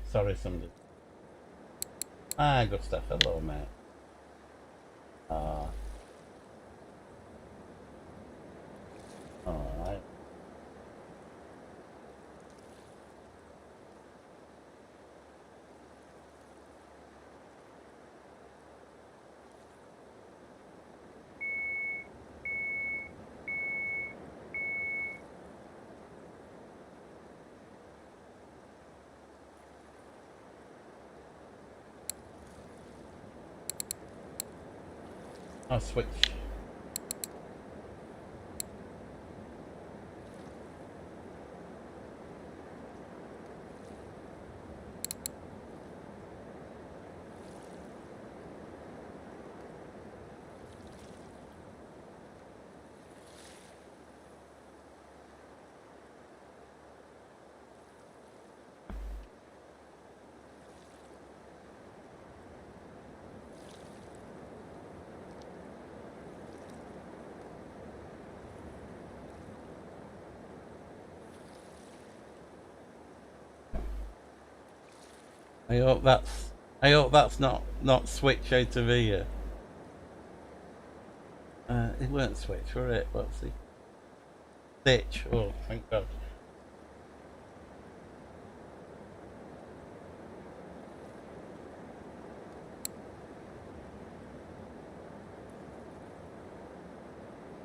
Sorry, somebody. Ah, good stuff. Hello, mate. Alright. I'll switch. I hope that's not switch out of here. It weren't switch, were it? What's it? Stitch. Oh, thank God.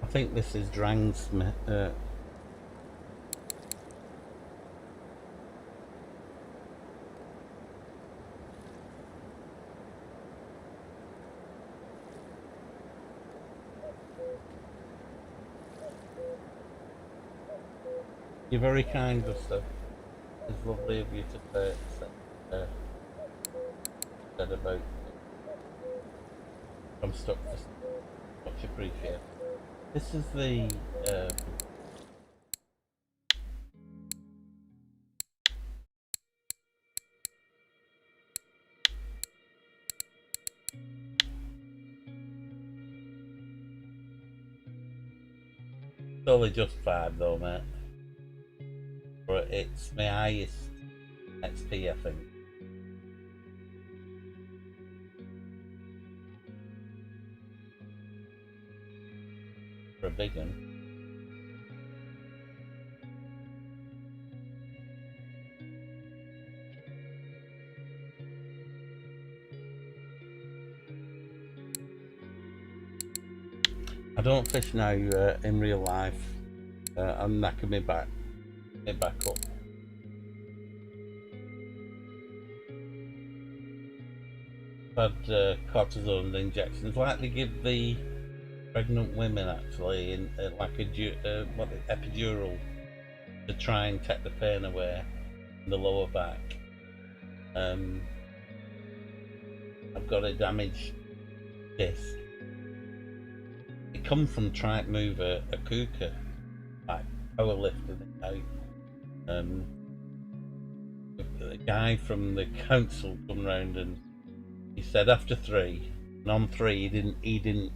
I think this is Drang's. You're very kind, Gustav. It's lovely of you to say said about I'm stuck for much appreciated. This is the it's only just 5 though, mate. But it's my highest XP, I think. For a big one. I don't fish now in real life. I'm knacking me back up. I've had cortisone injections, like they give the pregnant women actually, in like a epidural to try and take the pain away in the lower back. I've got a damaged disc. It come from trying to move a cooker, like power lifting it out. The guy from the council come round and he said after 3, and on 3 he didn't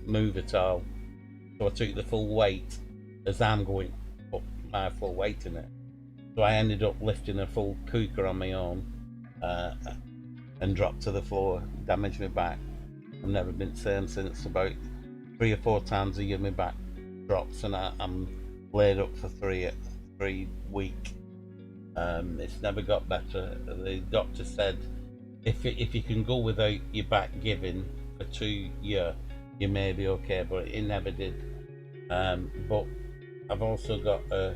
move at all. So I took the full weight as I'm going up my full weight in it. So I ended up lifting a full cooker on my own and dropped to the floor, damaged my back. I've never been sane since. About 3 or 4 times a year my back drops and I'm laid up for 3 weeks. It's never got better. The doctor said if you can go without your back giving for 2 years, you may be okay, but it never did. But I've also got a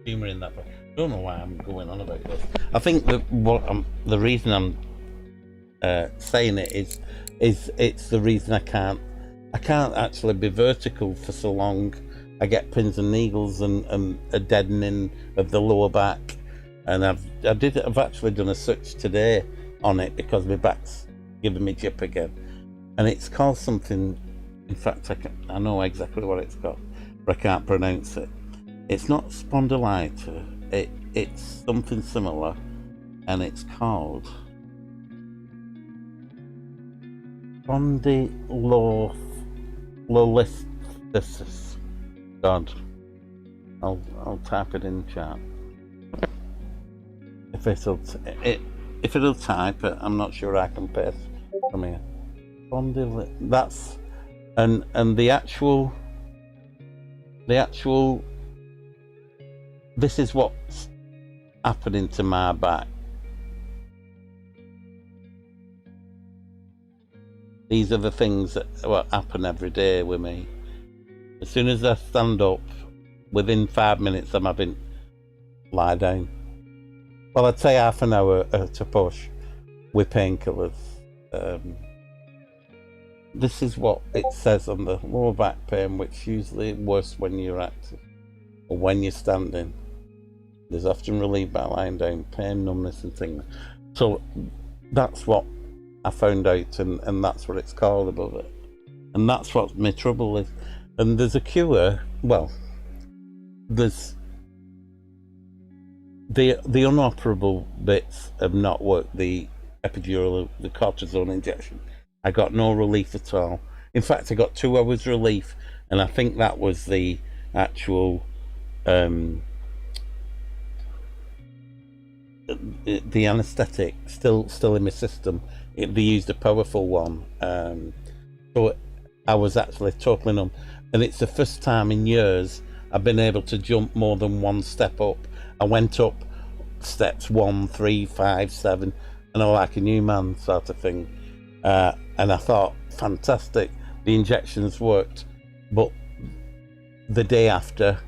tumour in that. I don't know why I'm going on about this. I think that the reason I'm saying it is it's the reason I can't actually be vertical for so long. I get pins and needles and a deadening of the lower back, and I've actually done a search today on it because my back's giving me jip again, and it's called something. In fact, I know exactly what it's called, but I can't pronounce it. It's not spondylitis. It's something similar, and it's called spondylolisthesis. God, I'll type it in chat. if it'll type, I'm not sure I can paste from here. That's and the actual this is what's happening to my back. These are the things that happen every day with me. As soon as I stand up, within 5 minutes I'm having lie down. Well, I'd say half an hour to push with painkillers. This is what it says on the lower back pain, which usually worse when you're active or when you're standing. There's often relief by lying down, pain, numbness and things. So that's what I found out, and that's what it's called above it. And that's what my trouble is. And there's a cure. Well, there's the unoperable bits have not worked. The epidural, the cortisone injection, I got no relief at all. In fact, I got 2 hours relief, and I think that was the actual the anesthetic still in my system. They used a powerful one, so I was actually totally numb. And it's the first time in years I've been able to jump more than 1 step up. I went up steps 1, 3, 5, 7, and I'm like a new man sort of thing. And I thought, fantastic, the injections worked. But the day after,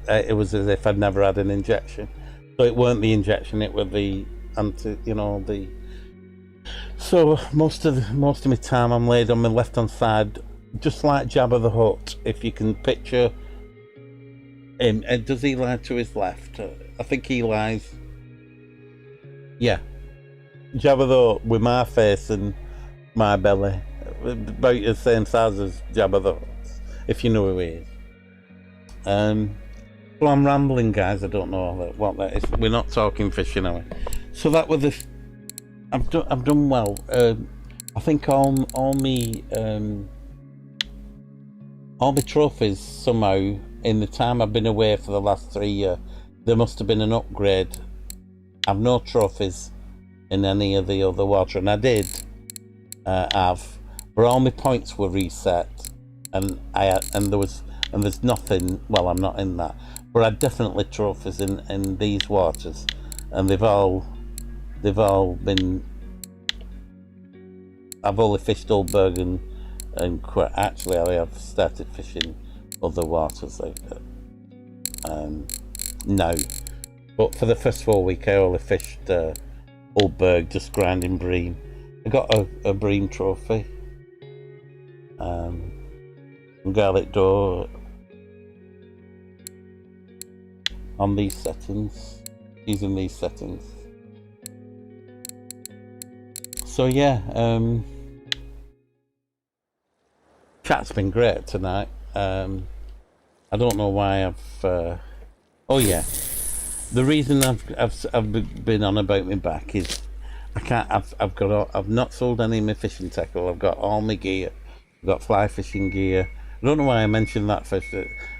it was as if I'd never had an injection. So it weren't the injection, it was the So most of my time I'm laid on my left hand side, just like Jabba the Hutt. If you can picture him, does he lie to his left? I think he lies. Yeah, Jabba the Hutt with my face and my belly about the same size as Jabba the Hutt, if you know who he is. Well, I'm rambling, guys. I don't know what that is. We're not talking fishing, are we? So that was I've done well. I think all my trophies somehow in the time I've been away for the last 3 years, there must have been an upgrade. I've no trophies in any of the other water, and I did have, but all my points were reset, and there's nothing. Well, I'm not in that, but I definitely trophies in these waters, and they've all been. I've only fished Old Burg and actually I have started fishing other waters like that now. But for the first 4 weeks I only fished Old Burg, just grinding bream. I got a bream trophy. Garlic door on these settings, using these settings. So yeah, chat's been great tonight. I don't know why I've. Oh yeah, the reason I've been on about my back is I can't. I've not sold any of my fishing tackle. I've got all my gear. I've got fly fishing gear. I don't know why I mentioned that first.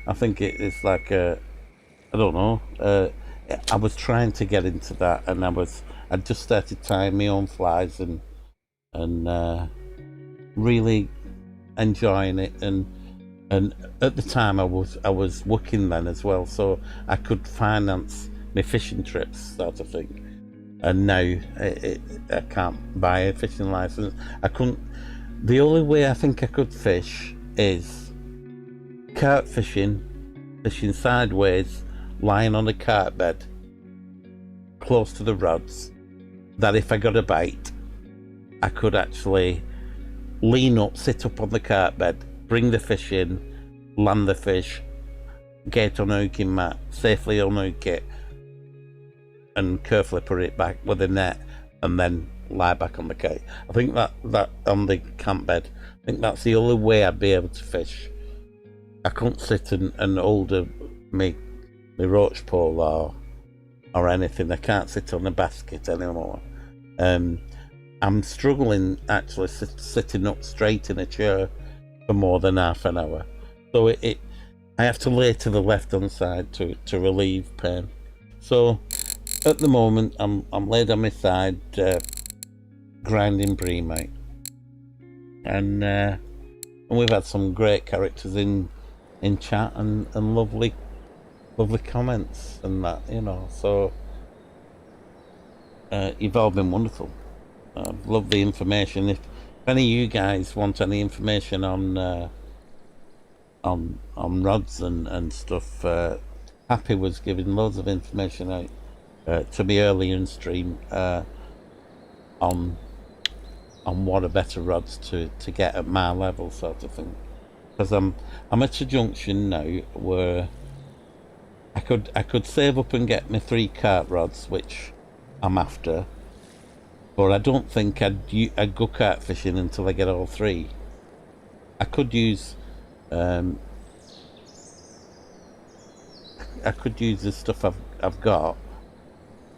I think it's like I don't know. I was trying to get into that, and I just started tying my own flies and really enjoying it, and at the time I was working then as well, so I could finance my fishing trips sort of thing. And now I can't buy a fishing license. I couldn't. The only way I think I could fish is carp fishing sideways, lying on a carp bed close to the rods, that if I got a bite I could actually lean up, sit up on the carp bed, bring the fish in, land the fish, get on a hooking mat, safely unhook it and carefully put it back with a net, and then lie back on the kite. I think that on the camp bed, I think that's the only way I'd be able to fish. I couldn't sit and hold my roach pole or anything. I can't sit on a basket anymore. I'm struggling actually sitting up straight in a chair for more than half an hour. So I have to lay to the left hand side to relieve pain. So at the moment I'm laid on my side grinding bream out, and we've had some great characters in chat and lovely comments and that, you know, so you've all been wonderful. I've loved the information. If any of you guys want any information on rods and stuff, Happy was giving loads of information out to me earlier in stream on what are better rods to get at my level, sort of thing. Because I'm at a junction now where I could save up and get my 3 cart rods, which I'm after, but I don't think I'd go cart fishing until I get all 3. I could use the stuff I've got.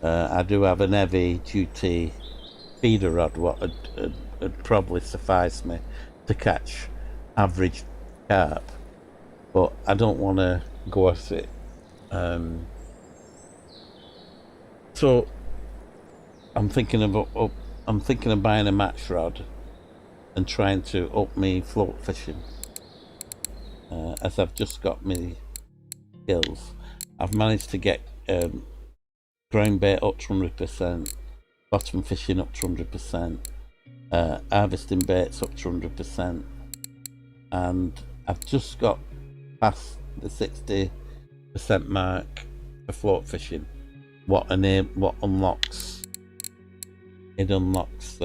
I do have an heavy duty feeder rod, what would probably suffice me to catch average carp, but I don't want to go at it. So I'm thinking of buying a match rod and trying to up me float fishing. As I've just got me skills, I've managed to get ground bait up to 100%, bottom fishing up to 100%, harvesting baits up to 100%, and I've just got past the 60% mark for float fishing. What unlocks? It unlocks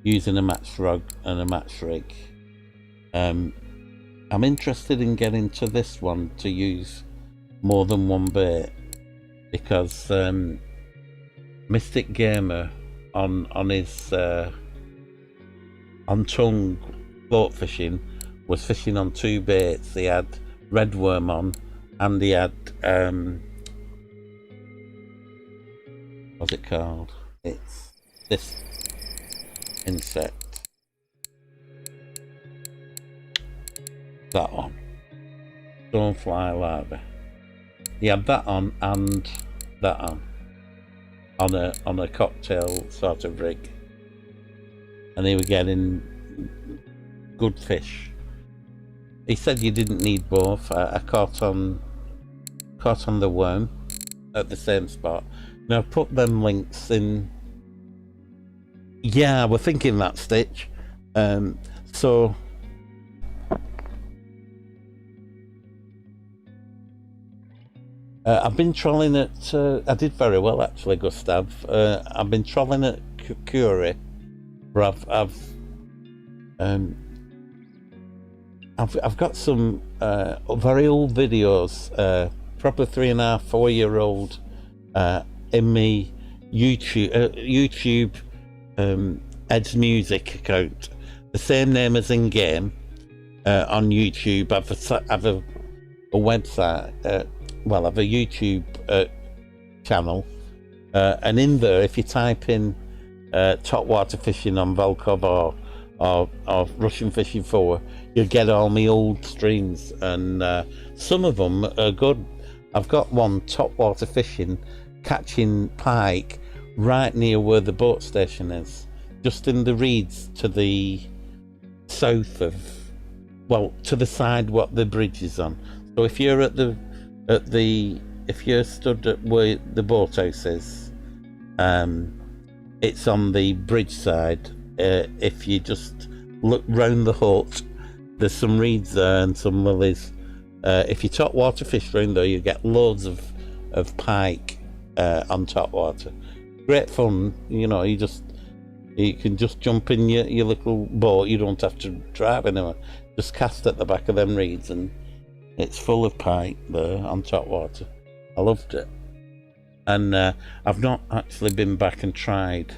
using a match rod and a match rig. I'm interested in getting to this one to use more than one bait, because Mystic Gamer on his on tongue float fishing was fishing on 2 baits. He had red worm on, and he had what's it called? It's this insect. That one. Stonefly larvae. He had that on and that on a cocktail sort of rig, and he was getting good fish. He said you didn't need both. I caught on the worm at the same spot. Now I've put them links in. Yeah, we're thinking that, Stitch. So I've been trolling at. I did very well actually, Gustav. I've been trolling at Curie, where I've got some very old videos, proper 3.5, 4-year-old, in me YouTube Ed's Music account, the same name as in game on YouTube. I've a website. Well, I've a YouTube channel, and in there, if you type in top water fishing on Volkov or Russian fishing 4, you'll get all my old streams, and some of them are good. I've got one, top water fishing, catching pike right near where the boat station is, just in the reeds to the south of, well, to the side what the bridge is on. So if you're if you're stood at where the boathouse is, it's on the bridge side. If you just look round the hut, there's some reeds there and some lilies. If you top water fish round there, you get loads of pike on top water. Great fun, you know. You can just jump in your little boat. You don't have to drive anywhere. Just cast at the back of them reeds, and it's full of pike there on top water. I loved it. And I've not actually been back and tried.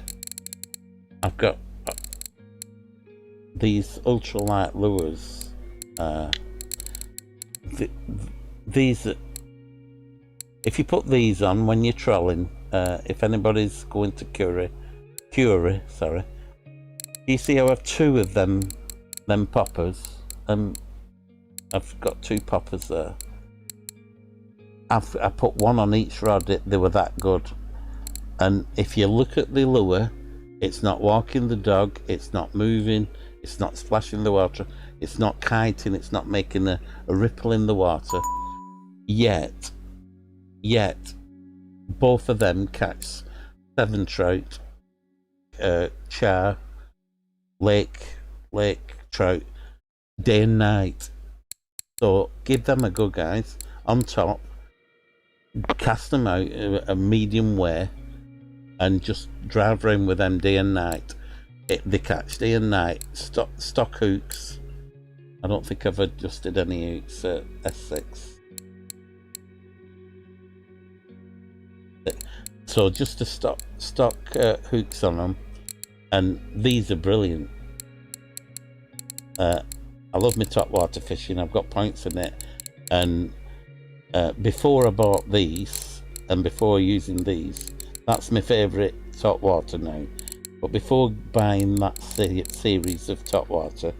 I've got these ultralight lures. These, if you put these on when you're trolling, if anybody's going to Curie, sorry, you see I have 2 of them poppers. I've got 2 poppers there, I put one on each rod. They were that good. And if you look at the lure, it's not walking the dog, it's not moving, it's not splashing the water, it's not kiting, it's not making a ripple in the water. Yet, both of them catch 7 trout, char, lake trout, day and night. So give them a go, guys. On top, cast them out a medium way, and just drive around with them day and night. They catch day and night. Stock hooks. I don't think I've adjusted any hooks at S6. So just the stock hooks on them, and these are brilliant. I love my top water fishing. I've got points in it, and before I bought these and before using these, that's my favourite top water now. But before buying that series of top water,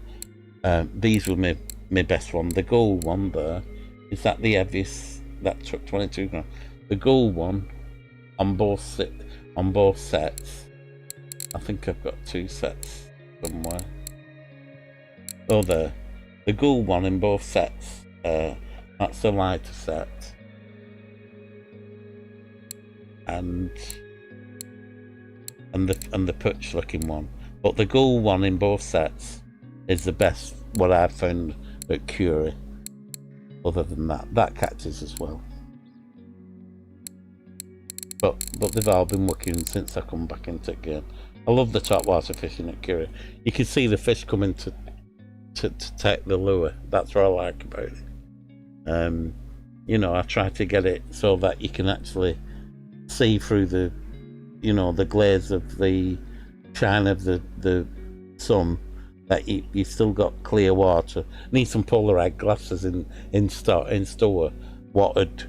these were my best one. The gold one there, is that the heaviest? That took 22 grams. The gold one on both sets. I think I've got 2 sets somewhere. Oh, there. The gold one in both sets. That's the lighter set. And the perch looking one, but the gold one in both sets is the best what I've found at Curie. Other than that catches as well, but they've all been working since I come back into it again. I love the top water fishing at Curie. You can see the fish coming to take the lure. That's what I like about it. You know, I try to get it so that you can actually see through the, you know, the glaze of the shine of the sun, that you still got clear water. Need some Polaroid glasses in store. What would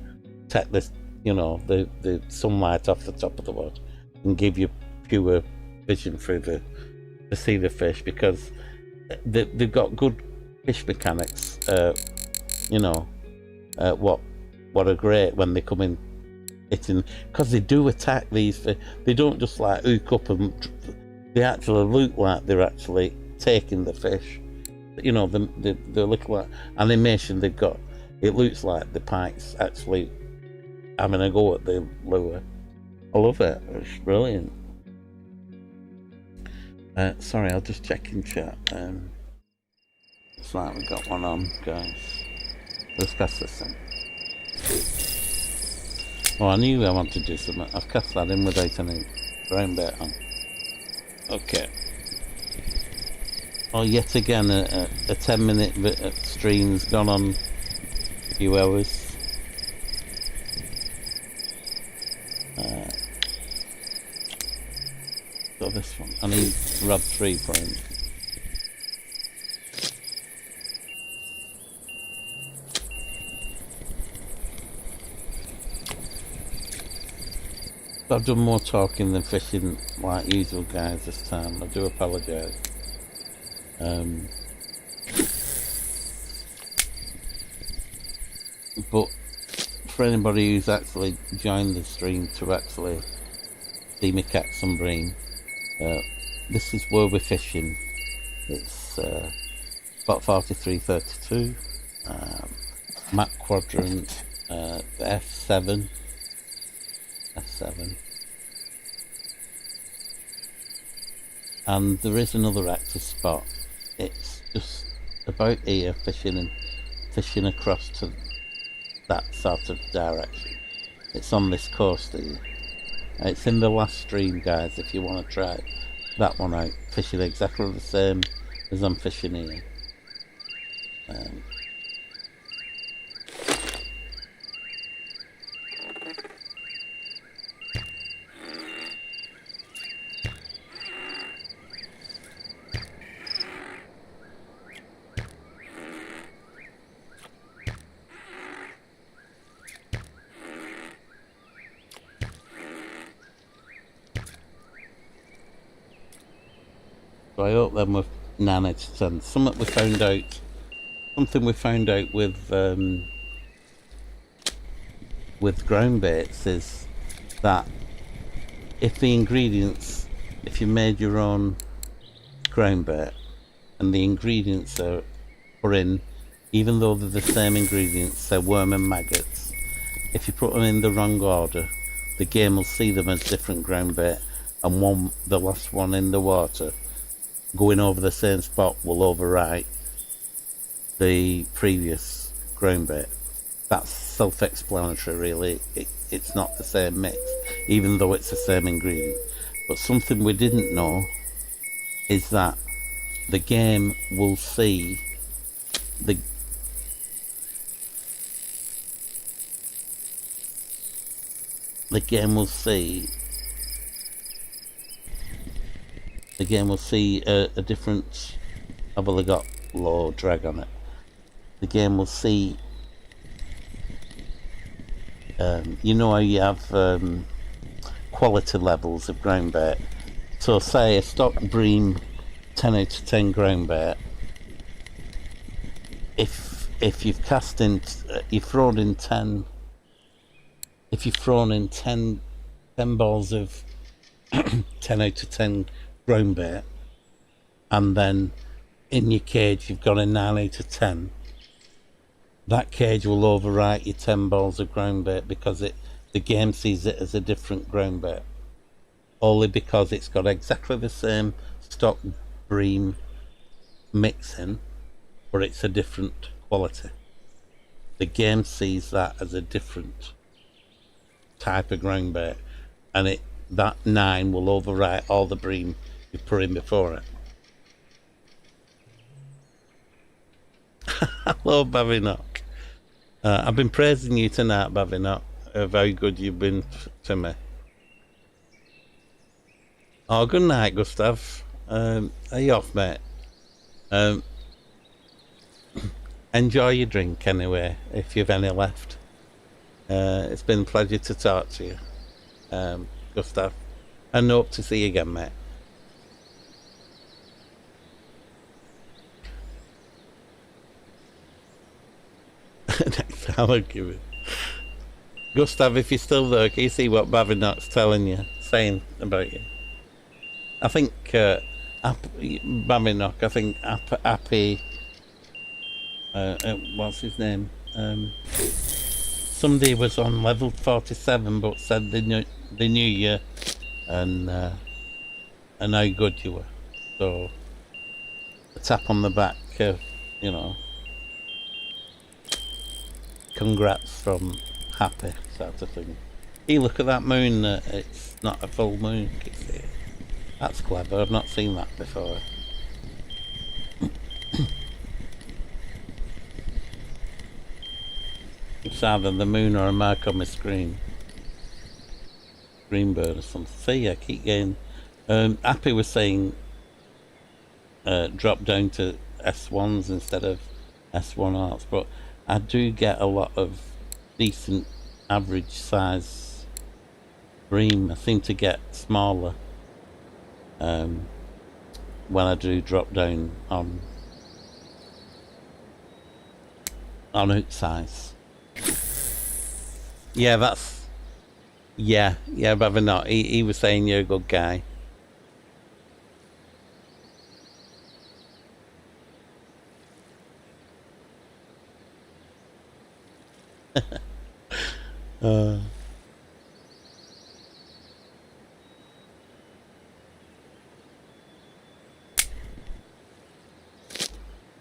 take this, you know, the sunlight off the top of the water and give you pure vision through to see the fish, because they've got good fish mechanics. You know, what are great when they come in hitting, because they do attack these. They don't just like hook up, and they actually look like they're actually taking the fish. You know, the little animation they've got, it looks like the pike's actually having a go at the lure. I love it. It's brilliant. Sorry, I'll just check in chat. Looks like we got one on, guys. Let's cast this in. Oh, I knew I wanted to do something. I've cast that in without any brown bait on. Okay. Oh, yet again, a 10-minute stream's gone on a few hours. So this one, I need rod 3 prime. I've done more talking than fishing like usual, guys, this time. I do apologise. But for anybody who's actually joined the stream to actually see me catch some bream, this is where we're fishing. It's spot 4332, map quadrant, F7. And there is another active spot. It's just about here, fishing across to that sort of direction. It's on this coast here. It's in the last stream, guys, if you want to try that one out. Fishing exactly the same as I'm fishing here. So I hope them with nanits, and something we found out with with ground baits is that if the ingredients, if you made your own ground bait and the ingredients are in, even though they're the same ingredients, they're worm and maggots, if you put them in the wrong order, the game will see them as different ground bait, and the last one in the water going over the same spot will overwrite the previous ground bait. That's self-explanatory, really. It's not the same mix, even though it's the same ingredient. But something we didn't know is that the game will see the game will see a different. I've only got low drag on it. The game will see. You know how you have quality levels of ground bait. So say a stock Bream 10 out of 10 ground bait. If you've cast in, you've thrown in 10. If you've thrown in 10 balls of 10 out of 10 ground bait, and then in your cage you've got a 9 out of 10, that cage will overwrite your 10 balls of ground bait because the game sees it as a different ground bait, only because it's got exactly the same stock Bream mixing, but it's a different quality. The game sees that as a different type of ground bait, and that 9 will overwrite all the Bream you put in before it. Hello, Bavinock. I've been praising you tonight, Bavinock, of how good you've been to me. Oh, good night, Gustav. Are you off, mate? Enjoy your drink anyway, if you've any left. It's been a pleasure to talk to you, Gustav, and hope to see you again, mate. Next time I'll give it. Gustav, if you're still there, can you see what Bavinock's saying about you? I think Bavinock, I think Appy, what's his name? Somebody was on level 47 but said they knew you and how good you were. So a tap on the back, you know, congrats from Happy, sort of thing. Hey, look at that moon, it's not a full moon. That's clever, I've not seen that before. It's either the moon or a mark on my screen. Green bird or something. See, I keep getting... Happy was saying drop down to S1s instead of S1 arts, but I do get a lot of decent average size Bream. I seem to get smaller when I do drop down on out size. Yeah, that's... Yeah, but not. He was saying you're a good guy.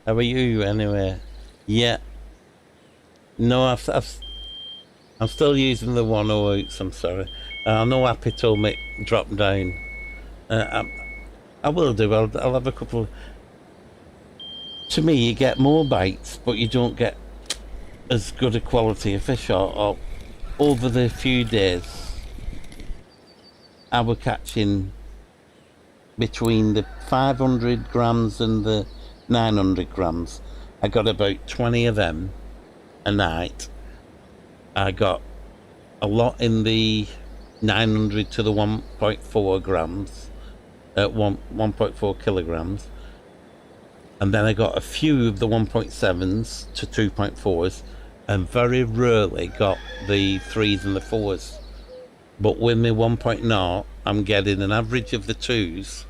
How are you anyway? Yeah. No, I'm still using the 108s, I'm sorry. I know Happy told me drop down. I will do, I'll have a couple. To me, you get more bites, but you don't get as good a quality of fish. Or over the few days, I was catching between the 500 grams and the 900 grams. I got about 20 of them a night. I got a lot in the 900 to the 1.4 grams, 1.4 kilograms, and then I got a few of the 1.7s to 2.4s, and very rarely got the 3s and the 4s. But with my 1.0, I'm getting an average of the 2s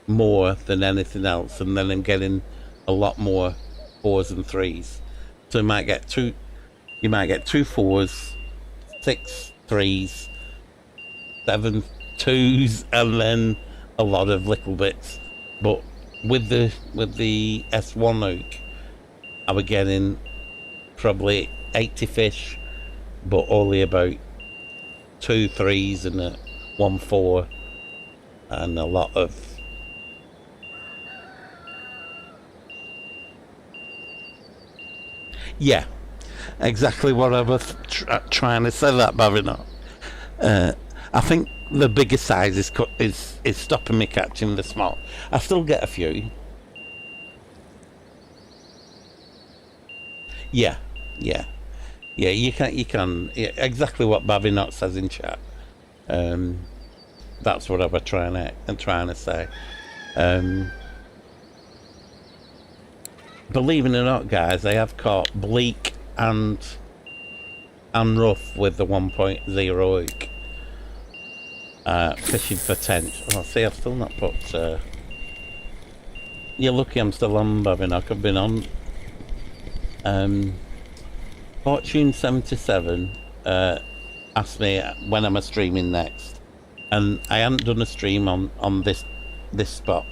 more than anything else, and then I'm getting a lot more 4s and 3s. So you might get two 4s, 6 3s, 7 2s, and then a lot of little bits. But with the S1 hook, I was getting probably 80 fish, but only about 2 3s and 1 4, and a lot of yeah, exactly what I was trying to say. That Barry, I think the bigger size is stopping me catching the small. I still get a few. Yeah, yeah, yeah. You can. Yeah, exactly what Babinot says in chat. That's what I was trying to say. Believe it or not, guys, I have caught bleak and rough with the 1.0 hook. Fishing for tench. Oh, see, I've still not put. You're lucky I'm still on, Babinok. I've been on. Fortune 77 asked me when am I streaming next, and I hadn't done a stream on this spot.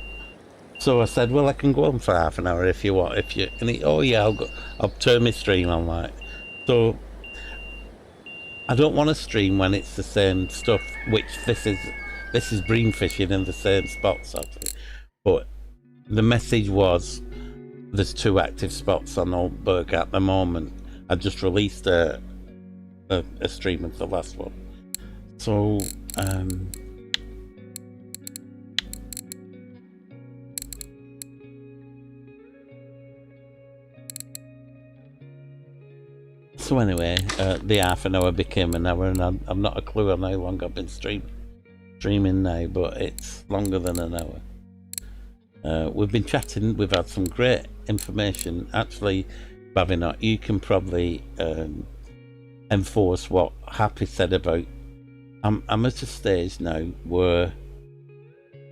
So I said, well, I can go on for half an hour if you want. And he, oh yeah, I'll turn my stream on. Like, so I don't want to stream when it's the same stuff, which this is bream fishing in the same spots, actually. But the message was there's 2 active spots on Old Burg at the moment. I just released a stream of the last one. So so anyway, the half an hour became an hour, and I've not a clue on how long I've been streaming now, but it's longer than an hour. We've been chatting, we've had some great information. Actually, Bavinot, you can probably enforce what Happy said about I'm at a stage now where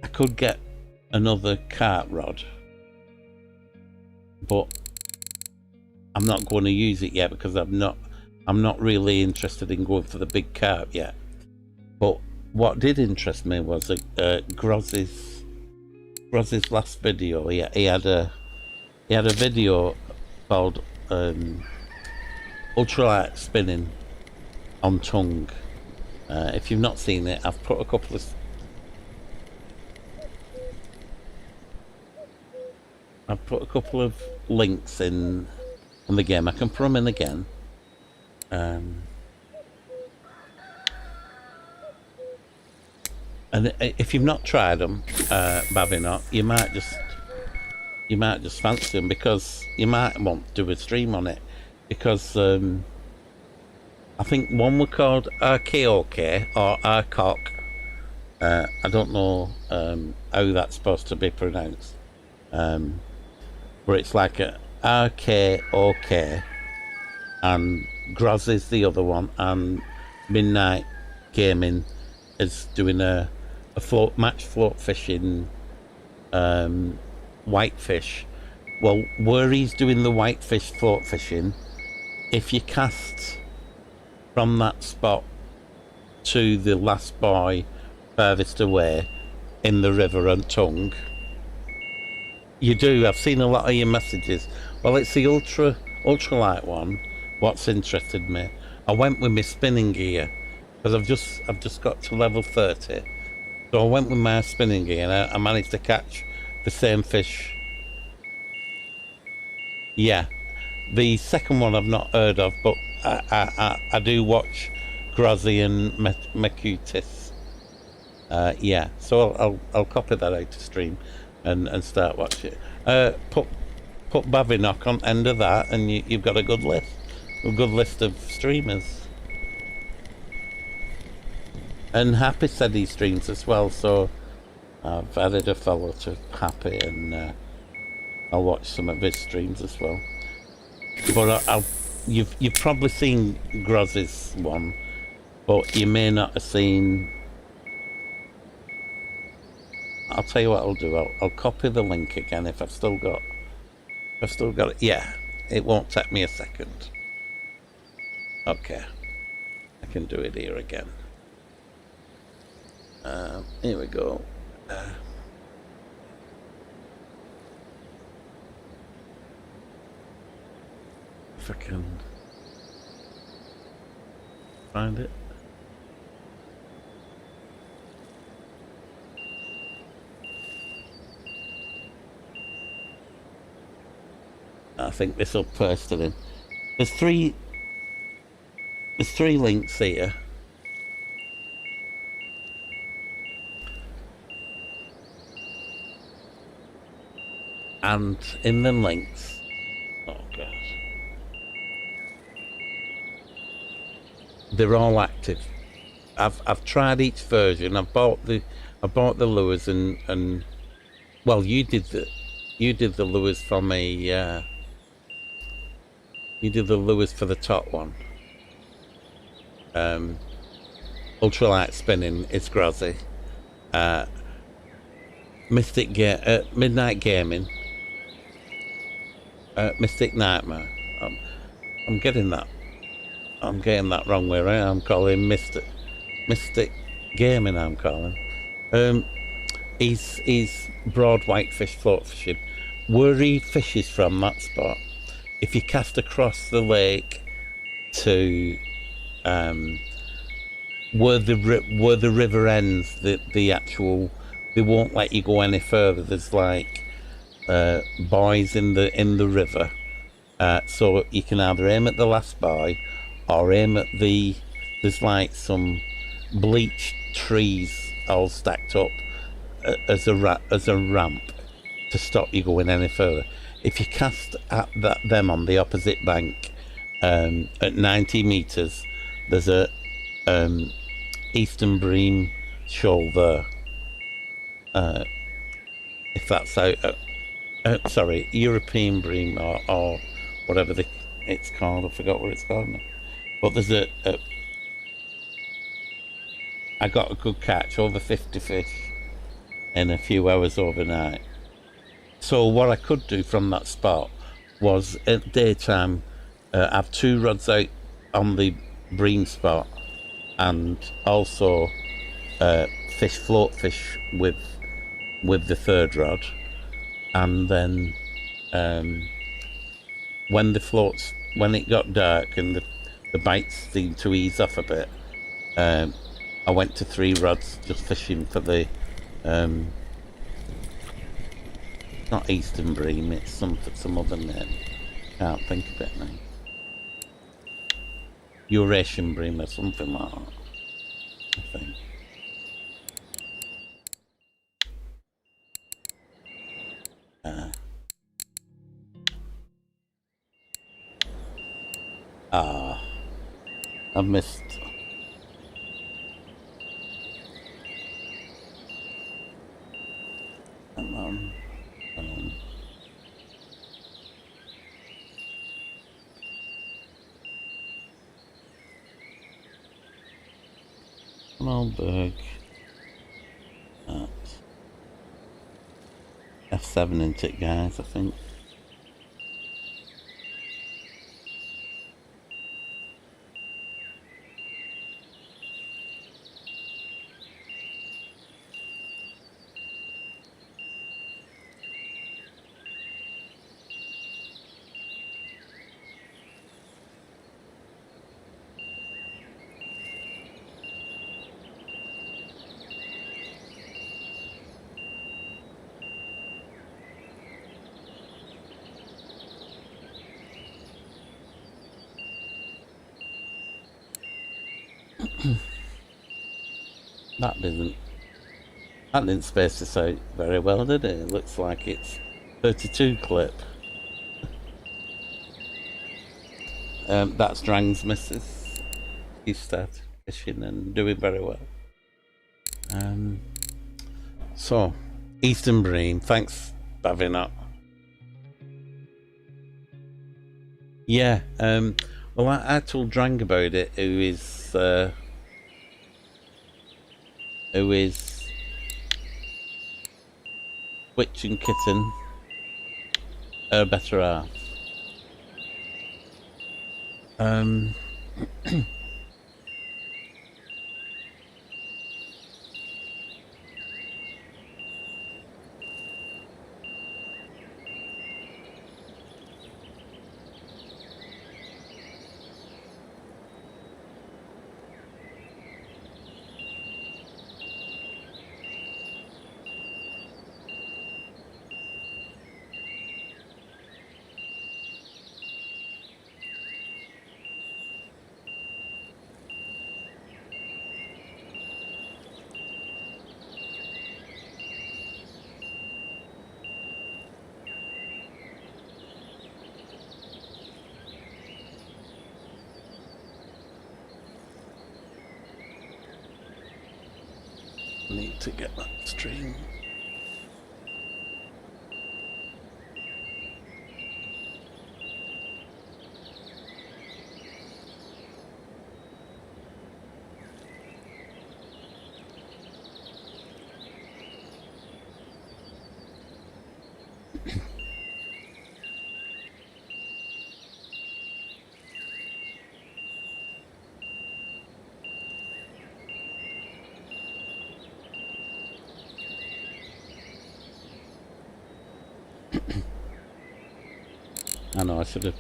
I could get another cart rod, but I'm not going to use it yet because I'm not really interested in going for the big carp yet. But what did interest me was Groz's last video. He had a video called ultralight spinning on tongue. If you've not seen it, I've put a couple of links in the game. I can put them in again. And if you've not tried them, Bavinot, you might just fancy them, because you might want to do a stream on it, because I think one were called RKOK or RKOK. I don't know how that's supposed to be pronounced, but it's like a RKOK, and Groz is the other one, and Midnight Gaming is doing a float fishing whitefish. Well, where he's doing the whitefish float fishing, if you cast from that spot to the last buoy furthest away in the river and tongue, you do. I've seen a lot of your messages. Well, it's the ultralight one what's interested me. I went with my spinning gear because I've just got to level 30, so I went with my spinning gear, and I managed to catch the same fish. Yeah, the second one I've not heard of, but I do watch Grozzy and Mekutis. Yeah, so I'll copy that out to stream and start watching it. Put Bavinok on end of that, and you've got a good list of streamers. And Happy said he streams as well, so I've added a follow to Happy, and I'll watch some of his streams as well. But you've probably seen Groz's one, but you may not have seen. I'll tell you what I'll do. I'll copy the link again if I've still got it. Yeah, it won't take me a second. Okay, I can do it here again. Here we go. If I can find it. I think this will post it in. There's three links here. And in the links, oh god, they're all active. I've tried each version. I bought the lures and well, you did the lures for me. You did the lures for the top one. Ultralight spinning is Grozzy. Midnight Gaming. Mystic Nightmare. I'm getting that wrong way around. I'm calling Mystic Gaming. I'm calling. He's broad whitefish float fishing. Where he fishes from that spot, if you cast across the lake to where the river ends, the actual, they won't let you go any further. There's like buoys in the river, so you can either aim at the last buoy or aim at there's like some bleached trees all stacked up as a ramp to stop you going any further. If you cast at them on the opposite bank at 90 meters, there's a Eastern Bream shoal there. If that's out, sorry, European Bream or whatever it's called. I forgot what it's called now. But there's I got a good catch, over 50 fish in a few hours overnight. So what I could do from that spot was at daytime have 2 rods out on the bream spot and also float fish with the 3rd rod, and then when it got dark and the bites seemed to ease off a bit, I went to 3 rods just fishing for the not Eastern Bream, it's some other name. Can't think of it now. Eurasian Bream or something like that, I think. I missed. Come on. Old Burg at F7 into it, guys, I think. That didn't space this out very well, did it? It looks like it's 32 clip. That's Drang's missus. He started fishing and doing very well. So, Eastern Bream, thanks Bavinot. Yeah, Well, I told Drang about it, who is Witch and Kitten, her better half. Need to get that stream. I know, I should have.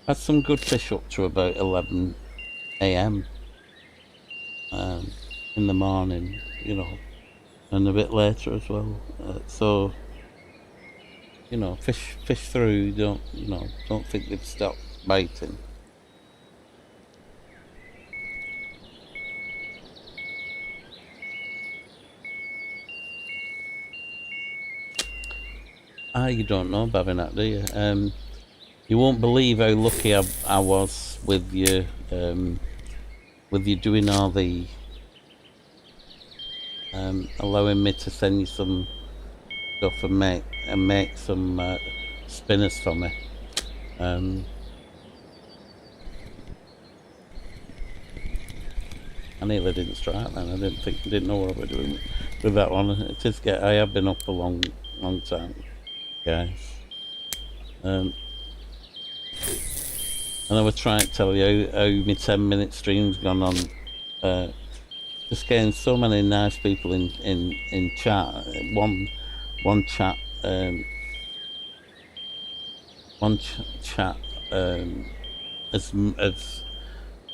Had some good fish up to about 11 a.m. In the morning, you know, and a bit later as well. So, you know, fish through. Don't think they've stopped biting. You don't know, Babinat, do you? You won't believe how lucky I was with you doing all the allowing me to send you some stuff and make some spinners for me. I nearly didn't strike then. I didn't know what I was doing with that one. I have been up a long time, guys. And I was trying to tell you how my 10-minute stream's gone on. Just getting so many nice people in chat. One chat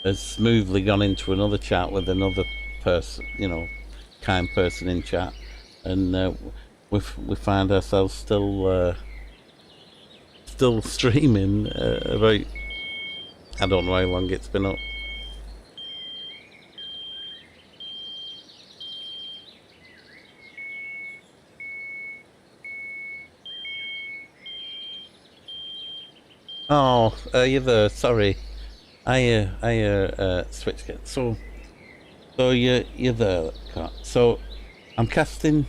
has smoothly gone into another chat with another person, you know, kind person in chat, and we find ourselves still streaming about, I don't know how long it's been up. Oh, you're there. Sorry, I switched it. So you're there. So I'm casting.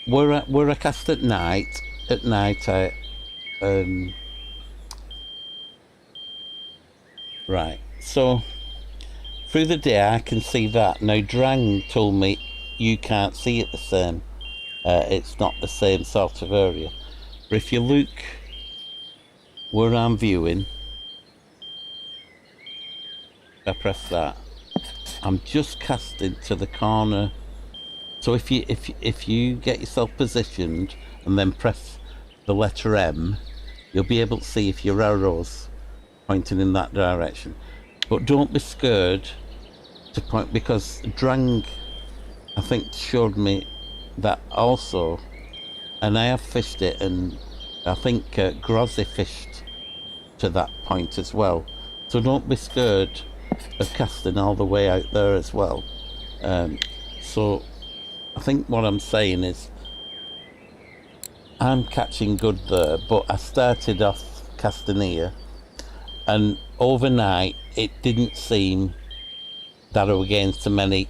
We're a cast at night. At night, right. So through the day, I can see that. Now, Drang told me you can't see it the same. It's not the same sort of area. But if you look where I'm viewing, I press that, I'm just casting to the corner. So if you get yourself positioned and then press the letter M, you'll be able to see if your arrow's pointing in that direction. But don't be scared to point, because Drang, I think, showed me that also. And I have fished it, and I think Grozzy fished to that point as well. So don't be scared of casting all the way out there as well. So I think what I'm saying is I'm catching good there, but I started off casting here, and overnight it didn't seem that I was getting so many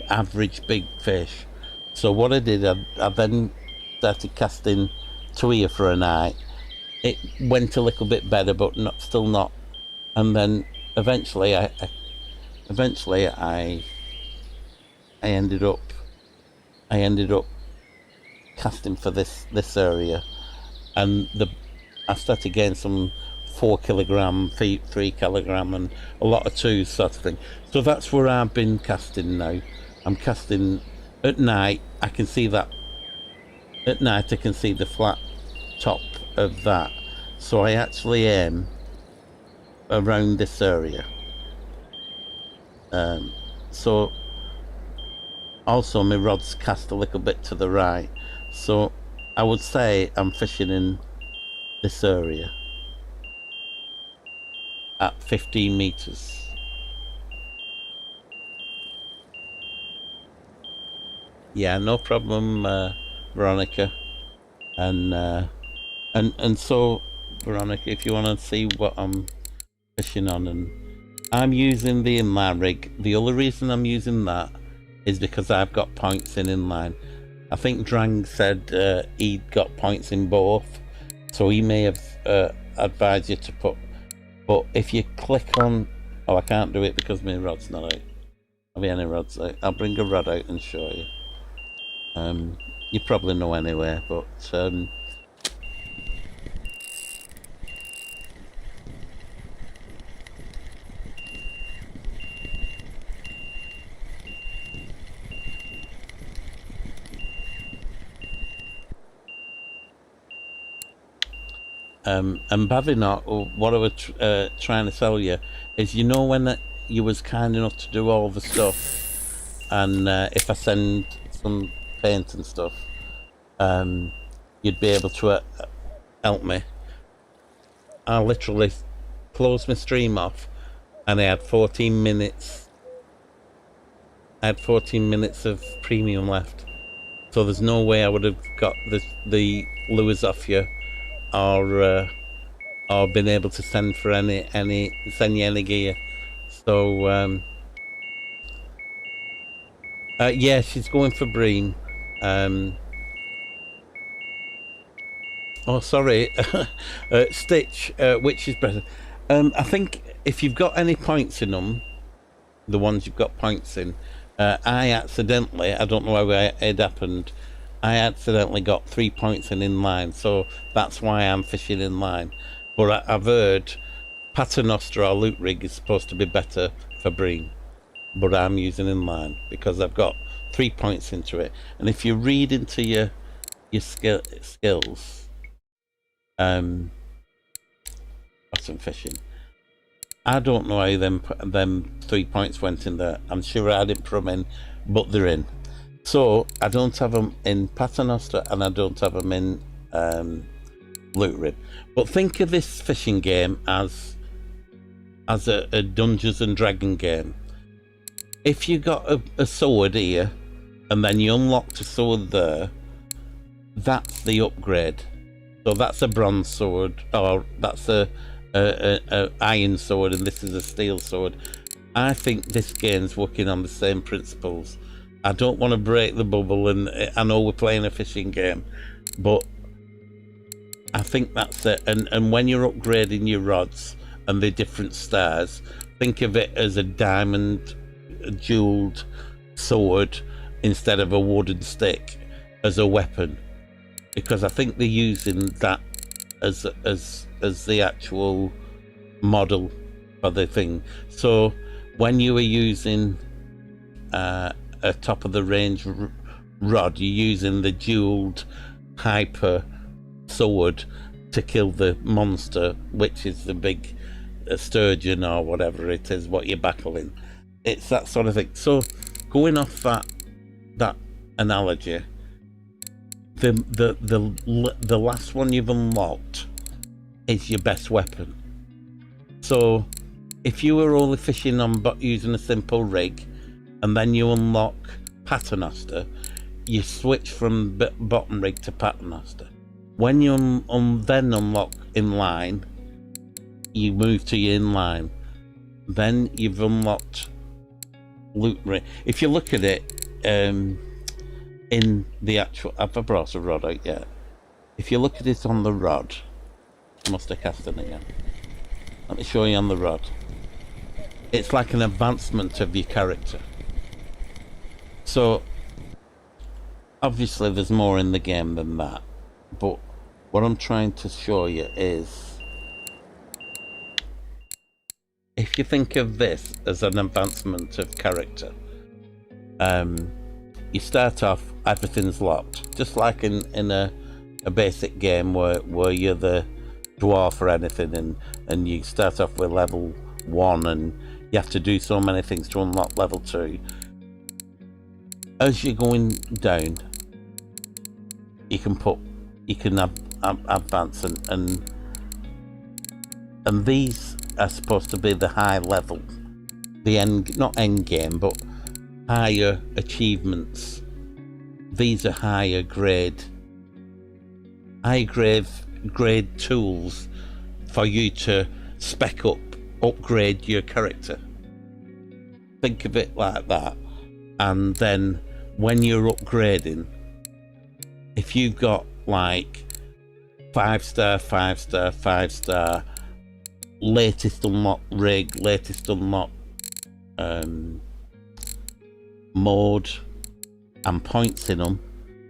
average big fish. So what I did, I then started casting to here for a night. It went a little bit better, but still not. And then eventually I ended up casting for this area, and I started getting some 4 kilogram, 3 kilogram, and a lot of 2s sort of thing. So that's where I've been casting now. I'm casting at night. I can see that at night. I can see the flat top of that. So I actually aim around this area. So also my rod's cast a little bit to the right. So I would say I'm fishing in this area at 15 meters. Yeah, no problem, Veronica. And so, Veronica, if you want to see what I'm fishing on, and I'm using the inline rig. The only reason I'm using that is because I've got points in inline. I think Drang said he'd got points in both, so he may have advised you to put. But if you click on, oh, I can't do it because my rod's not out. Have you any rods out? I'll bring a rod out and show you. You probably know anyway, but and Bavinot, what I was trying to tell you is, you know, when you was kind enough to do all the stuff, and if I send some paint and stuff, you'd be able to help me. I literally closed my stream off, and I had 14 minutes. I had 14 minutes of premium left, so there's no way I would have got the lures off you, or been able to send for send you any gear. So yeah, she's going for Bream. Oh, sorry, Stitch, which is better? I think if you've got any points in them, the ones you've got points in, I accidentally, I don't know how it happened, I accidentally got 3 points in inline, so that's why I'm fishing inline. But I've heard Paternoster or Loop Rig is supposed to be better for Bream, but I'm using inline because I've got 3 points into it. And if you read into your skills, bottom fishing, I don't know how them 3 points went in there. I'm sure I didn't put them in, but they're in. So I don't have them in Paternoster, and I don't have them in Loot Rib. But think of this fishing game as a Dungeons and Dragon game. If you got a sword here, and then you unlocked a sword there, that's the upgrade. So that's a bronze sword, or that's a iron sword, and this is a steel sword. I think this game's working on the same principles. I don't want to break the bubble, and I know we're playing a fishing game, but I think that's it. And when you're upgrading your rods and the different stars, think of it as a diamond jeweled sword instead of a wooden stick as a weapon, because I think they're using that as the actual model for the thing. So when you were using a top of the range rod, you're using the jeweled hyper sword to kill the monster, which is the big sturgeon or whatever it is what you're battling. It's that sort of thing. So going off that analogy, the last one you've unlocked is your best weapon. So if you were only fishing on using a simple rig, and then you unlock paternoster, you switch from bottom rig to paternoster. When you then unlock inline, you move to your inline. Then you've unlocked loop rig. If you look at it in the actual, have I brought a rod out yet? If you look at it on the rod, I must have cast it again. Let me show you on the rod. It's like an advancement of your character. So obviously there's more in the game than that, but what I'm trying to show you is, if you think of this as an advancement of character, you start off, everything's locked, just like in a basic game where you're the dwarf or anything, and you start off with level 1 and you have to do so many things to unlock level 2. As you're going down, you can advance, and these are supposed to be the high level, the end, not end game, but higher achievements. These are higher grade tools for you to spec up, upgrade your character. Think of it like that. And then when you're upgrading, if you've got like 5-star, 5-star, 5-star, latest unlock rig, latest unlock mode, and points in them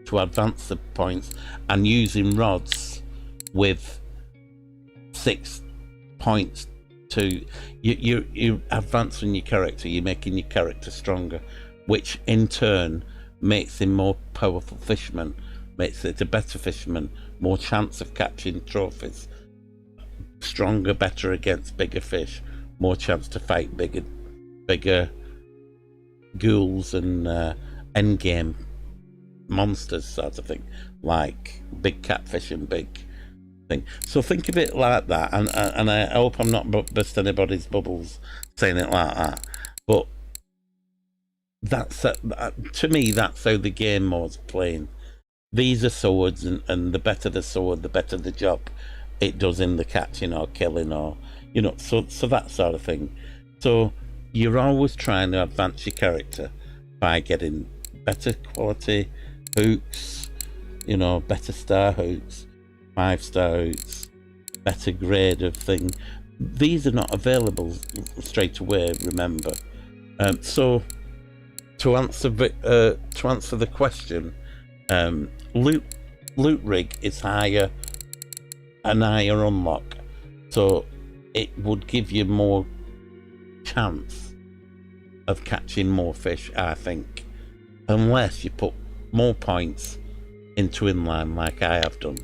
to advance the points, and using rods with 6 points to you're advancing your character, you're making your character stronger, which in turn makes him more powerful fisherman, makes it a better fisherman, more chance of catching trophies, stronger, better against bigger fish, more chance to fight bigger ghouls and endgame monsters, sort of thing, like big catfish and big thing. So think of it like that, and I hope I'm not burst anybody's bubbles saying it like that, but that's to me, that's how the game mode's playing. These are swords, and the better the sword, the better the job it does in the catching or killing, or so that sort of thing. So you're always trying to advance your character by getting better quality hooks, better star hooks, 5-star hooks, better grade of thing. These are not available straight away, remember. So to answer the question, loot rig is higher, an higher unlock, so it would give you more chance of catching more fish, I think, unless you put more points into inline like I have done.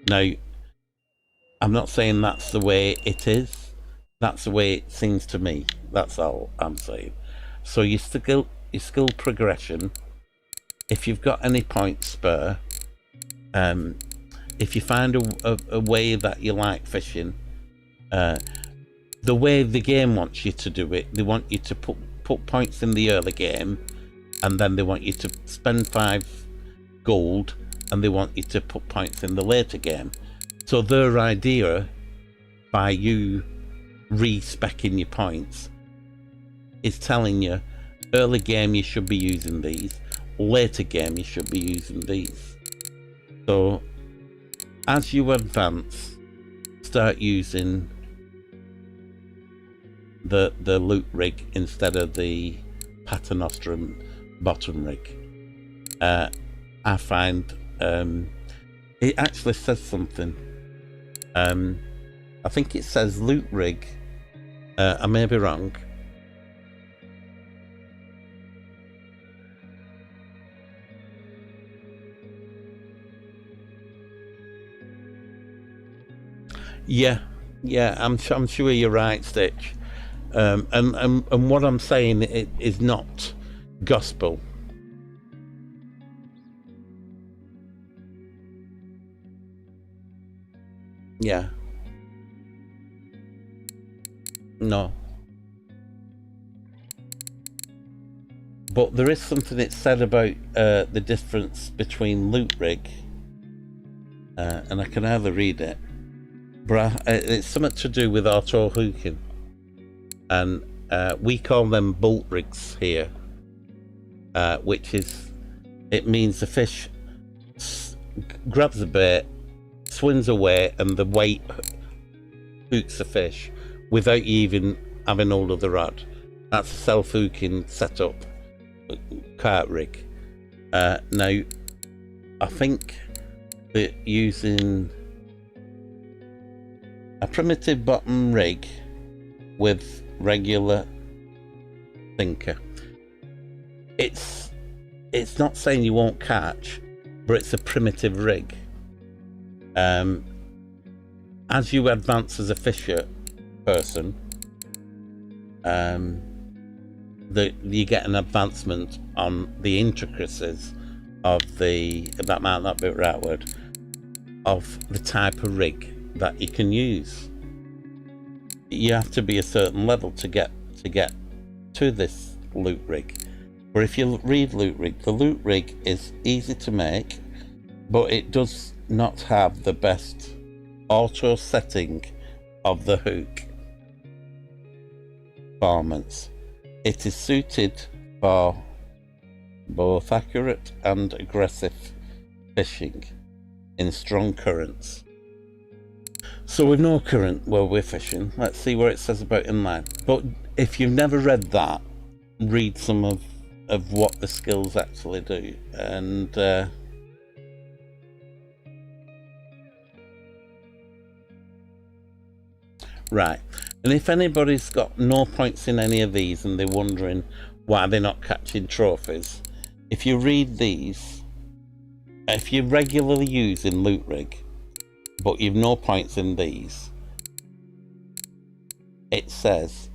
Now, I'm not saying that's the way it is, that's the way it seems to me, that's all I'm saying. So your skill progression, if you've got any points spare, if you find a way that you like fishing, the way the game wants you to do it, they want you to put points in the early game, and then they want you to spend 5 gold, and they want you to put points in the later game. So their idea, by you re-speccing your points, is telling you, early game you should be using these, later game you should be using these. So as you advance, start using the loot rig instead of the paternoster bottom rig. I find it actually says something. I think it says loot rig. I may be wrong. Yeah, I'm sure you're right, Stitch. And what I'm saying is not gospel. Yeah. No. But there is something that's said about the difference between loop rig, and I can hardly read it, but it's something to do with auto hooking, and we call them bolt rigs here, which is, it means the fish grabs the bait, swims away, and the weight hooks the fish without you even having hold of the rod. That's a self-hooking setup cart rig. Now, I think that using a primitive bottom rig with regular thinker, it's not saying you won't catch, but it's a primitive rig. As you advance as a fisher person, you get an advancement on the intricacies of that might not be the right word, of the type of rig that you can use. You have to be a certain level to get to this loop rig. But if you read loop rig, the loop rig is easy to make, but it does not have the best auto setting of the hook performance. It is suited for both accurate and aggressive fishing in strong currents. So with no current where we're fishing, let's see what it says about inline. But if you've never read that, read some of what the skills actually do. And right, and if anybody's got no points in any of these and they're wondering why they're not catching trophies, if you read these, if you're regularly using loop rig but you've no points in these, it says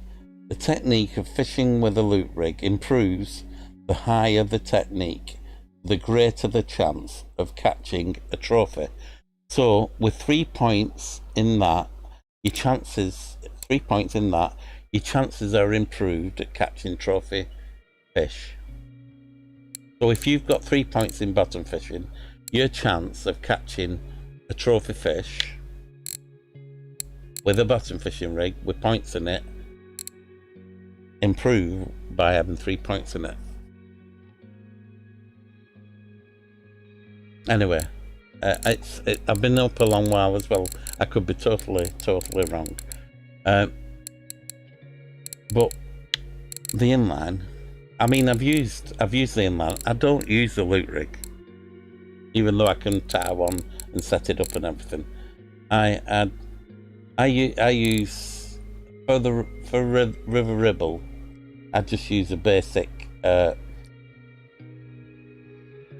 the technique of fishing with a loop rig improves the higher the technique, the greater the chance of catching a trophy. So with 3 points in that, your chances are improved at catching trophy fish. So if you've got 3 points in bottom fishing, your chance of catching a trophy fish with a bottom fishing rig with points in it improve by having 3 points in it. Anyway, I've been up a long while as well. I could be totally wrong. But the inline, I mean, I've used the inline. I don't use the loop rig, even though I can tie one and set it up and everything. I use for river ribble, I just use a basic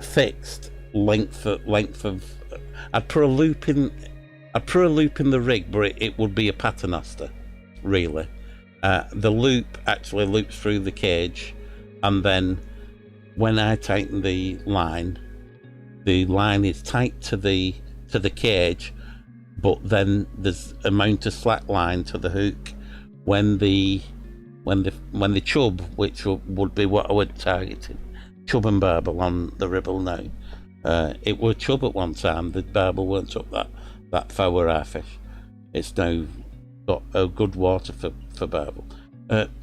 fixed length of. I'd put a loop in the rig, but it would be a paternoster, really. The loop actually loops through the cage, and then when I tighten the line is tight to the cage, but then there's a amount of slack line to the hook when the chub, which would be what I would target, chub and barbel on the ribble now. It were chub at one time. The barbel weren't up that far where I fish. It's now got a good water for barbel.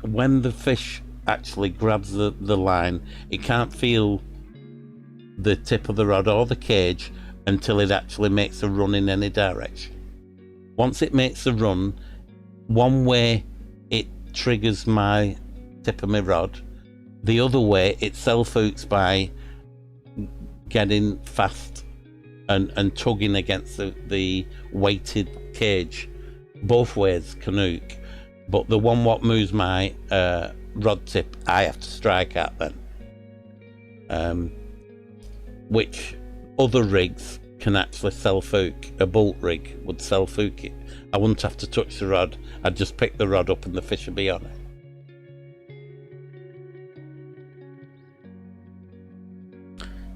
When the fish actually grabs the line, it can't feel the tip of the rod or the cage until it actually makes a run in any direction. Once it makes a run, one way it triggers my tip of my rod, the other way it self-hooks by getting fast and tugging against the weighted cage. Both ways can hook, but the one what moves my rod tip, I have to strike at then. Which other rigs can actually self-hook. A bolt rig would self-hook it. I wouldn't have to touch the rod. I'd just pick the rod up and the fish would be on it.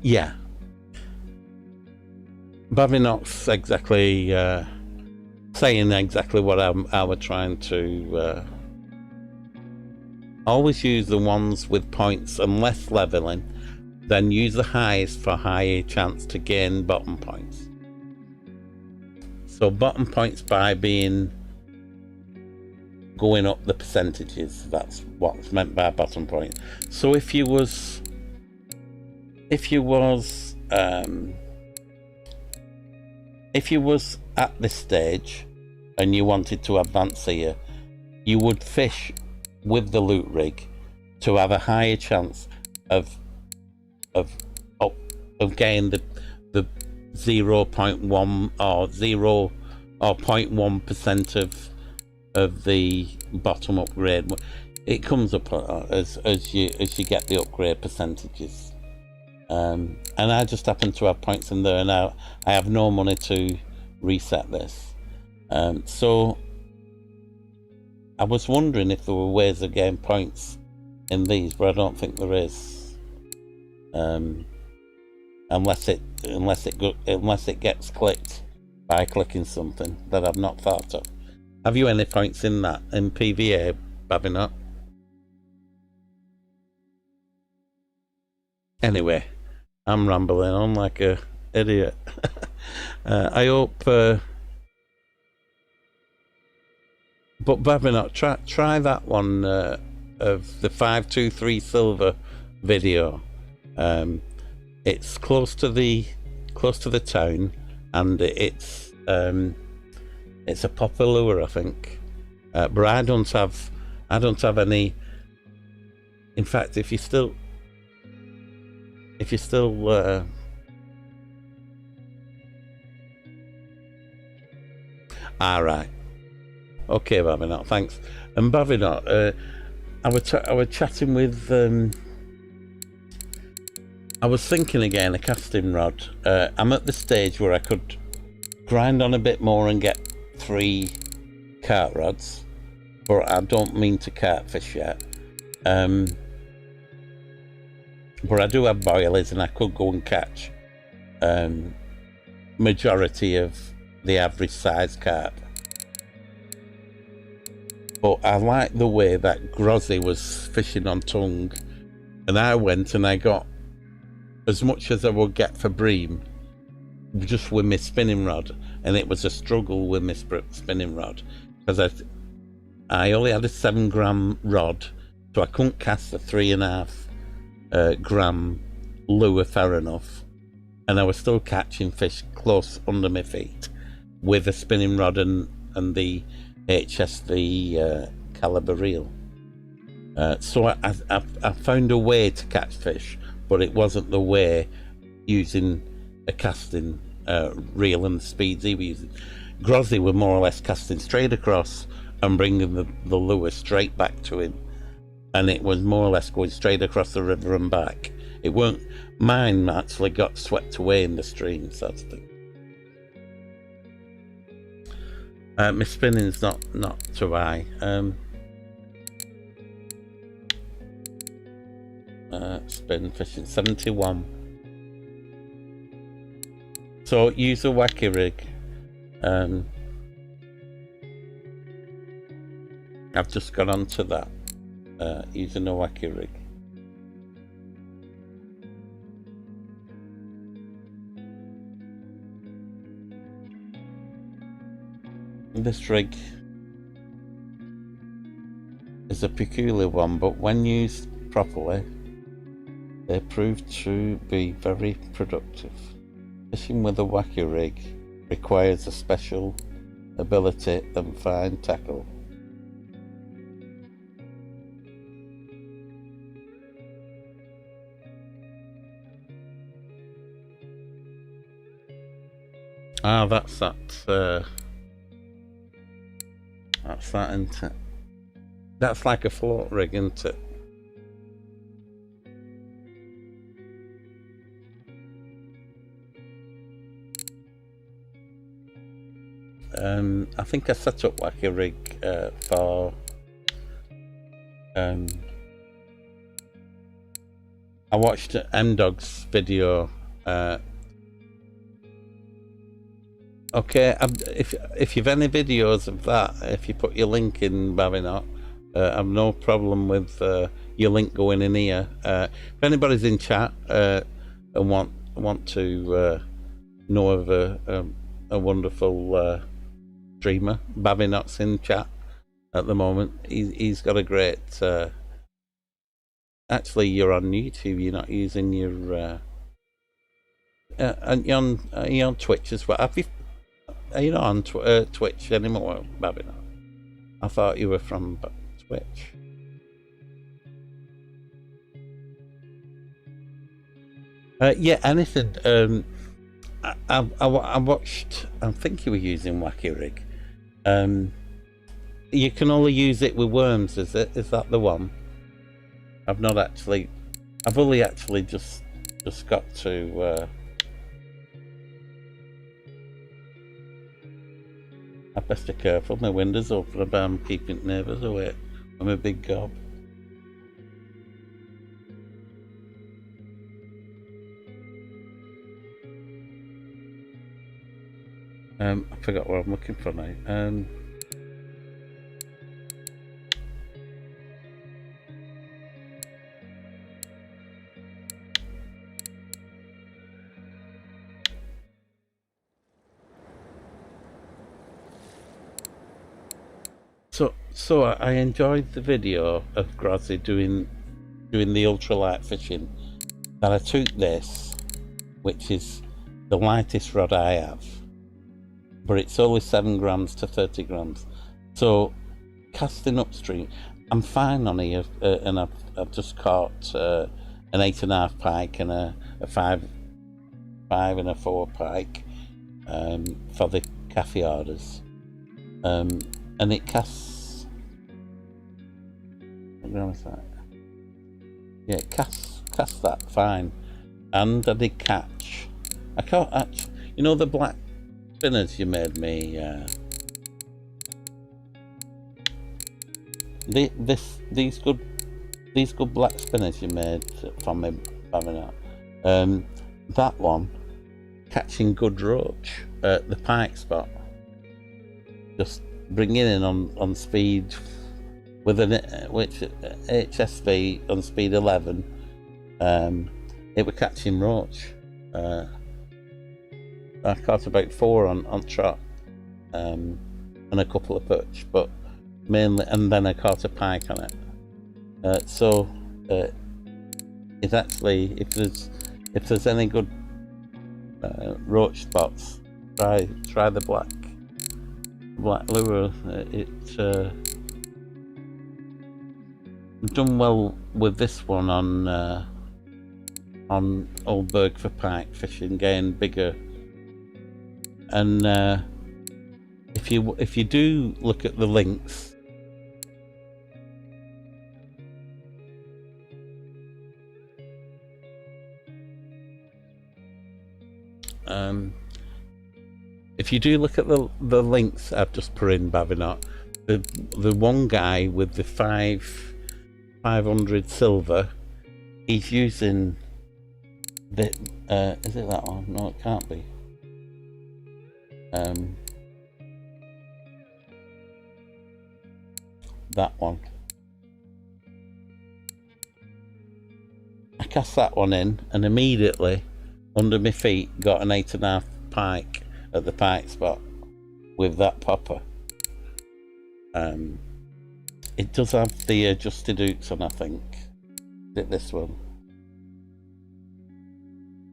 Yeah. Bavinox exactly saying exactly what I was trying to always use the ones with points and less leveling, then use the highest for higher chance to gain bottom points. So bottom points by being going up the percentages, that's what's meant by bottom point. So if you was at this stage and you wanted to advance here, you would fish with the loot rig to have a higher chance of getting the 0.1 or 0 or 0.1% of the bottom upgrade. It comes up as you get the upgrade percentages. And I just happen to have points in there now. I have no money to reset this. So I was wondering if there were ways of getting points in these, but I don't think there is. Unless it gets clicked by clicking something that I've not thought of. Have you any points in that in PVA, Babinot? Anyway, I'm rambling on like a idiot. I hope. But Babinot, try that one of the 523 silver video. It's close to the town, and it's a popper lure, I think. But I don't have any. In fact, if you still all right. Okay, Babinot, thanks. And Babinot, I was chatting with. I was thinking again a casting rod. I'm at the stage where I could grind on a bit more and get 3 cart rods, but I don't mean to cart fish yet. But I do have boilies, and I could go and catch majority of the average size carp. But I like the way that Grozzy was fishing on tongue, and I went and I got as much as I would get for bream just with my spinning rod, and it was a struggle with my spinning rod because I only had a 7 gram rod, so I couldn't cast a 3.5 gram lure fair enough, and I was still catching fish close under my feet with a spinning rod and the HSV caliber reel. So I found a way to catch fish, but it wasn't the way using a casting reel and the speeds he was using. Grozzy were more or less casting straight across and bringing the lure straight back to him, and it was more or less going straight across the river and back. It weren't. Mine actually got swept away in the stream, so to speak. My spinning's not too high. Spin fishing 71. So use a wacky rig. I've just got onto that. Using a wacky rig. This rig is a peculiar one, but when used properly, they prove to be very productive. Fishing with a wacky rig requires a special ability and fine tackle. Ah, that's that. That's that, isn't it? That's like a float rig, isn't it? I think I set up wacky rig for I watched M-Dog's video. Okay, if you've any videos of that, if you put your link in, Babinot, I've no problem with your link going in here. If anybody's in chat and want to know of a wonderful streamer, Babinot's in chat at the moment. He's got a great. Actually, you're on YouTube. You're not using your. And you're on Twitch as well. Are you not on Twitch anymore, Babinot? I thought you were from Twitch. Yeah, anything. I watched. I think you were using Wacky Rig. You can only use it with worms. Is that the one? I've not actually. I've only actually just got to. I best be careful. My window's open, but I'm keeping neighbours away. I'm a big gob. I forgot what I'm looking for now. So I enjoyed the video of Grozzy doing the ultralight fishing. That I took this, which is the lightest rod I have, but it's only 7 grams to 30 grams. So casting upstream, I'm fine on here, and I've just caught an 8.5 pike and a 5 and a 4 pike for the cafe orders, and it casts. What gram is that? Yeah, it casts that fine, and I did catch. I caught actually, you know the black spinners you made me. These good black spinners you made for me, Babinot. That one catching good roach at the pike spot. Just bringing in on speed with an HSV on speed 11. It was catching roach. I caught about 4 on trot, and a couple of perch, but mainly, and then I caught a pike on it. So it's actually, if there's any good roach spots, try the black lure. I've done well with this one on Old Burg for pike fishing, getting bigger. And if you do look at the links, if you do look at the links I've just put in, Babinot, the one guy with the 500 silver, he's using the is it that one? No, it can't be. That one. I cast that one in, and immediately under my feet got an 8.5 pike at the pike spot with that popper. It does have the adjusted hooks on, I think. Is it this one?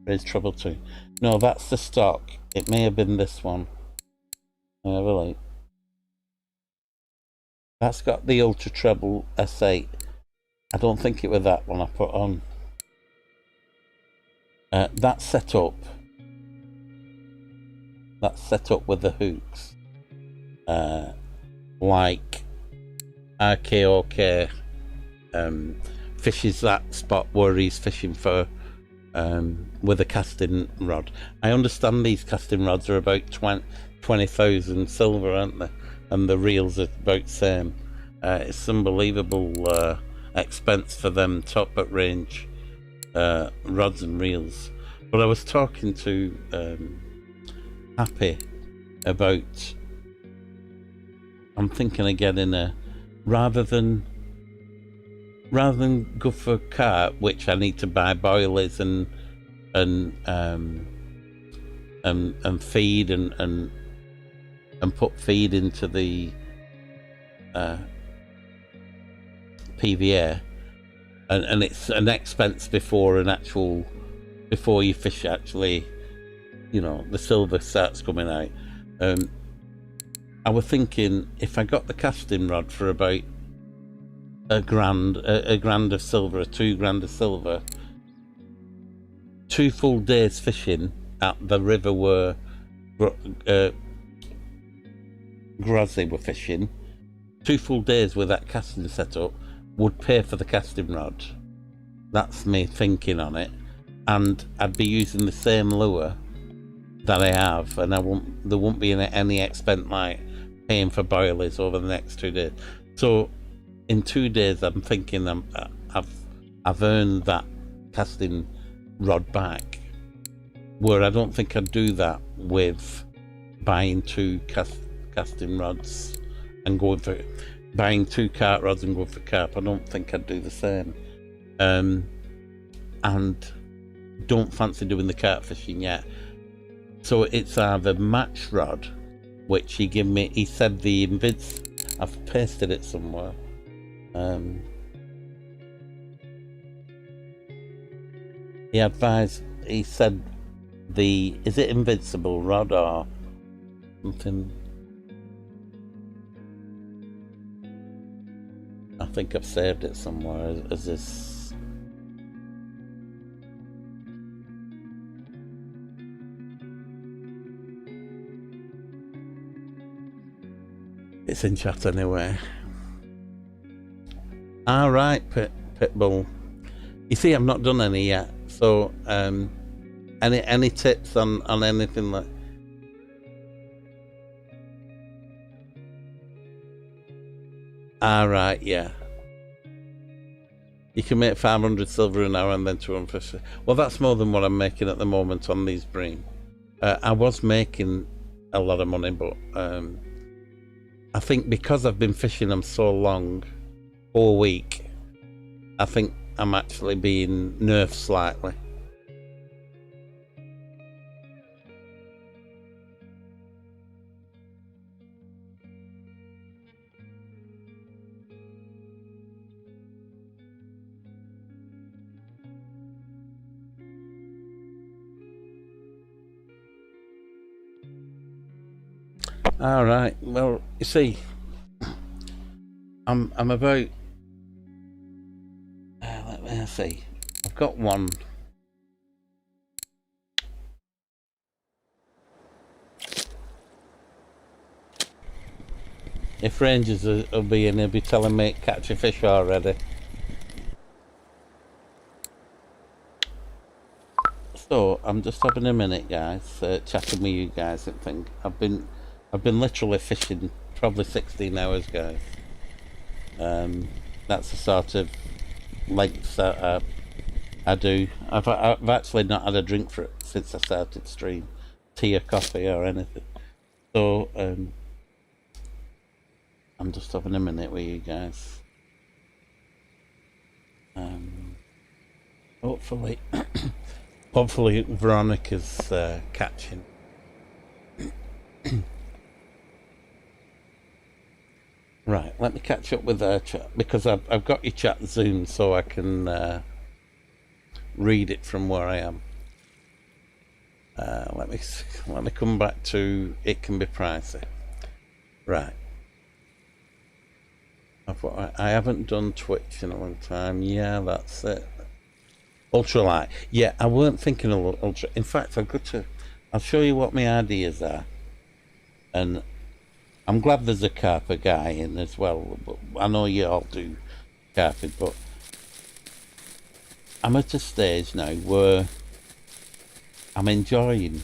There's trouble too. No, that's the stock. It may have been this one. Really. That's got the Ultra Treble S8. I don't think it was that one I put on. That's set up. That's set up with the hooks. Like RKOK fishes that spot where he's fishing for with a casting rod. I understand these casting rods are about 20,000 silver, aren't they? And the reels are about the same. It's unbelievable expense for them top at range rods and reels. But I was talking to Happy about, I'm thinking of getting a rather than go for carp, which I need to buy boilies and feed and put feed into the PVA, and it's an expense before you fish actually, you know, the silver starts coming out. I was thinking if I got the casting rod for about a grand of silver, or 2 grand of silver, 2 full days fishing at the river where Grozzy were fishing, 2 full days with that casting set up would pay for the casting rod. That's me thinking on it, and I'd be using the same lure that I have, and there won't be any expense like paying for boilies over the next 2 days. So in 2 days, I'm thinking I've earned that casting rod back, where I don't think I'd do that with buying 2 casting rods and going for buying 2 carp rods and going for carp. I don't think I'd do the same, and don't fancy doing the carp fishing yet. So it's either match rod, which he gave me. He said the invids. I've pasted it somewhere. He advised. He said is it invincible rod or something? I think I've saved it somewhere as this. It's in chat anyway. All right, Pitbull. You see, I've not done any yet. So, any tips on anything like? All right, yeah. You can make 500 silver an hour and then 250. Well, that's more than what I'm making at the moment on these bream. I was making a lot of money, but I think because I've been fishing them so long, all week, I think I'm actually being nerfed slightly. All right. Well, you see, I'm about. Let me see. I've got one. If Rangers will be in, he'll be telling me catch a fish already. So I'm just having a minute, guys, chatting with you guys and think. I've been literally fishing probably 16 hours, guys. That's the sort of length that I do. I've actually not had a drink for it since I started stream, tea or coffee or anything. So I'm just having a minute with you guys. Hopefully, hopefully Veronica's catching. Right, let me catch up with her chat, because I've got your chat zoomed so I can read it from where I am. Let me come back to it can be pricey. Right. I haven't done Twitch in a long time. Yeah, that's it. Ultralight. Yeah, I weren't thinking of ultra. In fact, I'll show you what my ideas are. And I'm glad there's a carper guy in as well. But I know you all do carping, but I'm at a stage now where I'm enjoying.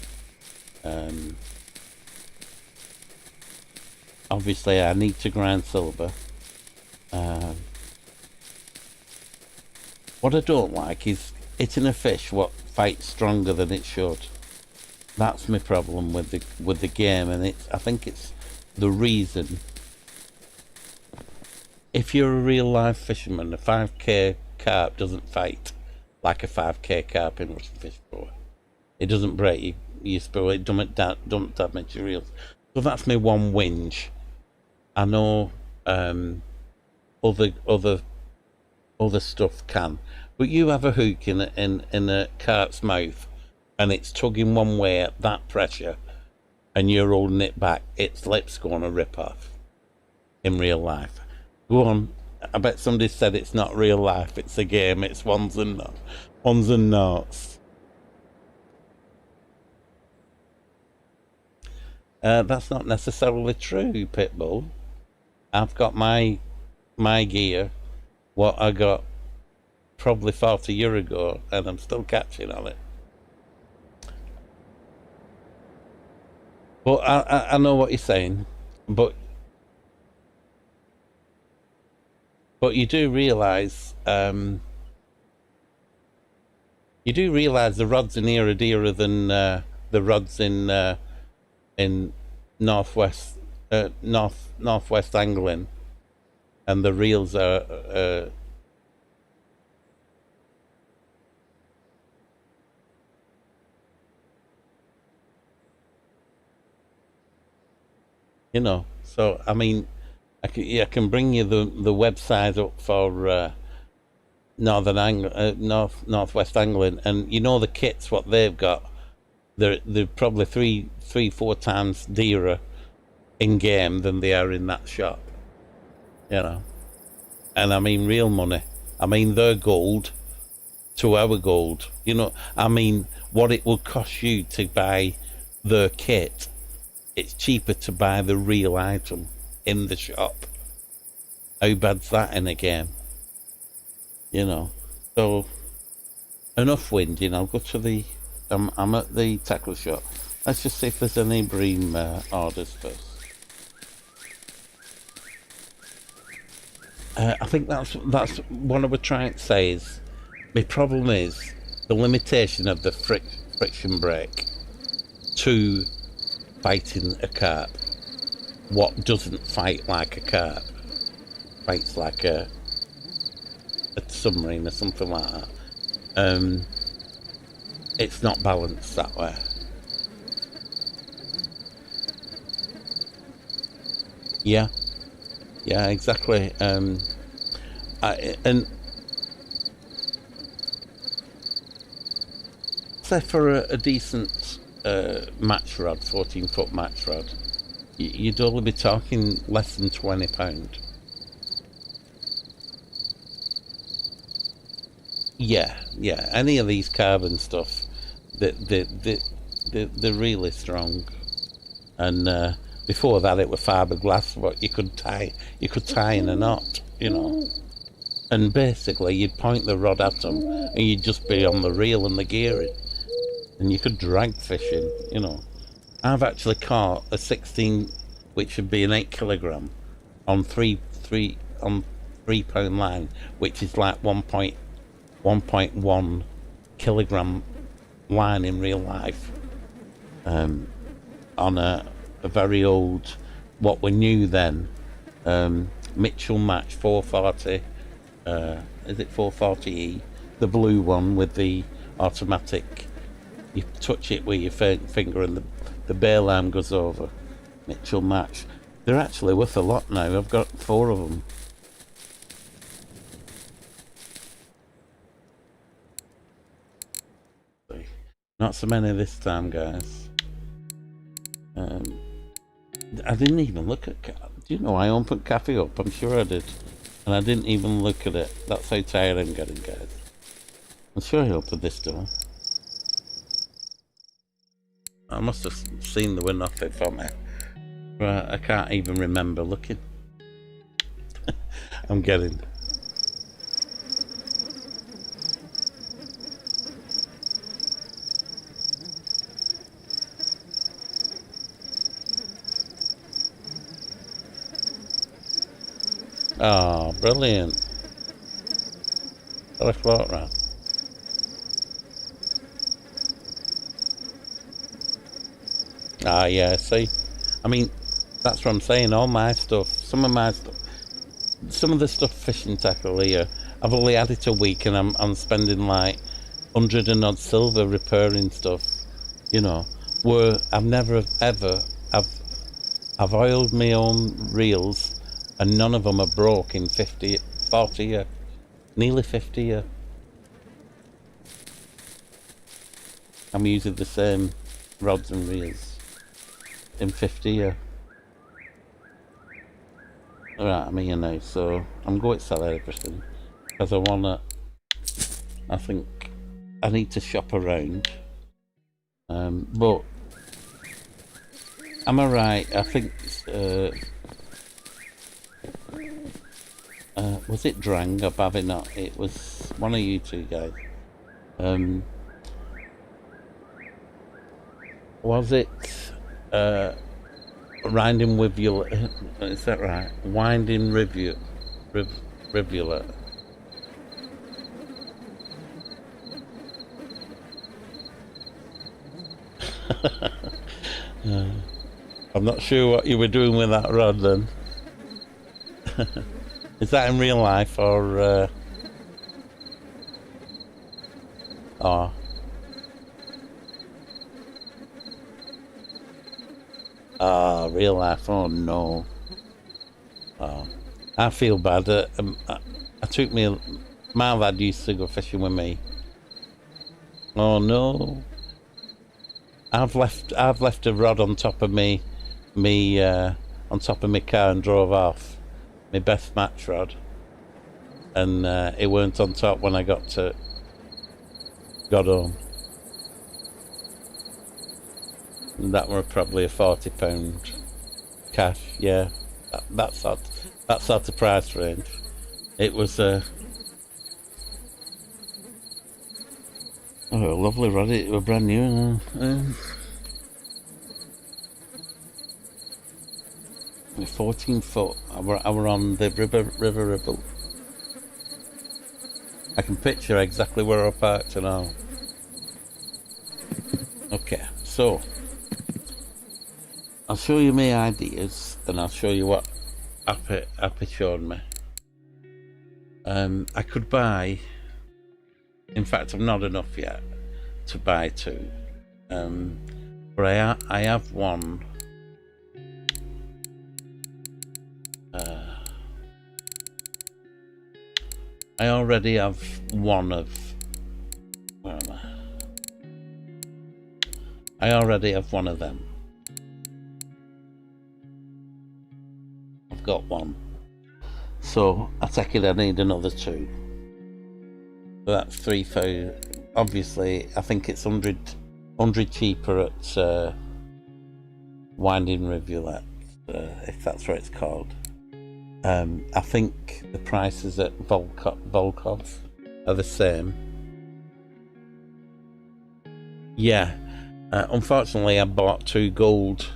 Obviously, I need to grind silver. What I don't like is hitting a fish what fights stronger than it should. That's my problem with the game, and I think it's the reason if you're a real live fisherman, a 5k carp doesn't fight like a 5k carp in Russian fish pool. It doesn't break your spool, it don't damage your reels. So that's my one whinge. I know other stuff can, but you have a hook in a carp's mouth and it's tugging one way at that pressure and you're holding it back, its lip's going to rip off in real life. Go on, I bet somebody said it's not real life, it's a game, it's ones and noughts. That's not necessarily true, Pitbull. I've got my gear, what I got probably 40 years ago, and I'm still catching on it. But I know what you're saying, but you do realise the rods in here are dearer than the rods in northwest angling, and the reels are you know. So I mean, I can bring you the website up for northwest angling, and you know the kits what they've got. They're probably three, 4 times dearer in game than they are in that shop. You know, and I mean real money. I mean their gold to our gold. You know, I mean what it would cost you to buy their kit. It's cheaper to buy the real item in the shop. How bad's that in a game? You know. So enough whinging. I'll go to the. I'm at the tackle shop. Let's just see if there's any bream orders first. I think that's what I was trying to say. Is my problem is the limitation of the friction brake to fighting a carp. What doesn't fight like a carp fights like a submarine or something like that. It's not balanced that way. Yeah, exactly. And say for a decent match rod, 14-foot match rod, you'd only be talking less than £20. Yeah. Any of these carbon stuff, they're really strong. And before that, it was fiberglass, what you could tie in a knot, you know. And basically, you'd point the rod at them, and you'd just be on the reel and the gearing, and you could drag fishing, you know. I've actually caught a 16, which would be an 8 kilogram, on 3-pound line, which is like 1.1 kilogram line in real life, on a very old, what we knew then, Mitchell Match 440, is it 440E, the blue one with the automatic, you touch it with your finger and the bail arm goes over. Mitchell Match. They're actually worth a lot now. I've got 4 of them. Not so many this time, guys. I didn't even look at. Do you know I opened Cafe up? I'm sure I did, and I didn't even look at it. That's how tired I'm getting, guys. I'm sure I opened this door. I must have seen the wind off it for me. But I can't even remember looking. I'm getting. Oh, brilliant. Got a float wrap. Ah, yeah, see? I mean, that's what I'm saying. All my stuff, some of my stuff, some of the stuff fishing tackle here, I've only had it a week and I'm spending like 100 and odd silver repairing stuff, you know, where I've never ever, I've oiled my own reels and none of them are broke in 40 years, nearly 50 years. I'm using the same rods and reels in 50 years. Right, I'm here now, so I'm going to sell everything because I think I need to shop around. But am I right? I think was it Drang or Bavinot? It was one of you two guys. Was it Winding Rivulet? Is that right? Winding Rivulet. I'm not sure what you were doing with that rod then. Is that in real life or oh. Ah, real life, oh no. Oh, I feel bad. I took my lad used to go fishing with me. Oh no. I've left a rod on top of me on top of my car and drove off. My best match rod. And it weren't on top when I got home. And that were probably a £40 cash, yeah. That sort of price range. It was a lovely rod. It was brand new. 14 foot. I were on the river Ribble. I can picture exactly where I parked and all. Okay, so I'll show you my ideas and I'll show you what Appy showed me. I could buy, in fact I'm not enough yet to buy two, but I have one. I already have one of, where am I already have one of them. I've got one. So I take it I need another two. So that's 3,000. Obviously, I think it's 100 cheaper at Winding Rivulet, if that's what it's called. I think the prices at Volkov are the same. Yeah, unfortunately I bought two gold.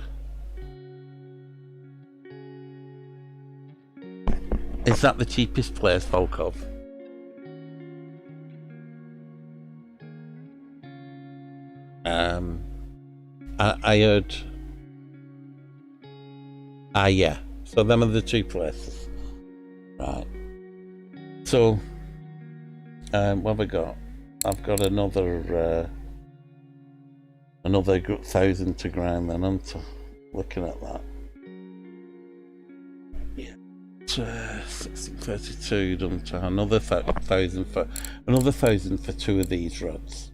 Is that the cheapest place, Volkov? I heard. Yeah. So them are the two places, right? So, what have I got? I've got another 1,000 to grind. Then I'm looking at that. Yeah, 1632 done to another 1,000 for two of these rods.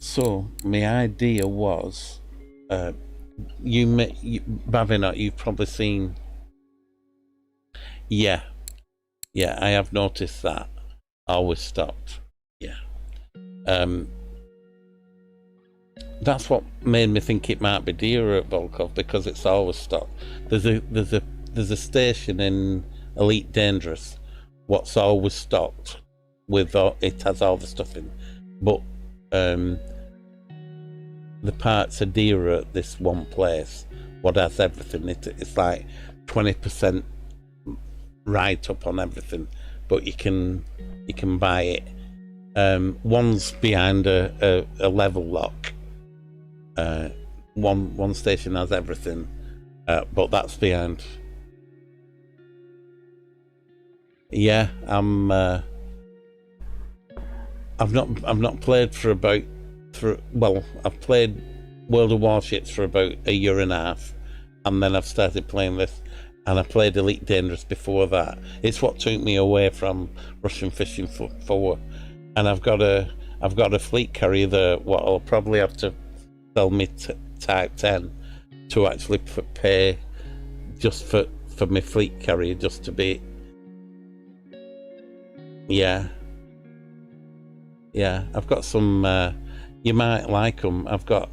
So my idea was, Bavinot, you've probably seen. Yeah, I have noticed that. Always stopped. Yeah. That's what made me think it might be dearer at Volkov, because it's always stopped. There's a station in Elite Dangerous what's always stocked with it has all the stuff in, but the parts are dearer at this one place what has everything. It's like 20% write up on everything, but you can buy it. One's behind a level lock. One station has everything, but that's behind. Yeah, I've not played I've played World of Warships for about a year and a half, and then I've started playing this, and I played Elite Dangerous before that. It's what took me away from Russian fishing for and I've got a fleet carrier there. What I'll probably have to sell me Type 10 to actually pay just for my fleet carrier, just to be. Yeah, I've got some. You might like them. I've got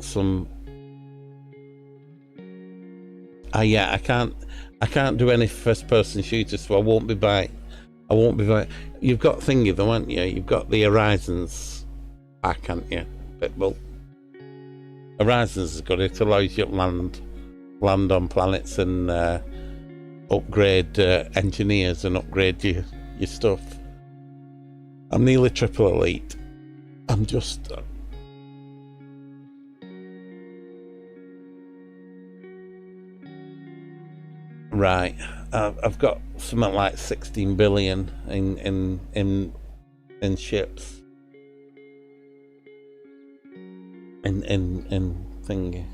some. Yeah, I can't do any first-person shooters, so I won't be buying. You've got thingy though, haven't you? You've got the Horizons pack, haven't you? Well, Horizons is good. It allows you to land on planets and upgrade engineers and upgrade your stuff. I'm nearly triple elite. I'm just right. I've got something like 16 billion in ships. In thingy.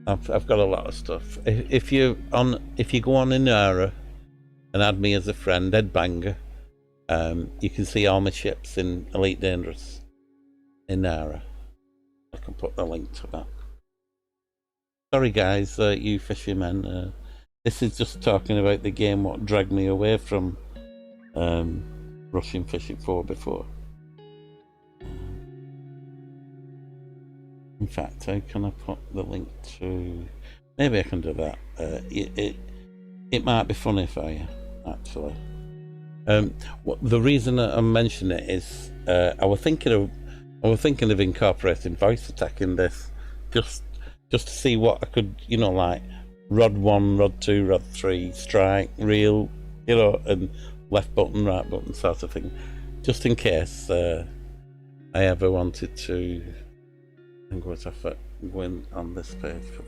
I've got a lot of stuff. If you go on Inara and add me as a friend, Headbanger, you can see all my ships in Elite Dangerous Inara. I can put the link to that. Sorry guys, you fishermen. This is just talking about the game what dragged me away from Russian fishing for before. In fact, how can I put the link to? Maybe I can do that. It might be funny for you, actually. The reason that I'm mentioning it is I was thinking of incorporating voice attack in this, just to see what I could, like rod 1, rod 2, rod 3, strike, reel, and left button, right button sort of thing, just in case I ever wanted to. I think what I went on this page for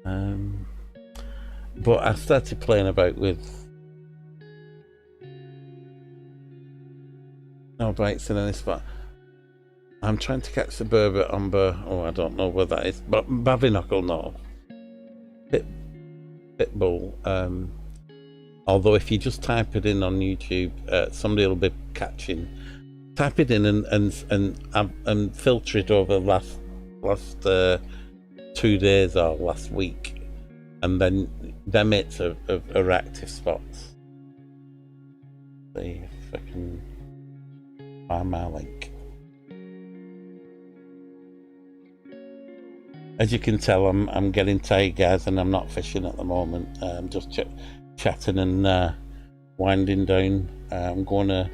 that. But I started playing about with no bites in any spot. I'm trying to catch the burbot on oh, I don't know where that is, but Bavinocle, no. Pitbull. Although if you just type it in on YouTube, somebody will be catching. Type it in and filter it over the last 2 days or last week, and then them it's are active spots. See if I can find my link. As you can tell, I'm getting tired, guys, and I'm not fishing at the moment. I'm just chatting and winding down. I'm gonna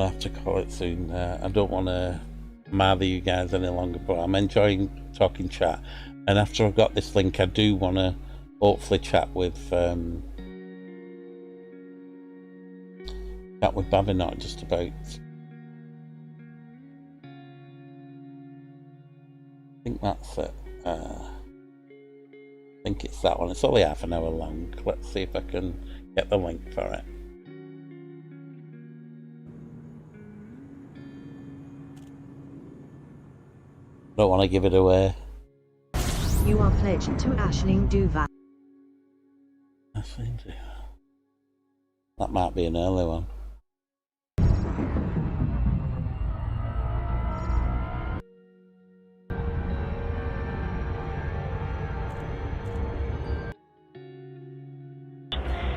have to call it soon. I don't want to bother you guys any longer, but I'm enjoying talking chat. And after I've got this link, I do want to hopefully chat with Babinot just about. I think that's it. I think it's that one. It's only half an hour long. Let's see if I can get the link for it. Don't want to give it away. You are pledged to Aisling Duval. Aisling Duval. That might be an early one.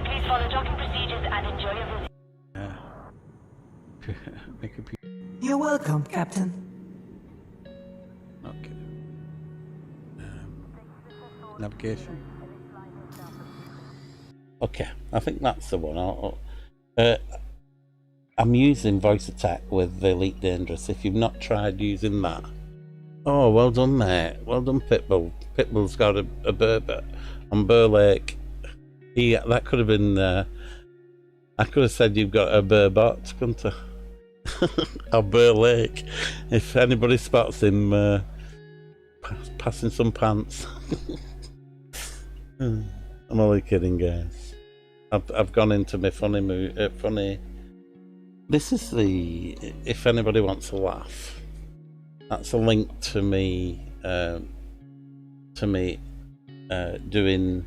Please follow docking procedures and enjoy your visit. You're welcome, Captain. Okay. Navigation. Okay, I think that's the one. I'm using voice attack with the Elite Dangerous. If you've not tried using that, oh, well done, mate. Well done, Pitbull. Pitbull's got a burbot on Burr Lake. That could have been. I could have said you've got a burbot, couldn't I? Or Burr Lake. If anybody spots him, passing some pants. I'm only kidding, guys. I've gone into my funny mood. Funny. This is the. If anybody wants to laugh, that's a link to me. Doing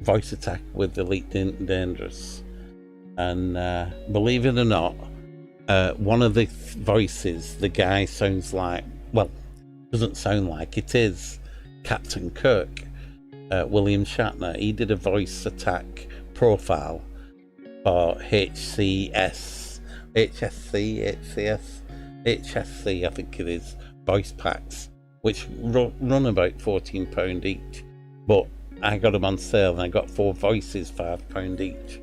voice attack with Elite Dangerous, and believe it or not, one of the voices, the guy sounds like, well, doesn't sound like, it is Captain Kirk, William Shatner. He did a voice attack profile for HCS, I think it is, voice packs, which run about £14 each, but I got them on sale and I got 4 voices, £5 each,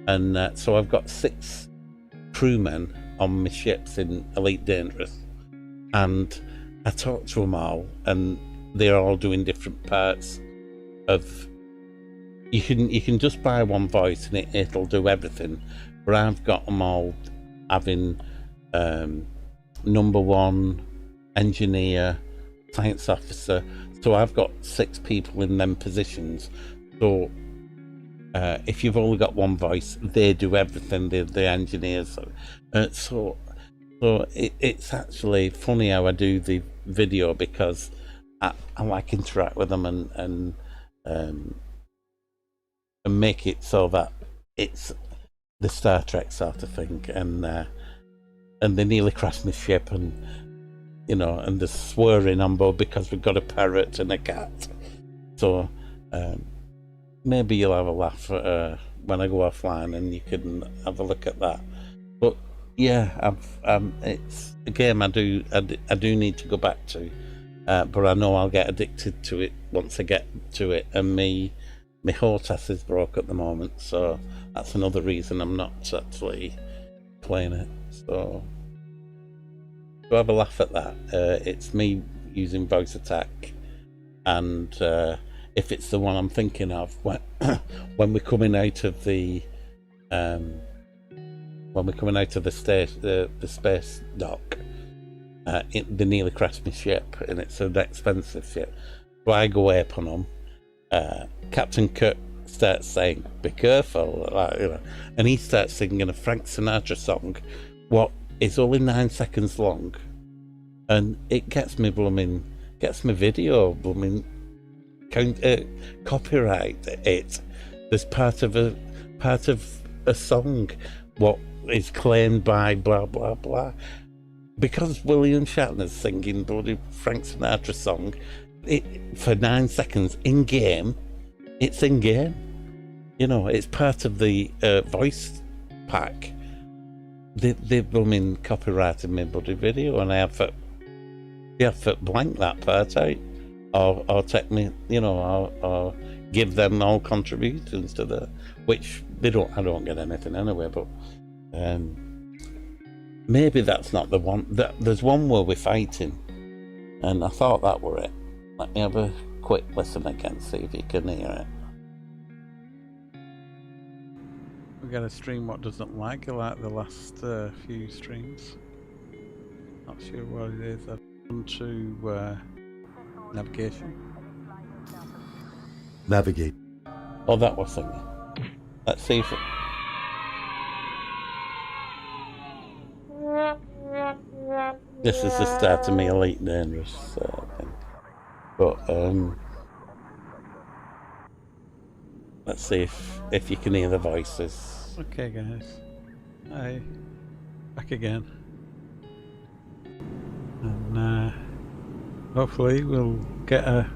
and so I've got 6 crewmen on my ships in Elite Dangerous, and I talk to them all, and they're all doing different parts of. You can just buy one voice and it'll do everything, but I've got them all having number 1 engineer, science officer. So I've got 6 people in them positions. So if you've only got one voice, they do everything. They're the engineers. So it's actually funny how I do the video, because I like interact with them and make it so that it's the Star Trek sort of thing. And they nearly crashed my ship, and and they're swearing on board because we've got a parrot and a cat. So maybe you'll have a laugh when I go offline, and you can have a look at that. But yeah, it's a game I do need to go back to, but I know I'll get addicted to it once I get to it. And my HOTAS is broke at the moment, so that's another reason I'm not actually playing it. So have a laugh at that. It's me using voice attack, and if it's the one I'm thinking of, when we're coming out of the space dock, they nearly crashed my ship, and it's an expensive ship. So I go up on them. Captain Kirk starts saying, "Be careful," and he starts singing a Frank Sinatra song. What? It's only 9 seconds long, and it gets me video copyright it. There's part of a song what is claimed by blah blah blah, because William Shatner's singing bloody Frank Sinatra song. For 9 seconds in game, it's in game. It's part of the voice pack. They've been copyrighted my bloody video, and I have to blank that part out, or take me, or give them all contributions to the, which they don't. I don't get anything anyway. But maybe that's not the one. There's one where we're fighting, and I thought that were it. Let me have a quick listen again, see if you can hear it. We're going to stream what doesn't like the last few streams. Not sure what it is. I've gone to navigation. Navigate. Oh, that was thingy. Let's see if it... This is the start of me Elite Dangerous thing. But let's see if you can hear the voices. Okay, guys. Hi. Back again. And hopefully we'll get a...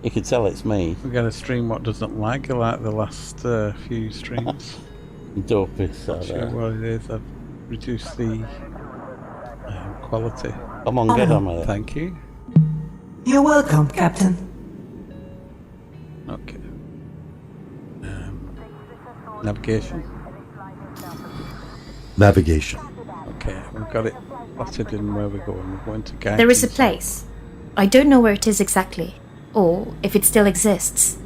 You can tell it's me. We're going to stream what doesn't like the last few streams. Dopest. Not sure what it is. I've reduced the quality. Come on, get on with it. Thank you. You're welcome, Captain. Okay. Navigation. Navigation. Okay, we've got it plotted in where we're going. We're going to guide. There is a place. I don't know where it is exactly, or if it still exists.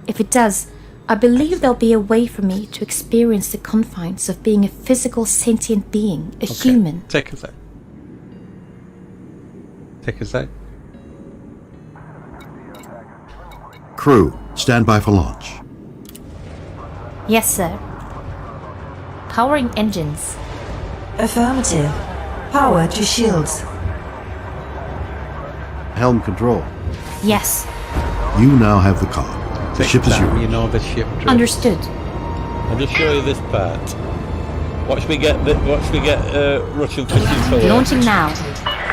If it does, I believe there'll be a way for me to experience the confines of being a physical sentient being, a human. Take a sec. Take us out. Crew, stand by for launch. Yes, sir. Powering engines. Affirmative. Power to shields. Helm control. Yes. You now have the cog. The ship is yours. You know the ship. Drill. Understood. I'll just show you this part. Watch me get Russian fishing for Launching now.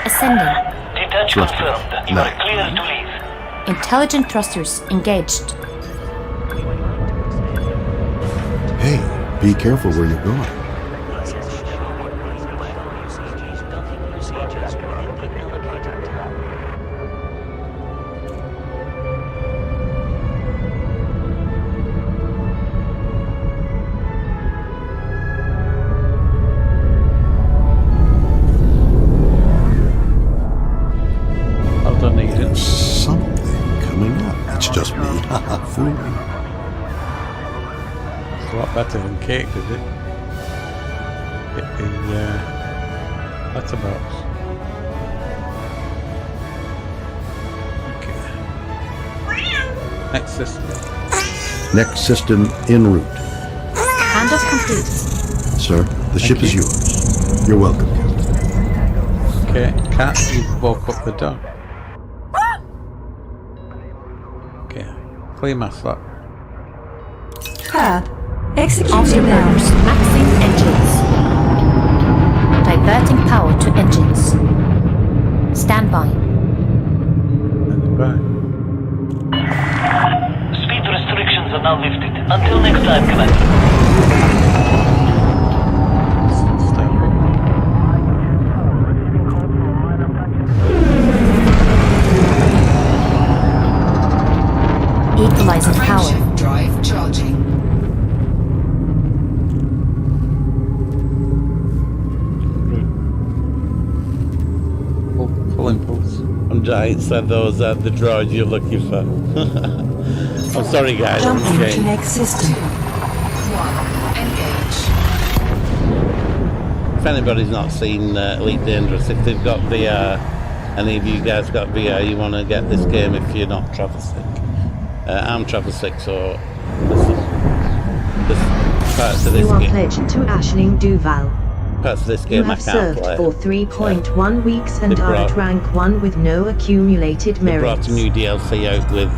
Ascending. Detach Thrust. confirmed. You No. are clear to leave. Intelligent thrusters engaged. Hey, be careful where you're going. Well done, Eden. Something coming up. It's just me. Haha, fool me. It's a lot better than cake, is it? Get the letterbox. Okay. Next system. Next system en route. Handoff complete. Sir, the ship is you. yours. You're welcome, Captain. Okay, Cat, you woke up the dog. Okay, clear my slot. Her. Off Executing your now. orders. Maxing engines. Diverting power to engines. Stand by. And goodbye. Speed restrictions are now lifted. Until next time, Commander. Start up. Equalizing power. Frameshift drive charging. Full impulse. I'm Giant said those are the droids you're looking for. I'm sorry guys. I'm Jumping to Jane. next system. 1. Engage. If anybody's not seen Elite Dangerous, if they've got VR, any of you guys got VR, you want to get this game if you're not travel sick. I'm travel sick, so this parts of this You are game, pledged to Aisling Duval. parts of this You game I have can't served play. for 3.1 weeks and They are at brought- rank 1 with no accumulated They brought merits. a new DLC out with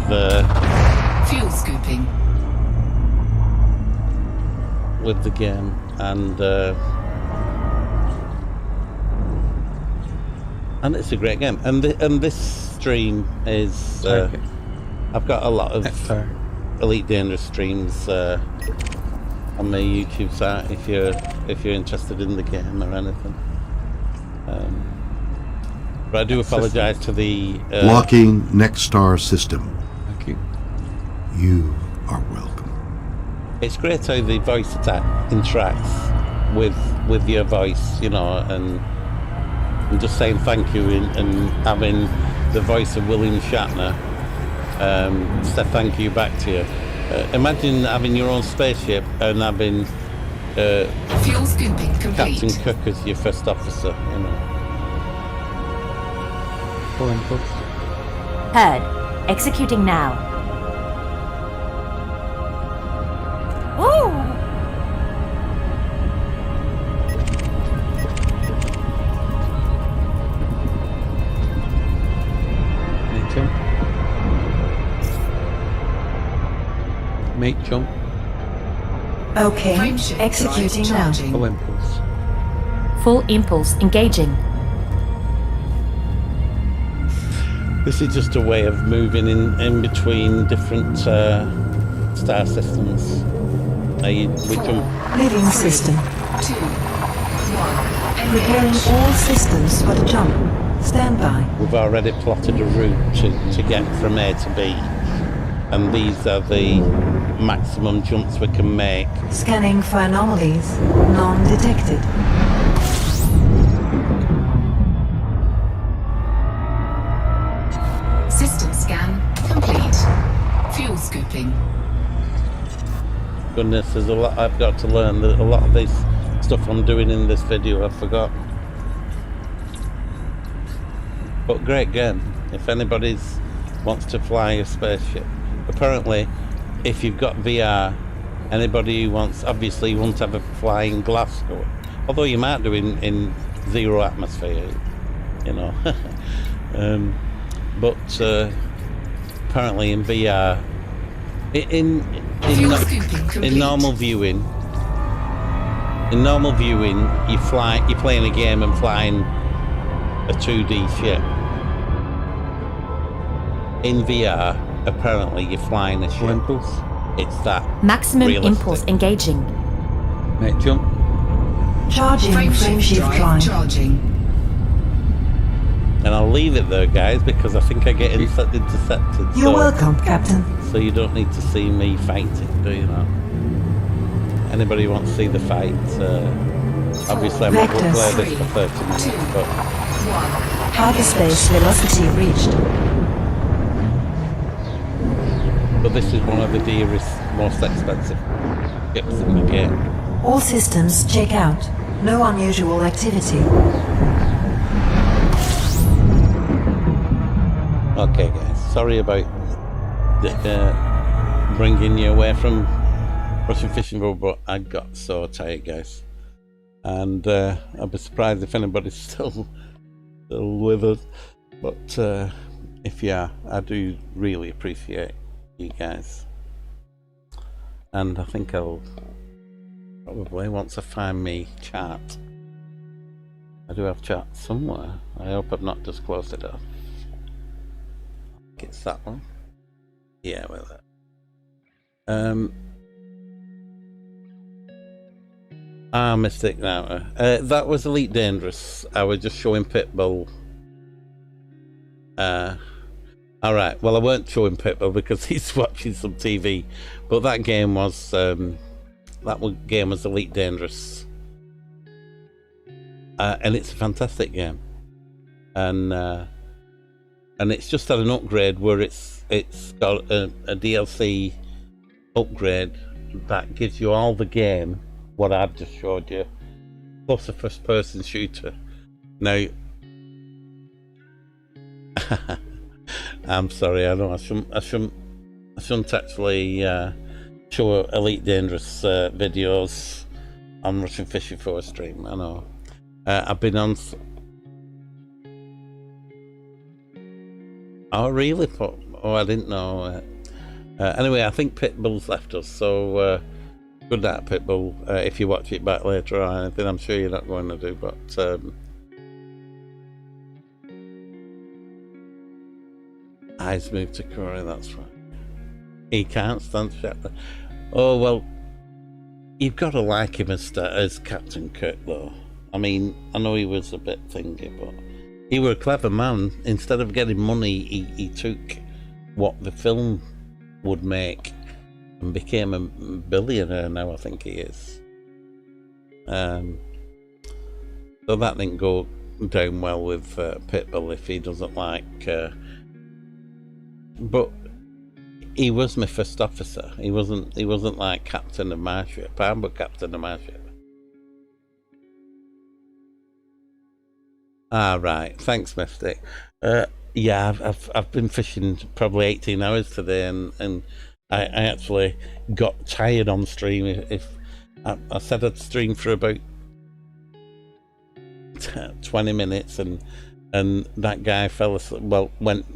Fuel scooping. the game, and it's a great game. And this stream is Like it. I've got a lot of Next time. Elite Dangerous streams on my YouTube site if you're interested in the game or anything. But I do apologise to the Locking next star system. Thank you. You are welcome. It's great how the voice attack interacts with your voice, you know, and just saying thank you and having the voice of William Shatner say thank you back to you. Imagine having your own spaceship and having Fuel scooping complete. Captain Cook as your first officer, you know. Full impulse. Heard. Executing now. Ooh! Make jump. Make jump. Okay. Frameshift Executing drive now. charging. Full impulse. Full impulse engaging. This is just a way of moving in between different star systems. We can Living system. 2. 1. Preparing Engage. all systems for the jump. Stand by. We've already plotted a route to get from A to B, and these are the maximum jumps we can make. Scanning for anomalies. None detected. System scan complete. Fuel scooping. Goodness, there's a lot I've got to learn. A lot of this stuff I'm doing in this video I forgot. But great game. If anybody wants to fly a spaceship, apparently, if you've got VR, anybody who wants, obviously, you won't have a flying glass door. Although you might do in zero atmosphere, you know. But apparently in VR, in normal viewing, you're playing a game and flying a 2D ship. In VR, apparently you're flying a ship. Impulse. It's that Maximum realistic. impulse engaging. Mate, jump. Charging frameshift drive. Charging. And I'll leave it there, guys, because I think I get intercepted. You're welcome, Captain. So you don't need to see me fighting, do you know? Anybody who wants to see the fight, obviously I'm not going to play this for 30 minutes, but... Hyperspace velocity reached. But this is one of the dearest, most expensive ships in the game. All systems check out. No unusual activity. Okay, guys, sorry about bringing you away from Russian Fishing Boat, but I got so tired, guys. And I'd be surprised if anybody's still with us. But if you are, I do really appreciate you guys. And I think I'll probably, once I find me chat, I do have chat somewhere. I hope I've not just closed it off. It's that one. Yeah, well, Mystic now. That was Elite Dangerous. I was just showing Pitbull. Alright, well, I weren't showing Pitbull because he's watching some TV, but that game was game was Elite Dangerous, and it's a fantastic game, and it's just had an upgrade where it's got a DLC upgrade that gives you all the game what I've just showed you, plus a first-person shooter. Now, I'm sorry, I know I shouldn't actually show Elite Dangerous videos on Russian Fishing for stream. I know. I've been on. Oh really? Oh, I didn't know. Anyway, I think Pitbull's left us, so good night, Pitbull. If you watch it back later or anything, I'm sure you're not going to do, but eyes move to Corey, that's right. He can't stand Shatner. Oh, well, you've got to like him as Captain Kirk, though. I mean, I know he was a bit thingy, but he were a clever man. Instead of getting money, he took what the film would make and became a billionaire now, I think he is. So that didn't go down well with Pitbull if he doesn't like... but he was my first officer. He wasn't like captain of my ship. I'm but captain of my ship. Ah, right. Thanks, Mystic. Yeah, I've been fishing probably 18 hours today, and I actually got tired on stream. If I said I'd stream for about 20 minutes, and that guy fell asleep. Well, went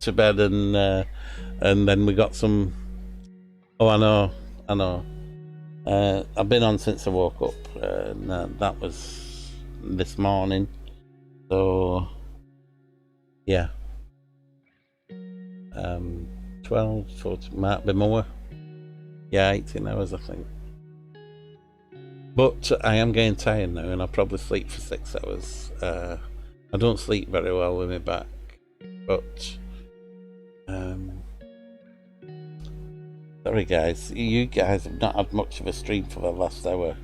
to bed, and then we got some. Oh, I know. I've been on since I woke up, and that was this morning. So yeah, 12, 14, might be more. Yeah, 18 hours, I think. But I am getting tired now, and I'll probably sleep for 6 hours. I don't sleep very well with my back, but sorry guys, you guys have not had much of a stream for the last hour.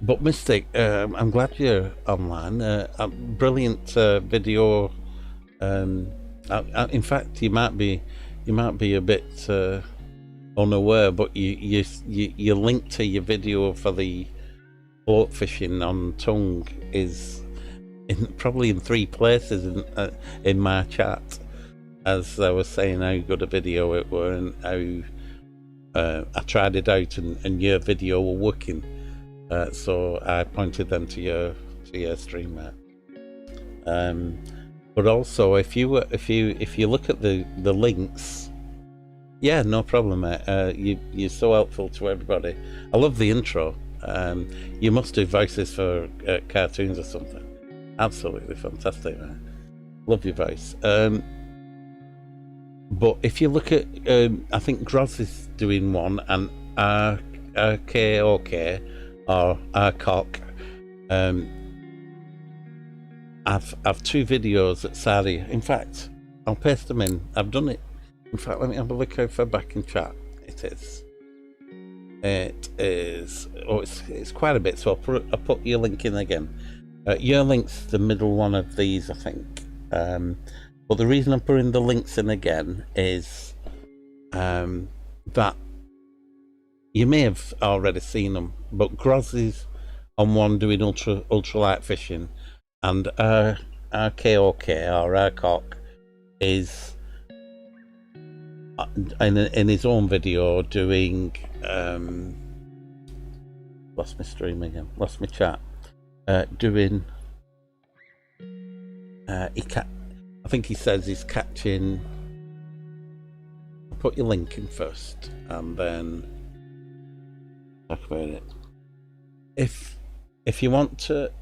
But Mystic, I'm glad you're online. A brilliant video. In fact, you might be a bit unaware, but you link to your video for the float fishing on Tongue is probably in 3 places in my chat, as I was saying how good a video it were and how I tried it out and your video were working. So I pointed them to your stream, mate. But also, if you look at the links, yeah, no problem, mate. You're so helpful to everybody. I love the intro. You must do voices for cartoons or something. Absolutely fantastic, man. Love your voice. But if you look at, I think Groz is doing one, and RKOK or RCOK. I've 2 videos at Sari. In fact, I'll paste them in. I've done it. In fact, let me have a look how far back in chat it is. It is. Oh, it's quite a bit. So I'll put your link in again. Your link's the middle one of these, I think. But the reason I'm putting the links in again is that you may have already seen them, but Groz is on one doing ultralight fishing, and RKOK or RCOK is in his own video doing lost my stream again, lost my chat, doing I think he says he's catching. I'll put your link in first and then talk about it. If you want to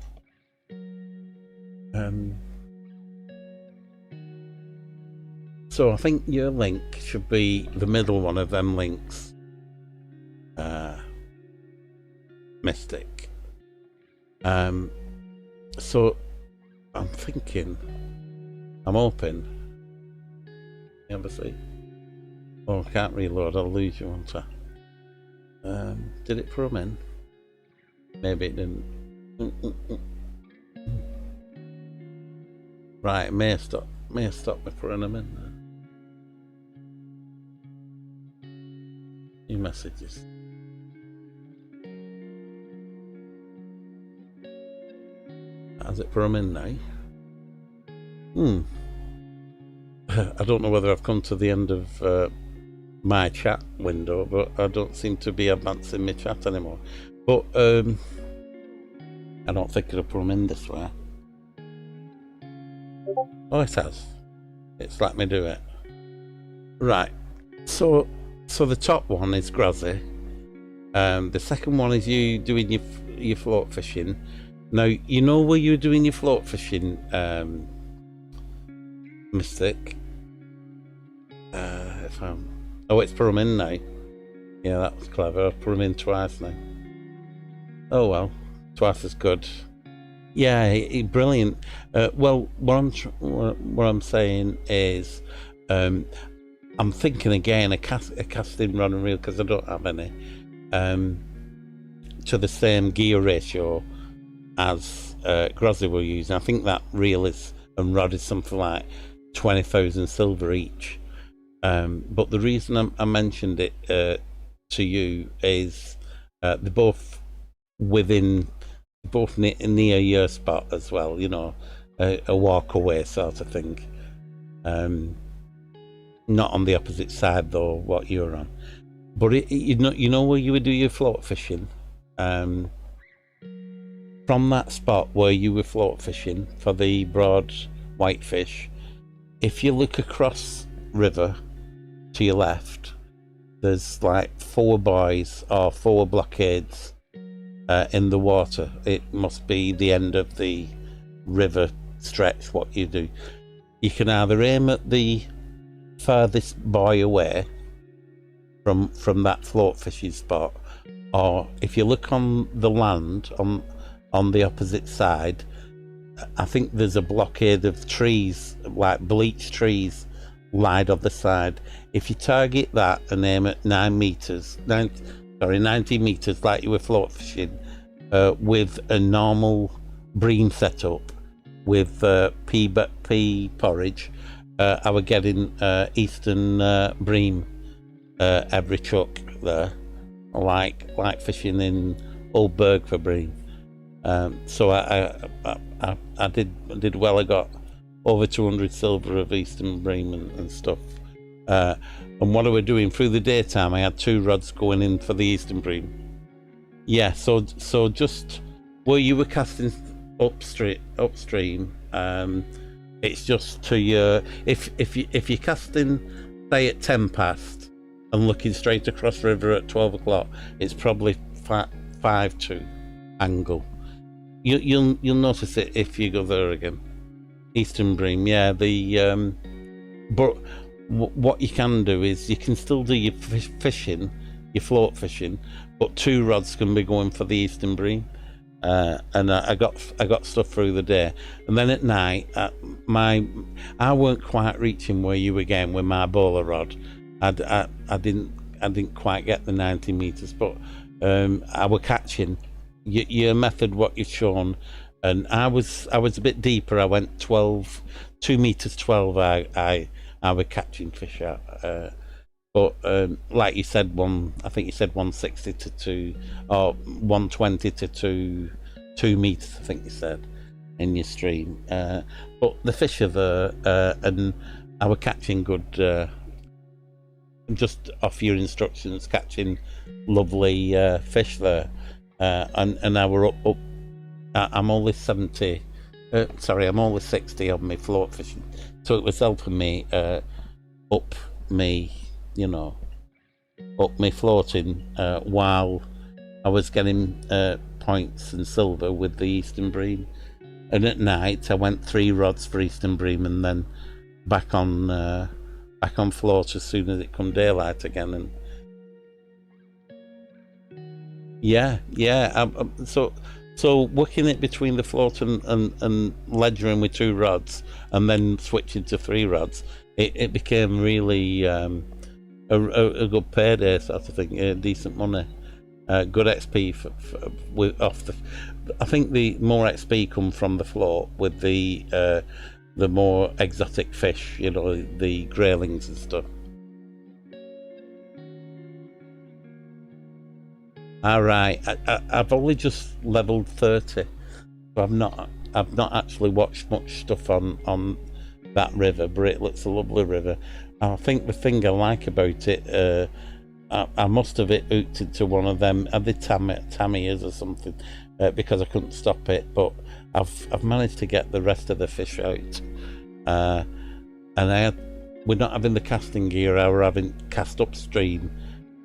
so I think your link should be the middle one of them links, Mystic. So I'm thinking, I'm hoping, you ever see? Oh, I can't reload, I'll lose you, won't I? Did it throw them in? Maybe it didn't. Right, it may have stopped me throwing them in there. New messages. Has it put them in now? I don't know whether I've come to the end of my chat window, but I don't seem to be advancing my chat anymore. But I don't think it'll put them in this way. Oh, it has. It's let me do it. Right. So the top one is Grozzy. The second one is you doing your float fishing. Now, you know where you're doing your float fishing, Mystic? Oh, it's put them in now. Yeah, that was clever. I've put them in twice now. Oh well, twice as good. Yeah, brilliant. Well, what I'm saying is, I'm thinking again a casting rod and reel, because I don't have any, to the same gear ratio as Grozzy will use. I think that reel and rod is something like 20,000 silver each. But the reason I mentioned it to you is they're both near your spot as well, you know, a walk away sort of thing. Not on the opposite side though, what you're on. But you know where you would do your float fishing. From that spot where you were float fishing for the broad whitefish, if you look across river to your left, there's like 4 buoys or 4 blockades in the water. It must be the end of the river stretch. What you do, you can either aim at the farthest buoy away from that float fishing spot, or if you look on the land on the opposite side, I think there's a blockade of trees, like bleached trees, lied on the side. If you target that and aim at 90 meters like you were float fishing, with a normal bream setup with pea porridge, I was getting eastern bream every chuck there, like fishing in Old Burg for bream. So I I did well. I got over 200 silver of Eastern Bream and stuff. And what I were doing through the daytime, I had 2 rods going in for the Eastern Bream. Yeah, so just where you were casting upstream, it's just to your if you're casting, say, at 10 past and looking straight across river at 12 o'clock, it's probably 5-2 angle. You'll notice it if you go there again. Eastern Bream, yeah. But what you can do is you can still do your fishing, your float fishing, but 2 rods can be going for the Eastern Bream. And I got stuff through the day, and then at night, I weren't quite reaching where you were getting with my bowler rod. I didn't quite get the 90 meters, but I were catching your method, what you've shown, and I was a bit deeper. I went 2 meters 12. I were catching fish out. But like you said, I think you said 160 to 2, or 120 to 2 meters, I think you said, in your stream. But the fish are there, and I were catching good, just off your instructions, catching lovely fish there. And I were up. I'm only 70. I'm only 60 on my float fishing, so it was helping me up me. Up me floating while I was getting points and silver with the Eastern Bream. And at night I went 3 rods for Eastern Bream, and then back on float as soon as it come daylight again. And so working it between the float and ledgering with 2 rods, and then switching to 3 rods, it became really a good payday sort of thing, decent money, good XP I think the more XP come from the float with the more exotic fish, the graylings and stuff. Alright, I've only just leveled 30, so I've not actually watched much stuff on that river, but it looks a lovely river. I think the thing I like about it, I must have hooked into one of them, are they tamias or something, because I couldn't stop it, but I've managed to get the rest of the fish out. And we're not having the casting gear, we're having cast upstream,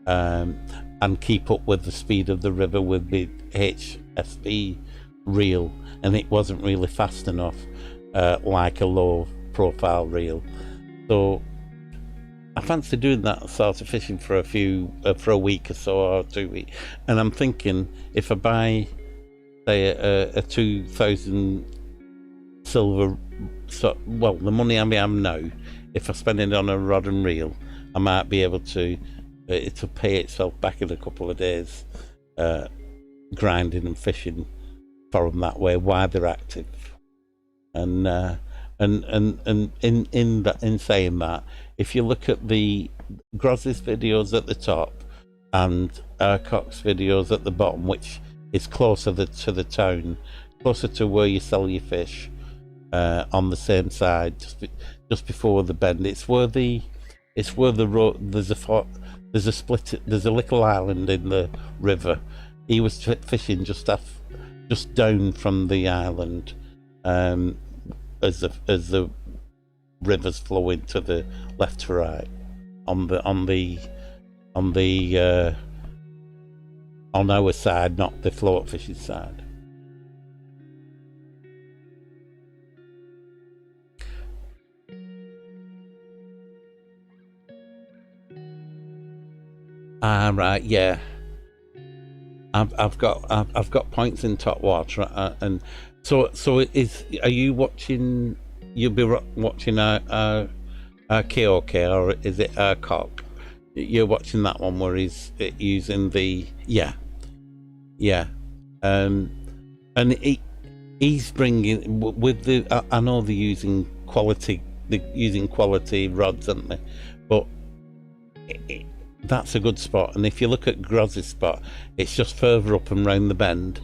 and keep up with the speed of the river with the HSB reel, and it wasn't really fast enough, like a low profile reel. So I fancy doing that sort of fishing for a week or so, or 2 weeks. And I'm thinking, if I buy, say, a 2,000 silver, the money I have now, if I spend it on a rod and reel, I might be able to, it'll pay itself back in a couple of days, grinding and fishing for them that way while they're active. And in saying that, if you look at the Groz's videos at the top and Cox's videos at the bottom, which is closer to the town, closer to where you sell your fish, on the same side, just before the bend, it's where the road, there's a split, there's a little island in the river. He was fishing just down from the island, as the rivers flow into the left to right on our side, not the float fishing side. Right, yeah. I've got points in top water, and so are you watching? You'll be watching our KOK, or is it our cock? You're watching that one where he's using the and he's bringing with the. I know they're using quality rods, aren't they? But that's a good spot. And if you look at Groz's spot, it's just further up and round the bend,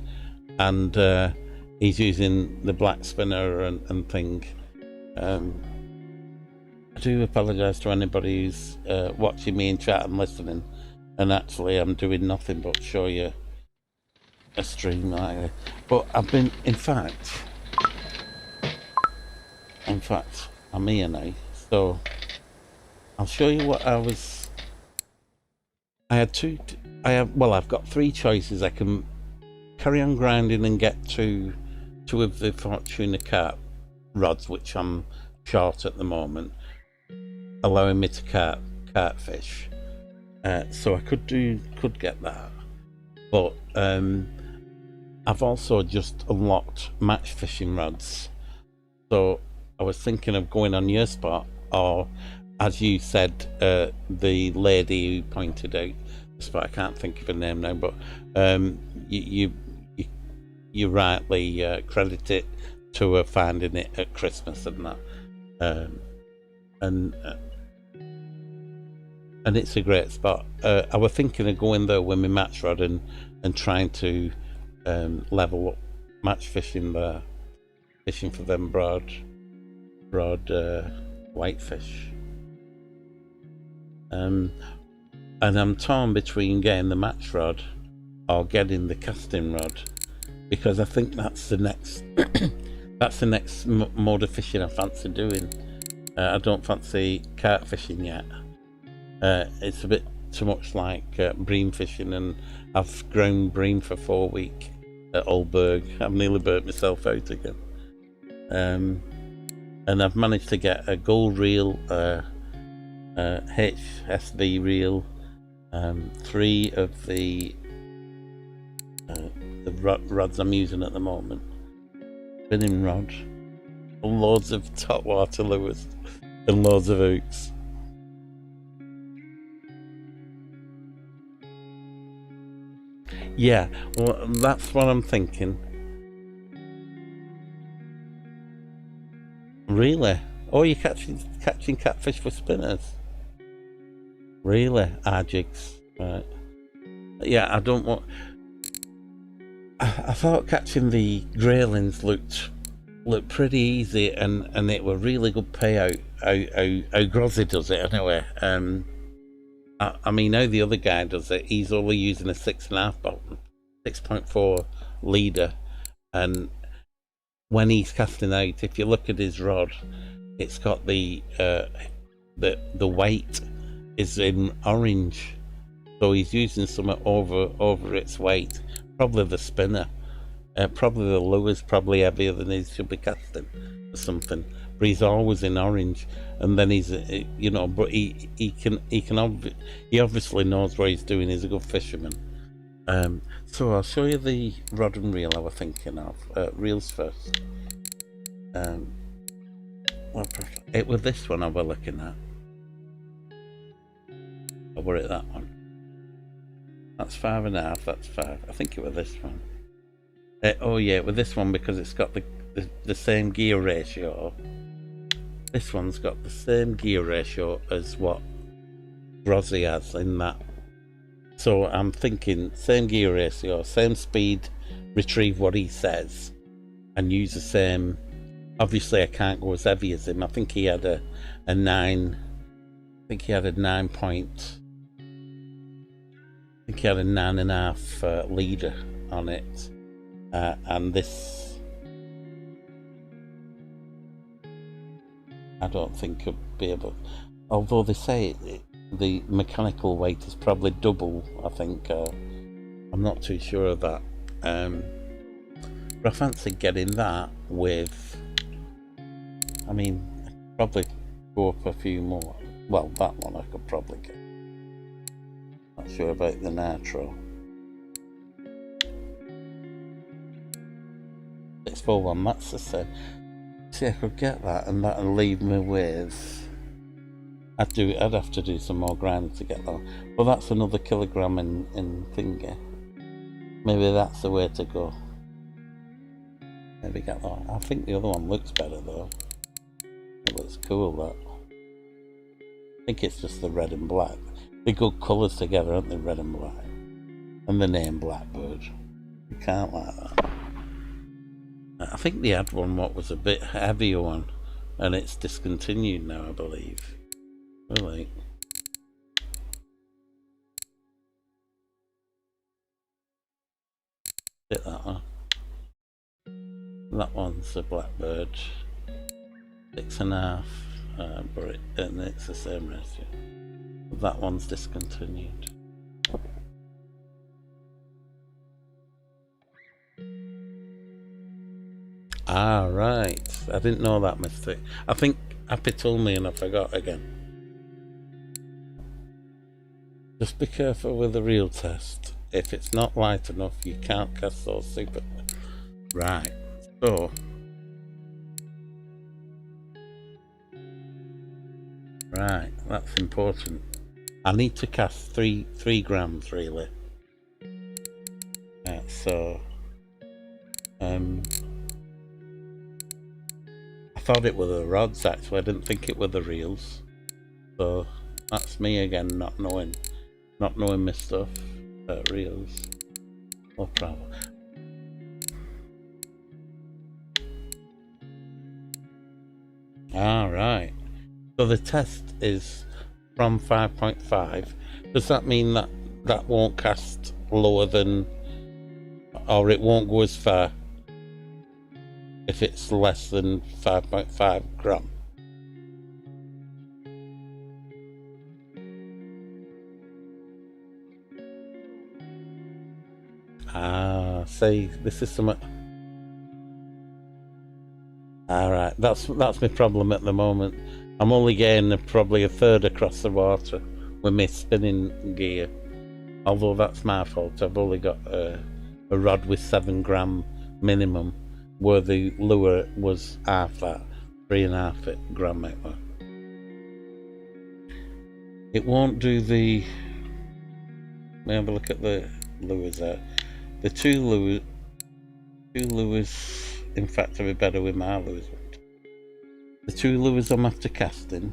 and he's using the black spinner and thing. I do apologise to anybody who's watching me in chat and listening, and actually I'm doing nothing but show you a stream like that. But I've been, in fact, I'm here now, so I'll show you what I was. I've got 3 choices. I can carry on grinding and get to 2 of the Fortuna carp rods, which I'm short at the moment, allowing me to carp fish. So I could get that, but I've also just unlocked match fishing rods. So I was thinking of going on your spot, or as you said, the lady who pointed out the spot, I can't think of her name now, but you rightly credit it to her finding it at Christmas and that, and it's a great spot. I was thinking of going there with my match rod and trying to level up match fishing there, fishing for them broad whitefish. And I'm torn between getting the match rod or getting the casting rod, because I think that's the next mode of fishing I fancy doing. I don't fancy carp fishing yet. It's a bit too much like bream fishing, and I've grown bream for 4 weeks at Old Burg. I've nearly burnt myself out again. And I've managed to get a gold reel, HSV reel, 3 of the rods I'm using at the moment, spinning rod, loads of top water lures, and loads of hooks. Yeah, well, that's what I'm thinking. Really? Oh, you're catching catfish with spinners? Really? Jigs. Right. Yeah, I don't want... I thought catching the graylings looked pretty easy, and it were really good payout. How Grozzy does it anyway. I mean, how the other guy does it, he's only using a 6.5 bottom, 6.4 leader, and when he's casting out, if you look at his rod, it's got the weight is in orange, so he's using something over its weight. Probably the spinner, probably the lure's probably heavier than he should be casting or something. But he's always in orange, and then he's, you know, but he obviously knows what he's doing. He's a good fisherman. So I'll show you the rod and reel I was thinking of. Reels first. It was this one I was looking at. Or were it that one? That's 5.5. That's 5. I think it was this one. Oh yeah, it was this one because it's got the same gear ratio. This one's got the same gear ratio as what Grozzy has in that. So I'm thinking same gear ratio, same speed, retrieve what he says, and use the same. Obviously I can't go as heavy as him. I think he had a 9. I think he had a 9 point. I think he had a 9.5 leader on it, and this I don't think could be able. Although they say the mechanical weight is probably double. I think I'm not too sure of that. But I fancy getting that with. I mean, I could probably go up a few more. Well, that one I could probably get. Not sure about the nitro. 641, that's the same. See, I could get that, and that'll leave me with. I'd have to do some more grinding to get that. Well, that's another kilogram in finger. Maybe that's the way to go. Maybe get that. I think the other one looks better though. It looks cool, that. I think it's just the red and black. They're good colours together, aren't they? Red and black. And the name Blackbird. You can't like that. I think they had one what was a bit heavier one, and it's discontinued now, I believe. Really? Hit that one. That one's a blackbird. 6.5, and it's the same ratio. That one's discontinued. Ah, right. I didn't know that mistake. I think Happy told me and I forgot again. Just be careful with the reel test. If it's not light enough, you can't cast those super. Right. So. Right, that's important. I need to cast 3 grams really. So. I thought it were the rods actually, I didn't think it were the reels. So that's me again, not knowing my stuff about reels. No problem. Alright. So the test is from 5.5. Does that mean that that won't cast lower than, or it won't go as far if it's less than 5.5 gram? Ah, see, this is something. Alright, that's my problem at the moment. I'm only getting probably a third across the water with my spinning gear. Although that's my fault, I've only got a rod with 7 gram minimum, where the lure was half that, 3.5 gram it was. It won't do the. Let me have a look at the lures there. The two lures, in fact, are better with my lures. The 2 lures I'm after casting.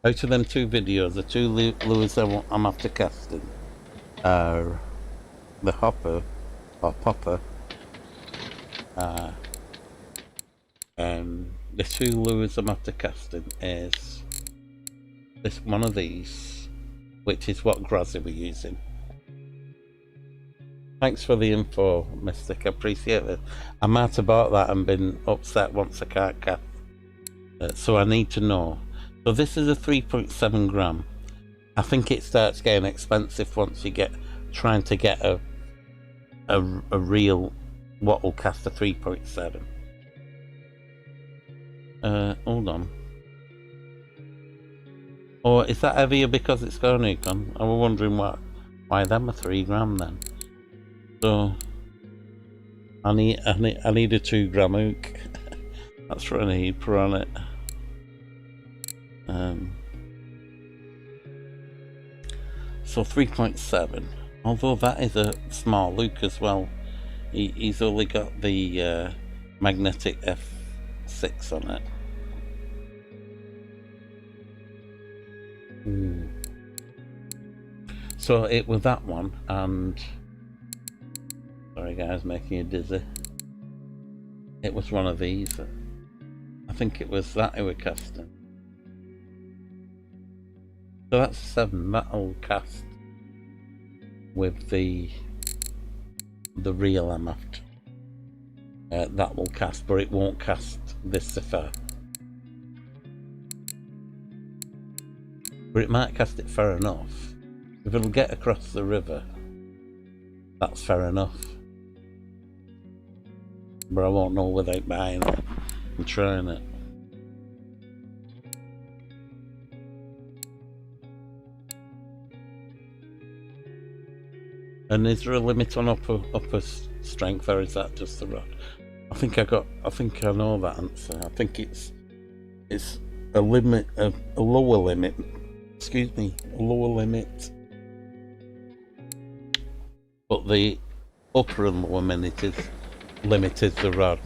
Out of them 2 videos, the 2 lures I'm after casting are the hopper or popper. The 2 lures I'm after casting is this one of these, which is what Grozzy we're using. Thanks for the info, Mystic. I appreciate it. I might have bought that and been upset once I can't cast. So I need to know. So this is a 3.7 gram. I think it starts getting expensive once you get trying to get a real what will cast a 3.7. Hold on. Or is that heavier because it's got an icon? I was wondering why them a 3 gram then. So I need a 2 gram hook. That's what I need. Put on it. So 3.7. Although that is a small hook as well. He's only got the magnetic F6 on it. So it was that one, and sorry guys, making you dizzy. It was one of these. I think it was that who were casting. So that's 7. That'll cast with the reel I'm after. That will cast, but it won't cast this far. But it might cast it far enough. If it'll get across the river, that's fair enough. But I won't know without buying it and trying it. And is there a limit on upper strength, or is that just the rod? I think I know that answer. I think it's a limit, a lower limit. Excuse me, a lower limit. But the upper and lower limit is the rod.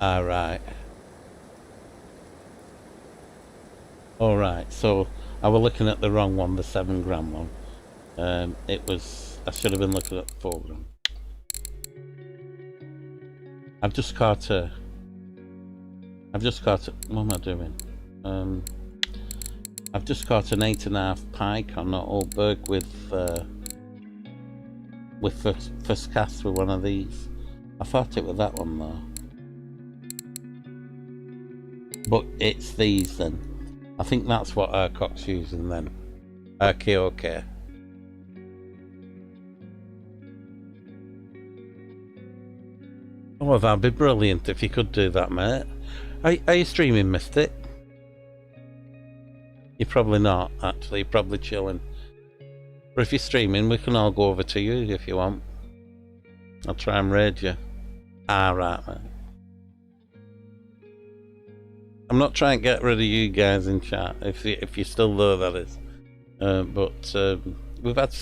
Alright. Alright, so I was looking at the wrong one, the 7 gram one. It was I should have been looking at the foreground. I've just caught a. What am I doing? I've just caught an 8.5 pike on Old Burg with first cast with one of these. I thought it was that one though, but it's these then. I think that's what Cock's using then. Okay. Oh, that'd be brilliant if you could do that, mate. Are you streaming, Mystic? You're probably not, actually. You're probably chilling. But if you're streaming, we can all go over to you if you want. I'll try and raid you. Right, mate. I'm not trying to get rid of you guys in chat, if you're still there, that is. But we've had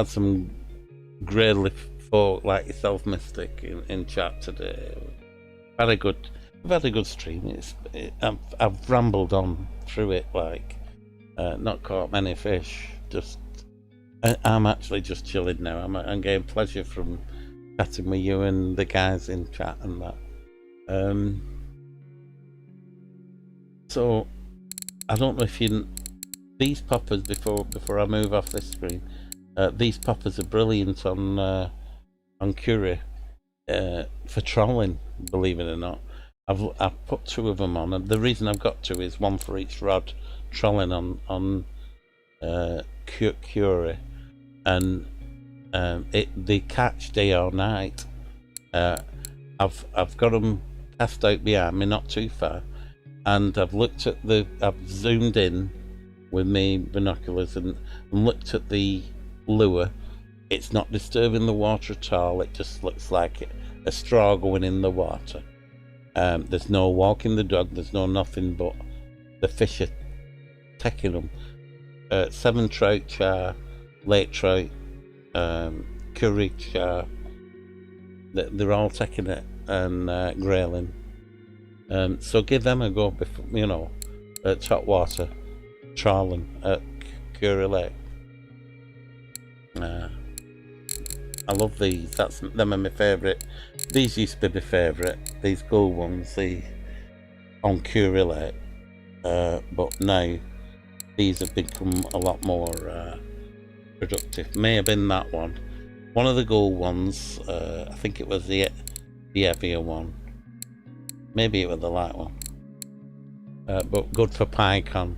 some greatly folk like yourself, Mystic, in chat today. We've had a good stream. I've rambled on through it, like not caught many fish. I'm actually just chilling now. I'm getting pleasure from chatting with you and the guys in chat and that. So I don't know if these poppers, before I move off this screen, these poppers are brilliant on Curie for trolling, believe it or not. I've put 2 of them on, and the reason I've got 2 is 1 for each rod trolling on Curie, and they catch day or night. I've got them cast out behind me, not too far, and I've zoomed in with my binoculars and looked at the lure. It's not disturbing the water at all. It just looks like a straw going in the water. There's no walking the dog, there's no nothing, but the fish are taking them. 7 trout char, lake trout, curry char, they're all taking it and grailing. So give them a go before, at top water, trawling at Curry Lake. I love these. Them are my favourite. These used to be my favourite. These gold ones, on Curry Lake. But now these have become a lot more productive. May have been that one. One of the gold ones. I think it was the heavier one. Maybe it was the light one. But good for pike on.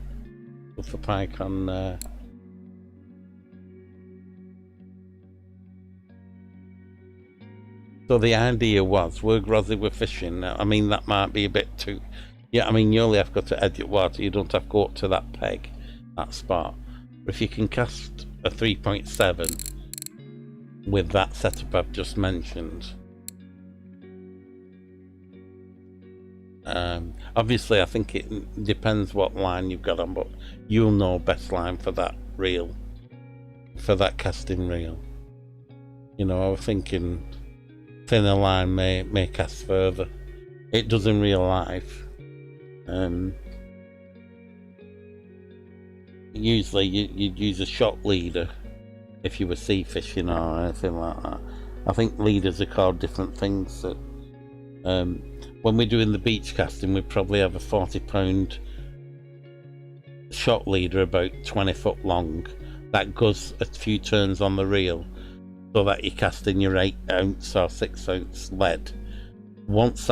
Good for pike on. So the idea was, where Grozzy were fishing, I mean, that might be a bit too... Yeah, I mean, you only have got to edge of water, you don't have to go up to that peg, that spot. But if you can cast a 3.7 with that setup I've just mentioned... obviously, I think it depends what line you've got on, but you'll know best line for that reel, for that casting reel. I was thinking... thinner line may cast further. It does in real life. Usually you'd use a shot leader if you were sea fishing or anything like that. I think leaders are called different things. That when we're doing the beach casting, we probably have a 40-pound shot leader about 20 foot long that goes a few turns on the reel, so that you're casting your 8-ounce or 6-ounce lead. Once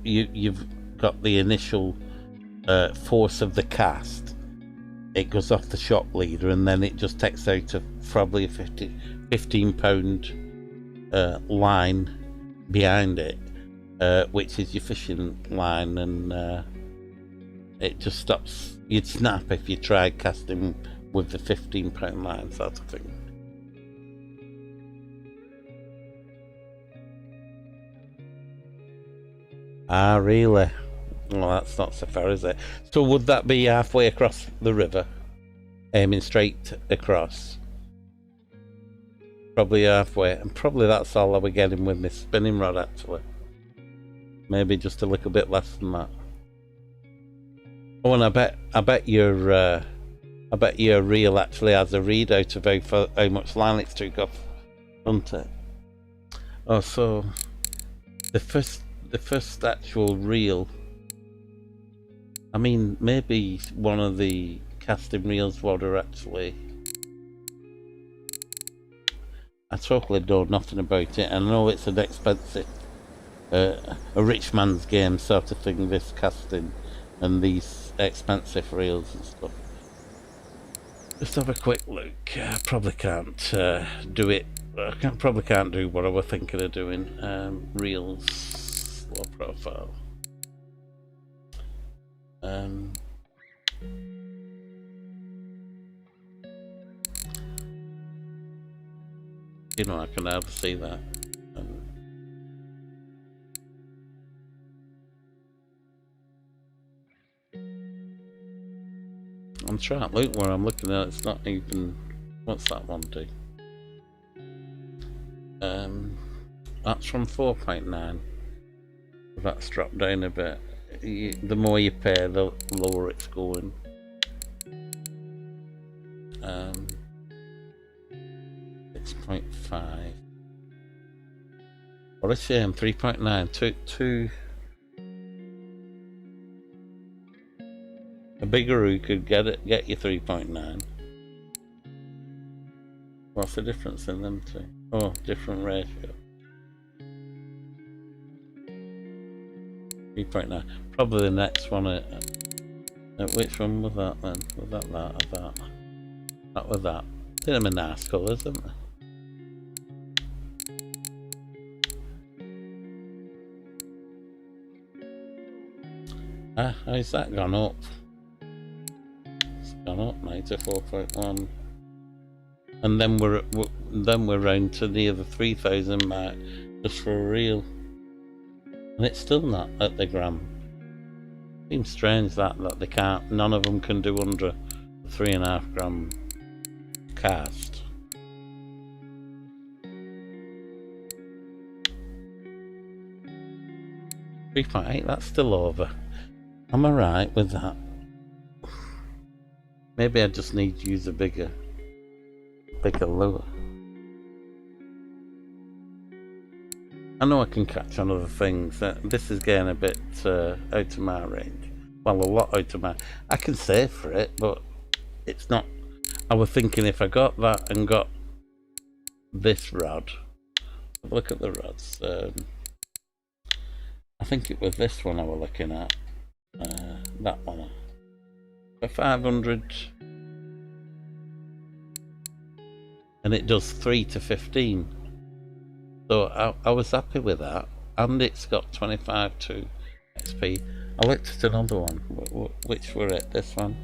you've got the initial force of the cast, it goes off the shot leader, and then it just takes out probably a 15-pound line behind it, which is your fishing line, and it just stops. You'd snap if you tried casting with the 15-pound line, sort of thing. Ah, really? Well, that's not so far, is it? So would that be halfway across the river? Aiming straight across? Probably halfway. And probably that's all I was getting with my spinning rod, actually. Maybe just a little bit less than that. Oh, and I bet your I bet your reel actually has a readout of how much line it's took off, doesn't it? Oh, so the first actual reel. I mean, maybe one of the casting reels would have actually. I totally know nothing about it. I know it's an expensive, a rich man's game sort of thing. This casting and these expensive reels and stuff. Just have a quick look. I probably can't do it. Probably can't do what I was thinking of doing. Reels, low profile. You know, I can hardly see that. I'm trying to look where I'm looking at. It's not even. What's that one do? That's from 4.9. That's dropped down a bit. The more you pay, the lower it's going. 6.5. What a shame. 3.9. Two. A bigger could get you 3.9. What's the difference in them two? Oh, different ratio. 3.9. Probably the next one. Which one was that then? Was that or that? That was that. They're in nice colours, isn't they? How's that gone up? It's gone up, mate, to 4.1. And then we're round to near the 3,000 mark just for a reel. And it's still not at the gram. Seems strange that they can't. None of them can do under the 3.5 gram cast. $3.8. That's still over. Am I right with that? Maybe I just need to use a bigger lure. I know I can catch on other things. This is getting a bit out of my range. Well, a lot out of my. I can save for it, but it's not. I was thinking if I got that and got this rod. Look at the rods. I think it was this one I was looking at. That one. For 500. And it does 3 to 15. So I was happy with that. And it's got 25 to XP. I looked at another one. Which were it? This one?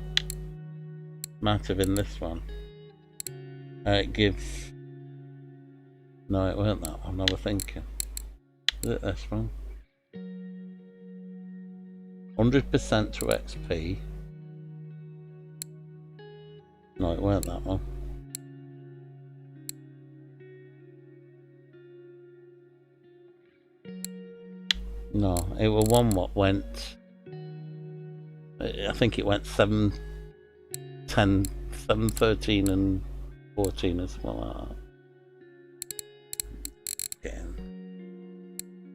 Might have been this one. It gives. No, it weren't that one. I was thinking. Is it this one? 100% to XP. No, it weren't that one. No, it was one what went. I think it went 7, 10, 7, 13 and 14 as well. Again.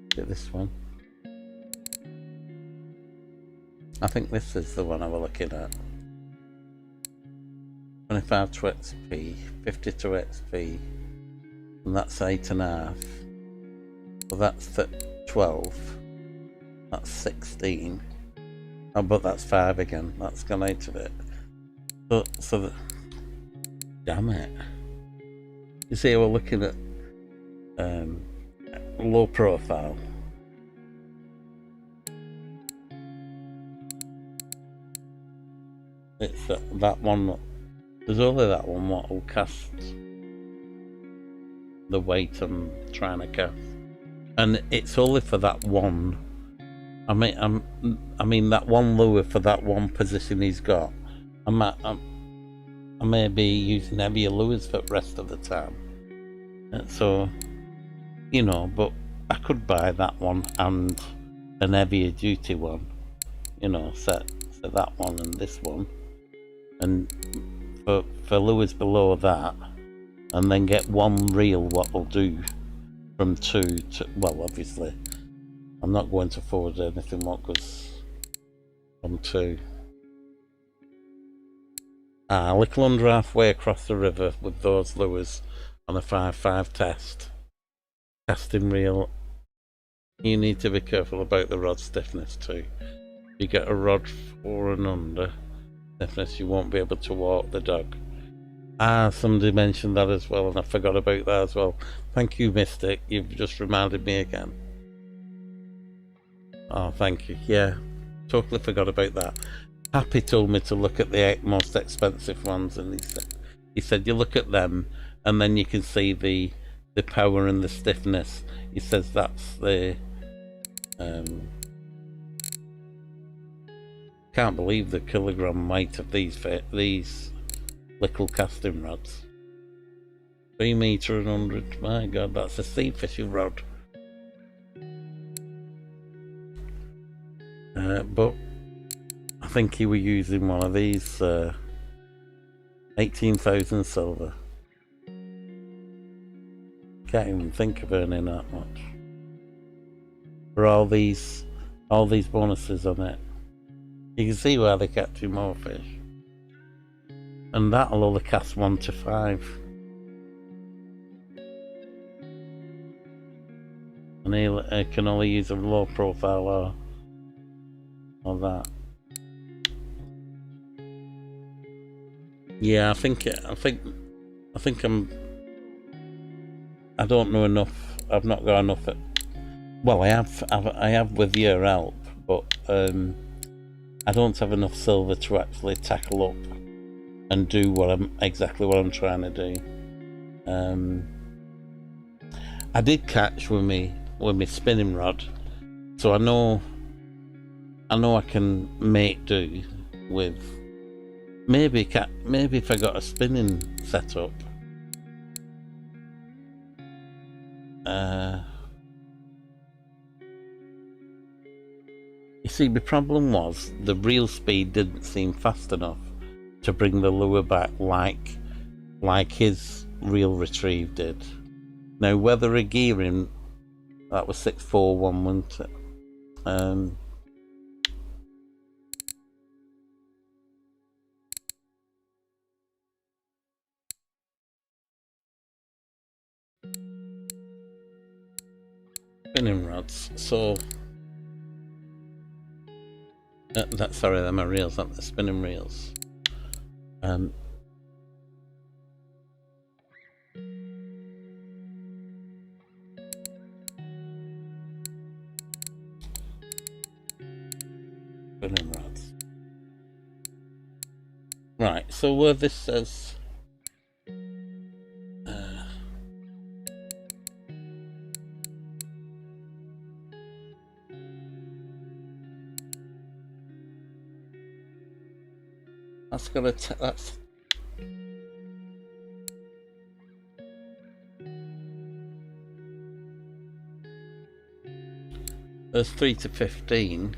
Get this one. I think this is the one I was looking at. 25 to XP, 50 to XP, and that's 8.5. Well, that's 12. That's 16. Oh, but that's 5 again. That's gone out of it. So damn it. You see, we're looking at low profile. It's that one. There's only that one what will cast the weight I'm trying to cast, and it's only for that one. I mean that one lure for that one position he's got. I may be using heavier lures for the rest of the time. So, you know, but I could buy that one and an heavier duty one. You know, set that one and this one, and for lures below that, and then get one reel. What we'll do from 2 to, well, obviously I'm not going to forward anything what goes from 2. A little under halfway across the river with those lures on a 5-5 test. Casting reel. You need to be careful about the rod stiffness too. If you get a rod 4 and under stiffness, you won't be able to walk the dog. Somebody mentioned that as well, and I forgot about that as well. Thank you, Mystic. You've just reminded me again. Oh, thank you. Yeah, totally forgot about that. Happy told me to look at the most expensive ones, and he said you look at them, and then you can see the power and the stiffness. He says that's the can't believe the kilogram weight of these little casting rods. 3 meter and 100. My God, that's a sea fishing rod. But I think he was using one of these 18,000 silver. Can't even think of earning that much for all these bonuses on it. You can see why they're catching more fish, and that'll only cast 1 to 5. And he can only use a low profile or that. Yeah, I don't know enough. I've not got enough. Well, I have with your help, but I don't have enough silver to actually tackle up and do exactly what I'm trying to do. I did catch with me spinning rod, so I know I can make do with maybe if I got a spinning setup. You see, the problem was the reel speed didn't seem fast enough to bring the lure back like his reel retrieve did. Now, whether a gearing, that was 641, wasn't it? Spinning rods. So sorry, they're my reels, aren't they? Spinning reels. Spinning rods. Right, so where this says that's gonna that's there's 3 to 15,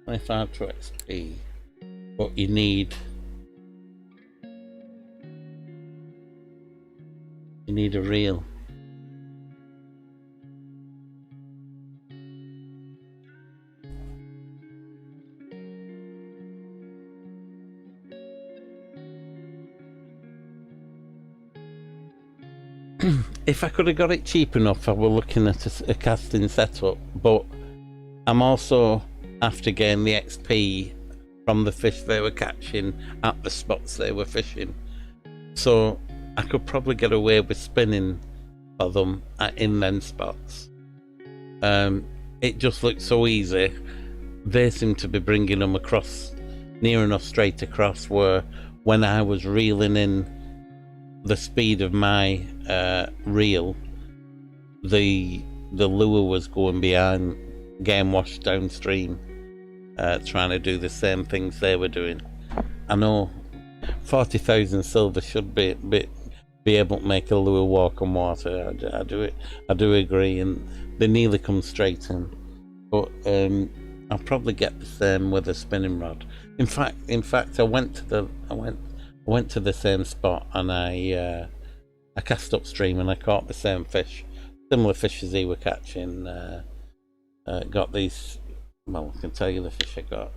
25 to XP, but you need a reel. If I could have got it cheap enough, I were looking at a casting setup, but I'm also after getting the XP from the fish they were catching at the spots they were fishing. So I could probably get away with spinning for them in them spots. It just looked so easy. They seem to be bringing them across, near enough straight across, where when I was reeling in the speed of my reel, the lure was going behind, getting washed downstream, trying to do the same things they were doing. I know 40,000 silver should be able to make a lure walk on water. I do agree, and they nearly come straight in. But I'll probably get the same with a spinning rod. In fact, I went to the same spot, and I cast upstream and I caught the same fish, similar fish as he were catching. Got these. Well, I can tell you the fish I got.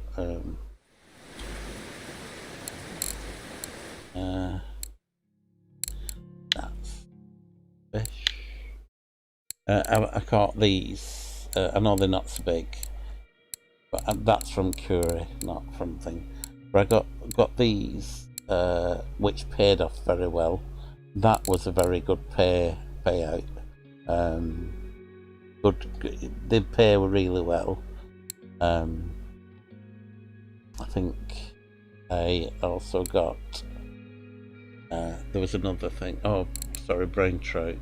That's fish. I caught these. I know they're not so big, but that's from Curry, not from thing. But I got these, which paid off very well. That was a very good payout. Good, they pay really well. I think I also got. There was another thing. Oh, sorry, brown trout.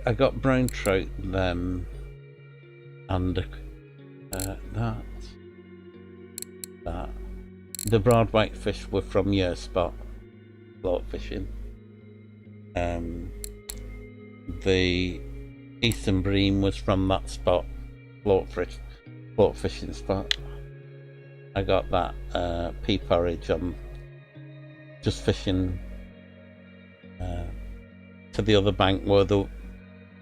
I got brown trout, them, and that. The broad white fish were from your spot, float fishing. The Eastern Bream was from that spot, float fishing spot. I got that pea porridge on just fishing to the other bank where the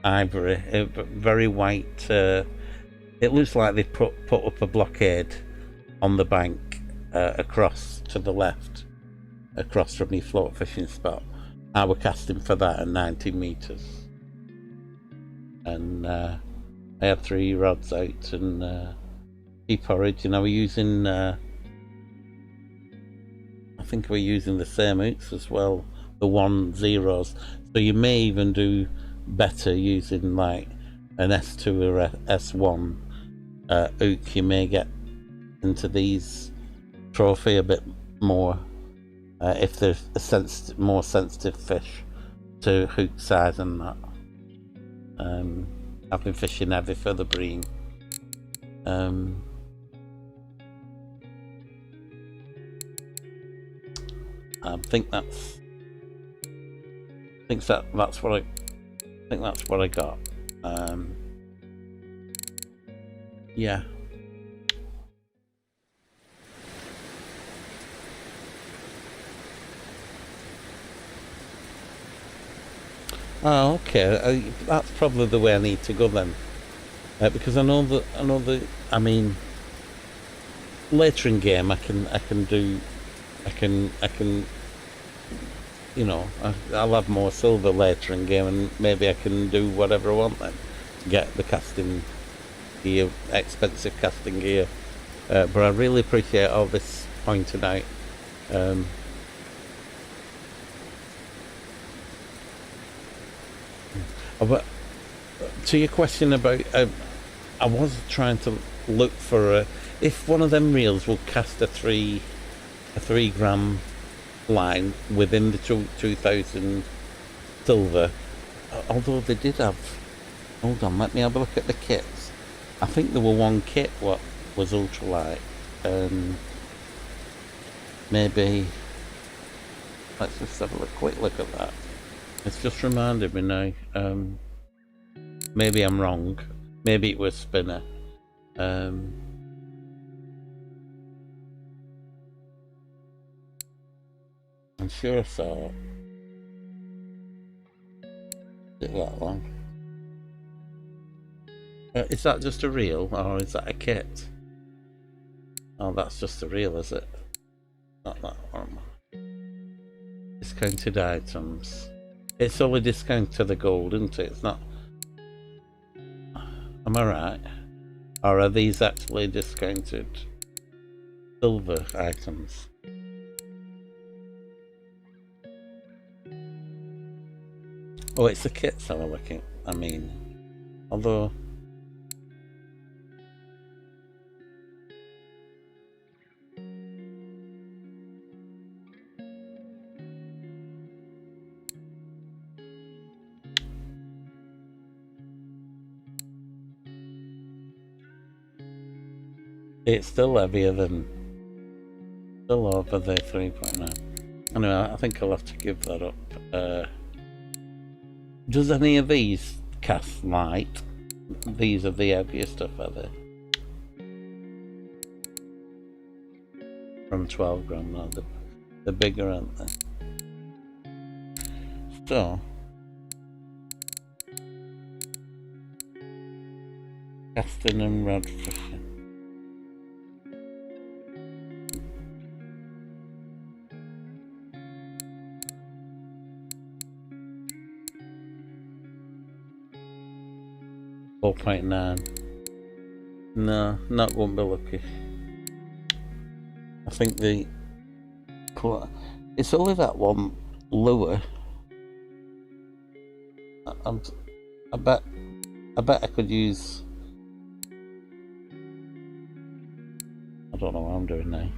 ivory, very white. It looks like they put up a blockade on the bank across to the left, across from the float fishing spot. I were casting for that at 90 meters, and I had 3 rods out and pea porridge, and I were using. I think we're using the same hooks as well, the 1-0s. So you may even do better using like an S2 or S1 hook. You may get into these trophy a bit more if there's a more sensitive fish to hook size and that. I've been fishing heavy for the bream. I think that's what I got. Yeah. Oh, okay. That's probably the way I need to go then, because I know that. I mean, later in game, I can. You know, I'll have more silver later in game, and maybe I can do whatever I want then. Get the casting gear, expensive casting gear. But I really appreciate all this pointing out. But to your question about, I was trying to look for if one of them reels will cast a 3 gram line within the 2000 silver. Although they did have, hold on, let me have a look at the kits. I think there were one kit what was ultralight. Maybe let's just have a quick look at that. It's just reminded me now. Maybe I'm wrong. Maybe it was spinner. I'm sure I saw it that long. Is that just a reel or is that a kit? Oh, that's just a reel, is it? Not that one. Discounted items. It's only discount to the gold, isn't it? It's not. Am I right? Or are these actually discounted silver items? Oh, it's the kits I'm looking. I mean, although it's still heavier than, still over the 3.9. Anyway, I think I'll have to give that up. Does any of these cast light? These are the heavier stuff, are they? From 12 gram now, the bigger, aren't they? So, casting and rod fishing. .9. No, not won't be lucky. I think it's only that one lure. I bet I could use. I don't know what I'm doing now.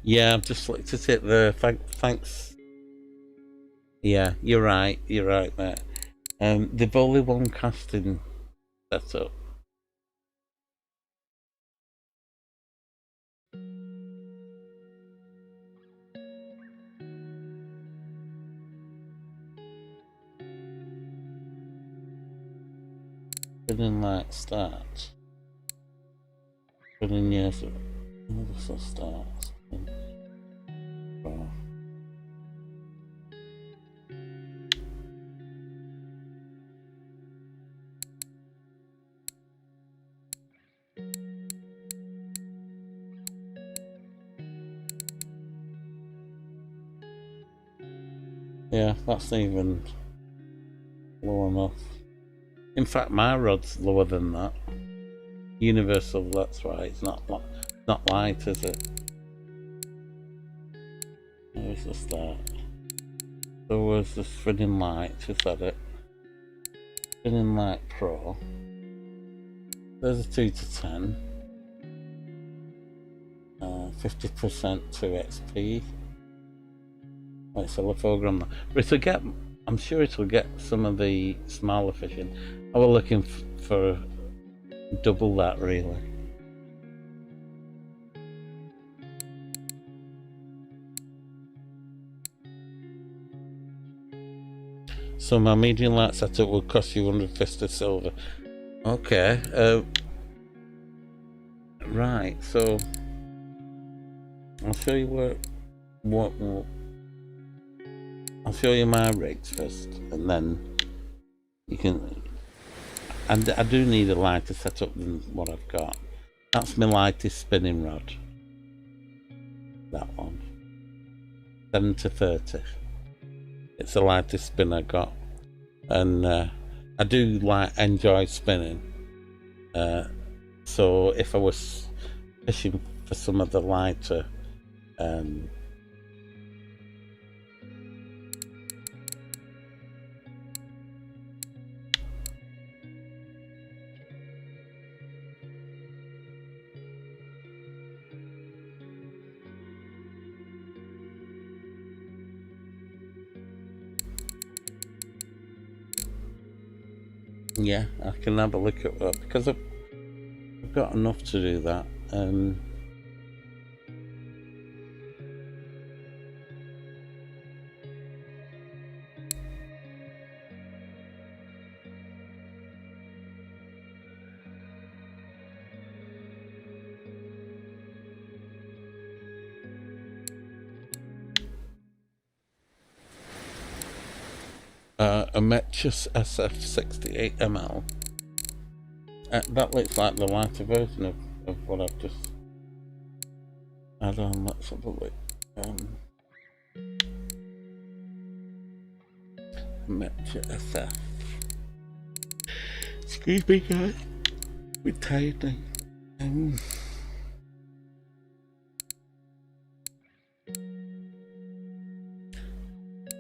Yeah, I've just looked at it there. Thanks. Yeah, you're right, mate. They've only one casting setup. Spinning light start. Spinning yes. This will start. Oh. Yeah, that's even low enough. In fact, my rod's lower than that. Universal, that's why it's not light, is it? There's the start. So where's the spinning light? Just had it. Spinning light pro. There's a 2 to 10. 50% 2 XP. It's a 4 gram. But it'll get. I'm sure it'll get some of the smaller fish in. I was looking for double that, really. So my medium light setup will cost you 150 silver. Okay. Right. So I'll show you what. I'll show you my rigs first, and then you can. And I do need a lighter setup than what I've got. That's my lightest spinning rod. That one. 7 to 30. It's the lightest spin I got, and I do enjoy spinning. So if I was fishing for some of the lighter. Yeah, I can have a look at that because I've got enough to do that. A Metrius SF 68 ml. That looks like the lighter version of what I've just had on. Let's have a look. Metrius SF. Excuse me, guys. We're tired now.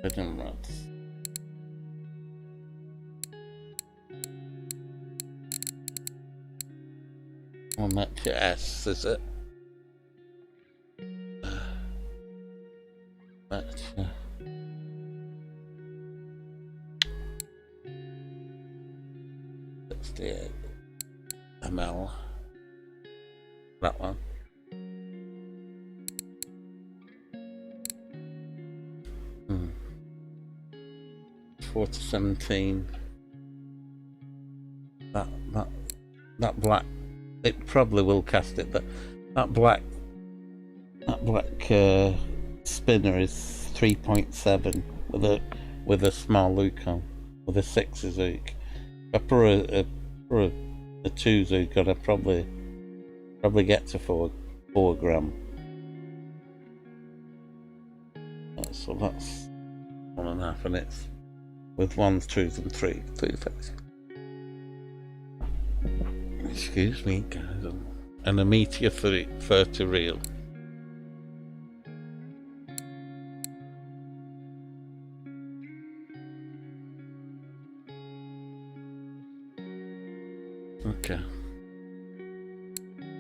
Hidden rods. On Metrius, is it? Metrius. ML. That one. 4 to 17. that black, it probably will cast it. That black spinner is 3.7 with a small hook on, with a 6 hook. If I put a 2 hook on, I probably get to 4 gram. So that's 1.5, and it's with 1s, 2s, and 3s. Excuse me, guys. And a Meteor 30 reel. Okay.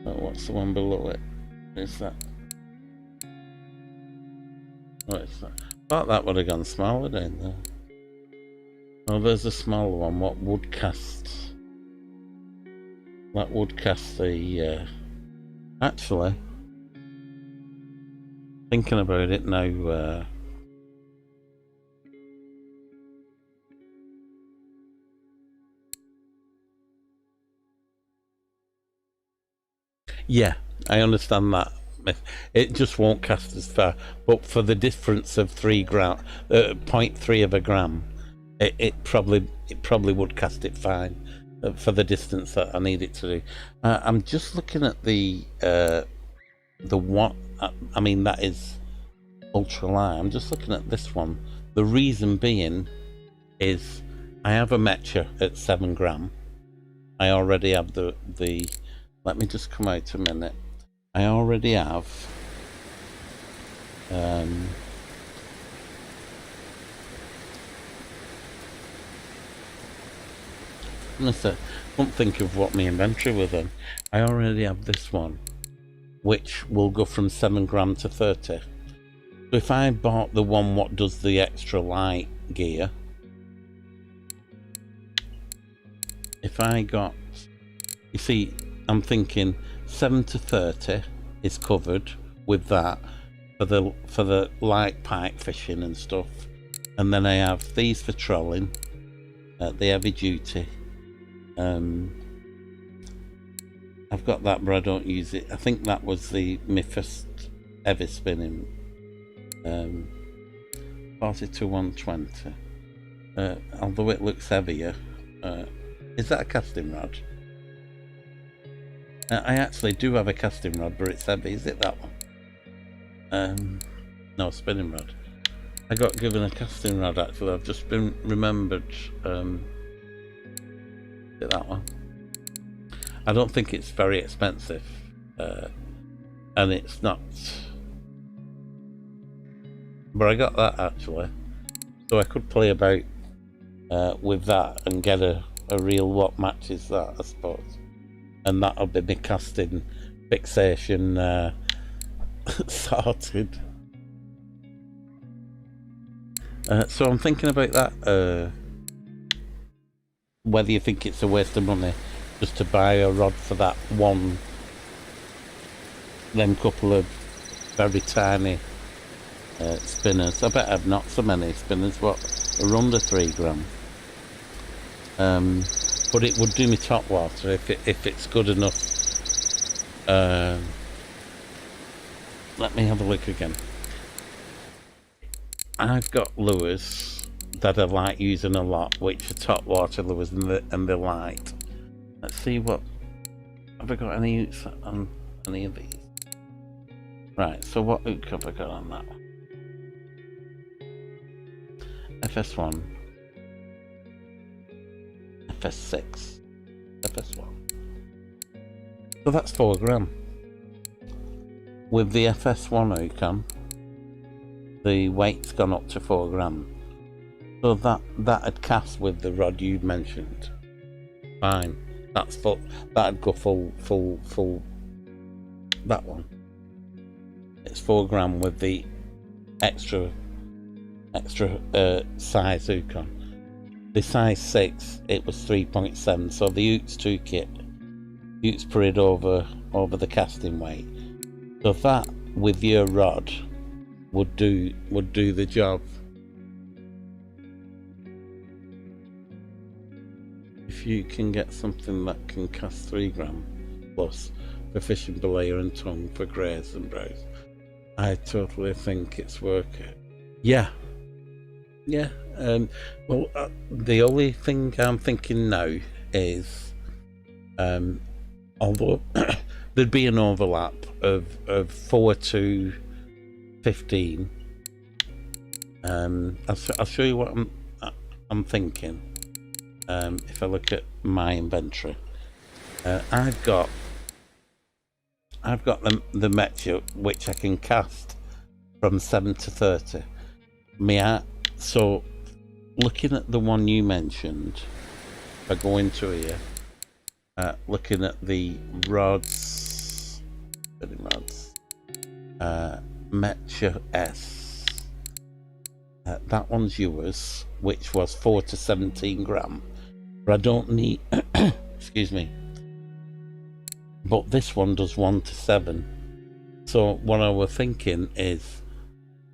Oh, what's the one below it? Is that? What is that? Thought that would have gone smaller down there. Oh, there's a smaller one. What would cast? That would cast the. Actually, thinking about it now. Yeah, I understand that. It just won't cast as far, but for the difference of 3 gram, 0.3 of a gram, it probably would cast it fine for the distance that I need it to do. I'm just looking at the one. I mean, that is ultra light. I'm just looking at this one. The reason being is I have a Metcher at 7 gram. I already have the. Let me just come out a minute. I already have I won't think of what my inventory was then. I already have this one, which will go from 7 gram to 30. So if I bought the one what does the extra light gear, if I got, you see, I'm thinking 7 to 30 is covered with that for the light pike fishing and stuff, and then I have these for trolling, the heavy duty. I've got that, but I don't use it. I think that was my first heavy spinning. 42 120. Although it looks heavier. Is that a casting rod? I actually do have a casting rod, but it's heavy. Is it that one? No, spinning rod. I got given a casting rod actually. I've just been remembered. Is it that one? I don't think it's very expensive, and it's not. But I got that actually, so I could play about with that and get a reel what matches that, I suppose. And that'll be my casting fixation sorted. So I'm thinking about that. Whether you think it's a waste of money just to buy a rod for that one, them couple of very tiny spinners. I bet I've not so many spinners. What, are under 3 gram. But it would do me top water if it's good enough. Let me have a look again. I've got lures that I like using a lot, which are top water lures and they're light. Let's see what have I got any hooks on any of these. Right, so what hook have I got on that one? FS1, FS6, FS1. So that's 4 gram. With the FS1 hook on, the weight's gone up to 4 gram. So that'd cast with the rod you mentioned. Fine. That's full. That'd go full. That one. It's 4 gram with the extra size hook on. The size 6, it was 3.7. So the hooks took it. Hooks put it over the casting weight. So that with your rod would do the job. If if you can get something that can cast 3 gram plus for fishing belayer and tongue for greys and browse, I totally think it's worth it. Yeah. Well, the only thing I'm thinking now is, although there'd be an overlap of 4 to 15. I'll show you what I'm thinking. If I look at my inventory, I've got the mecha which I can cast from 7 to 30. So looking at the one you mentioned, if I go into here, looking at the rods, Mecha S, that one's yours, which was 4 to 17 gram, but I don't need excuse me, but this one does 1 to 7. So what I was thinking is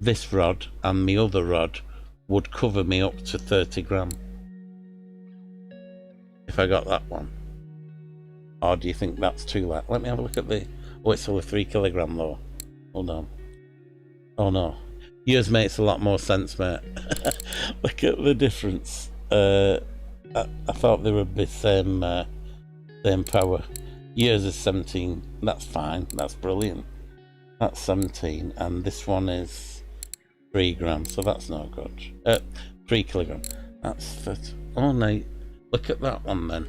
this rod and the other rod would cover me up to 30 gram if I got that one. Or do you think that's too light? Let me have a look at the... Oh, it's only 3 kilogram though. Hold on. Oh no. Yours makes a lot more sense, mate. Look at the difference. I thought they would be same power. Yours is 17. That's fine. That's brilliant. That's 17, and this one is 3 grams, so that's no good. 3 kilogram. That's 30. Oh no, look at that one then.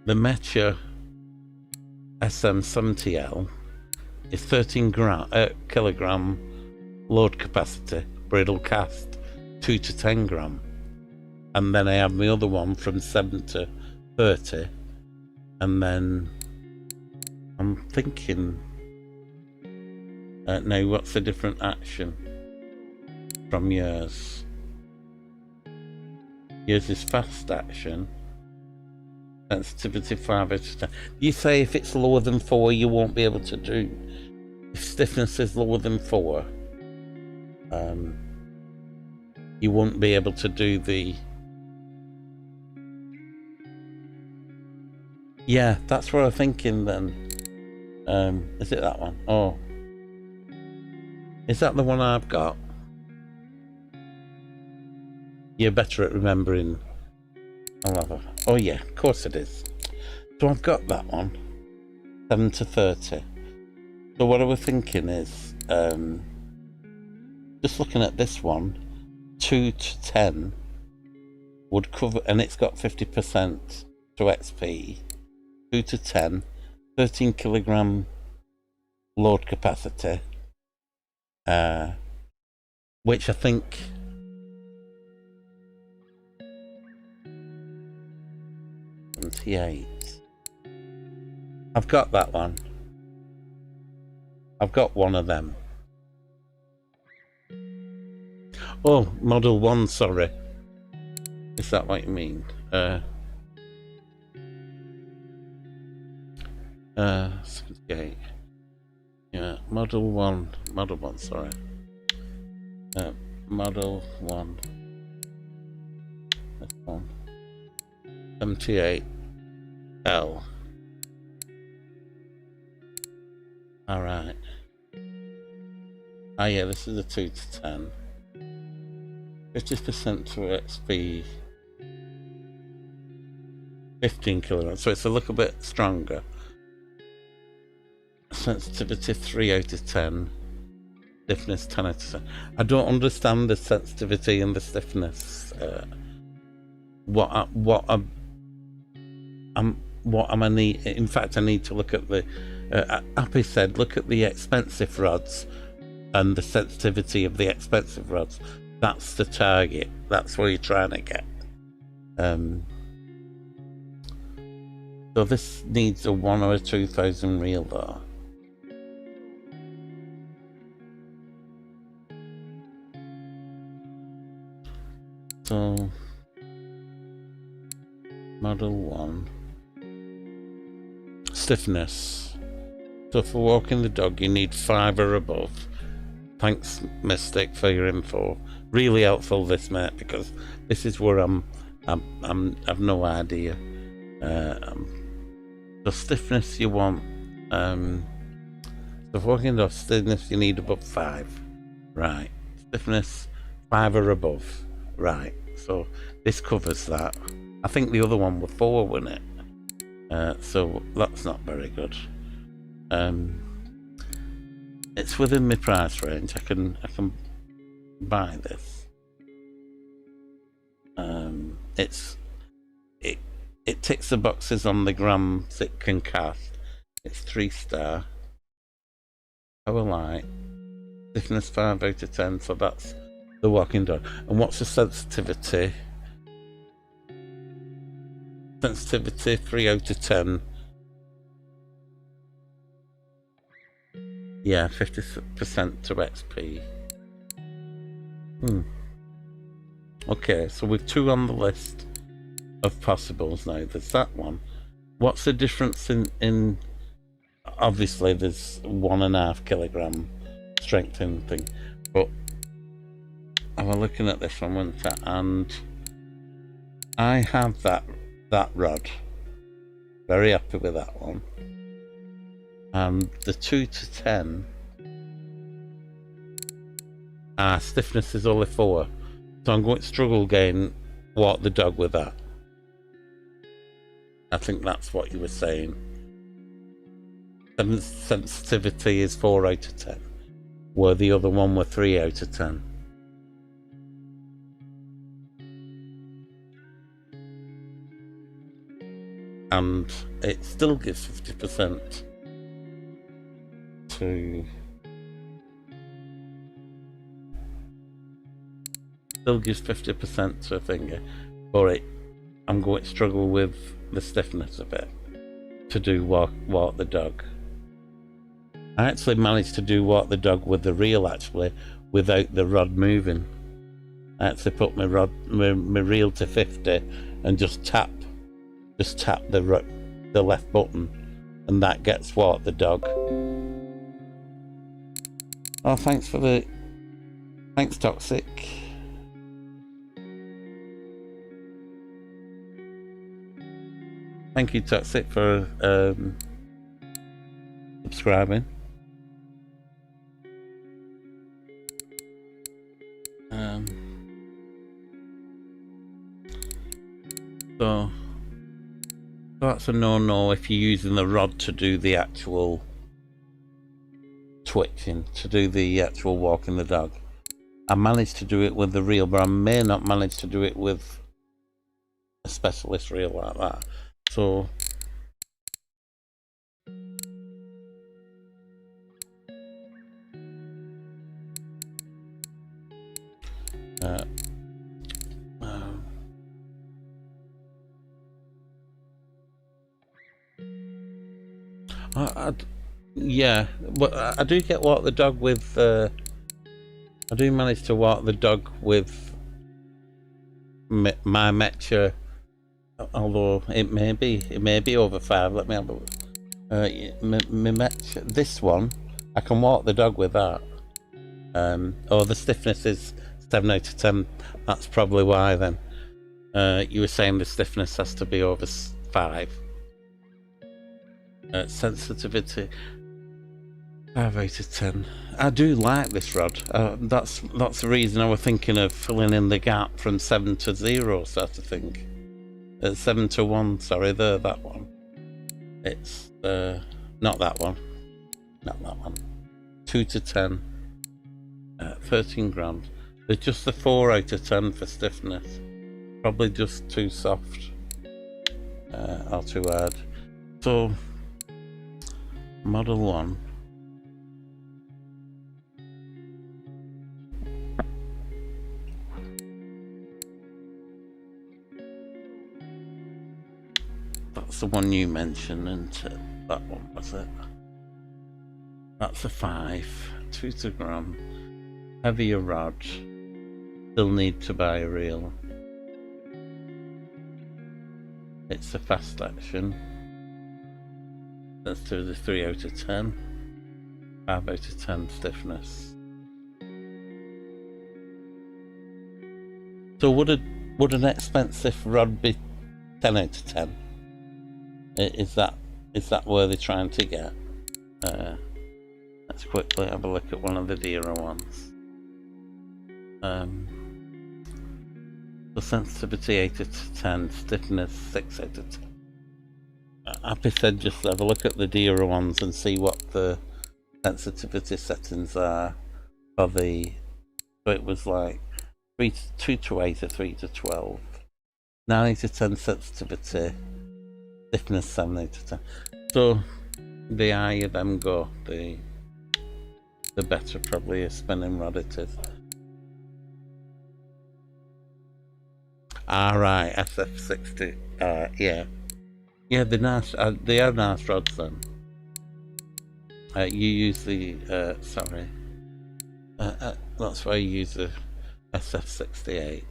The Mecha SM70L is 13 kilogram load capacity, but it'll cast 2 to 10 gram. And then I have my other one from 7 to 30, and then I'm thinking, now what's the different action from yours? Yours is fast action, sensitivity 5 out of 10. You say if it's lower than 4 you won't be able to do. If stiffness is lower than 4, you won't be able to do the... Yeah, that's what I'm thinking then. Is it that one? Oh. Is that the one I've got? You're better at remembering. Oh yeah, of course it is. So I've got that one. 7 to 30. So what I was thinking is, just looking at this one, 2 to 10 would cover, and it's got 50% to XP. 2 to 10, 13 kilogram load capacity, which I think I've got that one. I've got one of them. Oh, model 1, sorry. Is that what you mean? 68. Yeah, model 1, sorry. Model 1. This one. 78L. Alright. Ah yeah, this is a 2 to 10. 50% to XP. 15 kilograms, so it's a little bit stronger. Sensitivity 3 out of 10. Stiffness 10 out of 10. I don't understand the sensitivity and the stiffness. What am I need? In fact, I need to look at the. Appy said, look at the expensive rods and the sensitivity of the expensive rods. That's the target. That's what you're trying to get. So this needs a 1 or a 2,000 reel though. So model 1 stiffness. So for walking the dog you need 5 or above. Thanks Mystic for your info. Really helpful this, mate, because this is where I'm I've no idea. The stiffness you want, the walking dog stiffness you need above 5, right? Stiffness 5 or above, right? So this covers that. I think the other one were 4, wasn't it? So that's not very good. It's within my price range. I can buy this. It ticks the boxes on the grams it can cast. It's 3-star. Power light. Stiffness 5 out of 10. So that's the walking dog. And what's the sensitivity? Sensitivity 3 out of 10. Yeah, 50% to XP. Okay, so we've 2 on the list of possibles now. There's that one. What's the difference in obviously there's 1.5 kilogram strength in thing, but I was looking at this one, wasn't I? And I have that rod. Very happy with that one. And the 2 to 10, stiffness is only 4, so I'm going to struggle getting walk the dog with that. I think that's what you were saying. And sensitivity is 4 out of 10, where the other one were 3 out of 10. And it still gives 50% to... Still gives 50% to a finger, but I'm going to struggle with the stiffness of it to do walk the dog. I actually managed to do walk the dog with the reel actually without the rod moving. I actually put my reel to 50 and just tap the left button, and that gets walk the dog. Oh, thanks Toxic. Thank you, Toxic, for subscribing. So that's a no-no if you're using the rod to do the actual twitching, to do the actual walking the dog. I managed to do it with the reel, but I may not manage to do it with a specialist reel like that. So yeah, but I do get walk the dog with I do manage to walk the dog with my Mecha, although it may be over 5. Let me have a look. My Mecha, this one I can walk the dog with that. Oh, the stiffness is 7 out of 10. That's probably why then. You were saying the stiffness has to be over 5. Sensitivity 5 out of 10. I do like this rod. That's the reason I was thinking of filling in the gap from 7 to 0 sort of thing. 7 to 1, sorry, that one. It's not that one. Not that one. 2 to 10. 13 grams. There's just the 4 out of 10 for stiffness. Probably just too soft. Or too hard. So Model 1. That's the one you mentioned, isn't it? That one, was it? That's a 5. 2 to gram. Heavier rod. Still need to buy a reel. It's a fast action. Let's do the 3 out of 10. 5 out of 10 stiffness. So would Would an expensive rod be 10 out of 10? Is that where they're trying to get? Let's quickly have a look at one of the dearer ones. The sensitivity 8 out of 10, stiffness 6 out of 10. Happy said just have a look at the dearer ones and see what the sensitivity settings are for the. So it was like 2 to 8 or 3 to 12, 9 out of 10 sensitivity, stiffness 7 out of 10. So the higher them go, the better probably a spinning rod it is. Right, SF60. Yeah, they're nice. They are nice rods then. You use the sorry. That's why you use the SF68.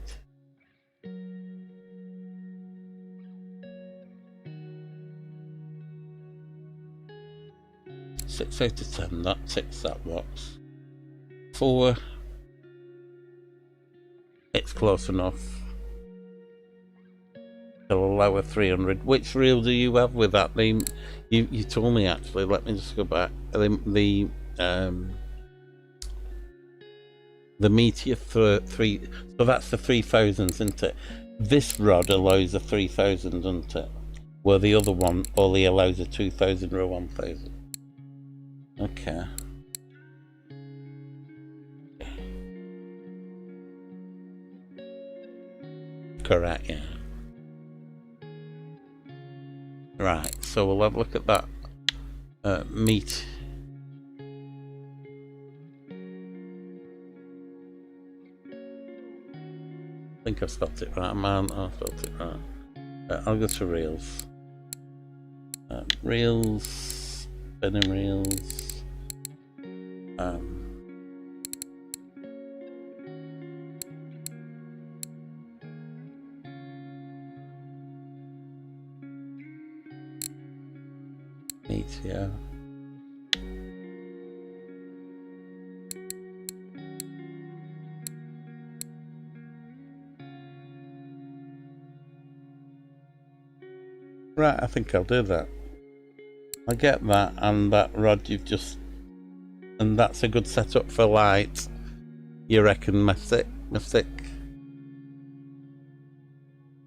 Six out of 10. That ticks that box. 4. It's close enough. To allow a 300. Which reel do you have with that? You told me actually. Let me just go back. The Meteor for 3. So that's the 3000s, isn't it? This rod allows a 3000, doesn't it? Where the other one only allows a 2000 or a 1000. Okay. Correct, yeah. Right, so we'll have a look at that meat. I think I've spelled it right, man. I've spelled it right. I'll go to reels. Reels, spinning reels. Neat, yeah. Right, I think I'll do that. I get that, and that rod you've just, and that's a good setup for light. You reckon, Mystic?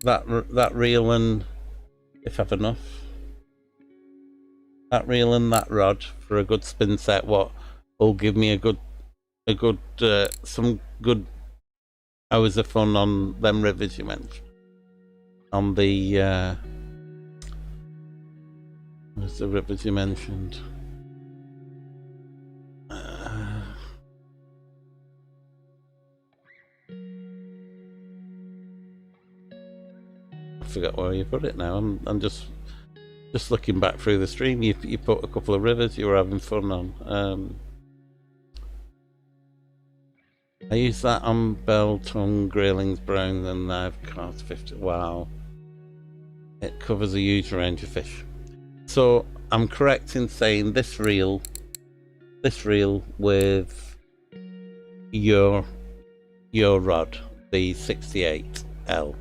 That reel and, if I've enough, that reel and that rod for a good spin set, what will give me some good hours of fun on them rivers you mentioned. On the where's the rivers you mentioned? I forgot where you put it now. I'm just looking back through the stream. You put a couple of rivers you were having fun on. I use that on bell, tongue, graylings, brown, and I've caught 50. Wow. It covers a huge range of fish. So I'm correct in saying this reel with your rod, the 68L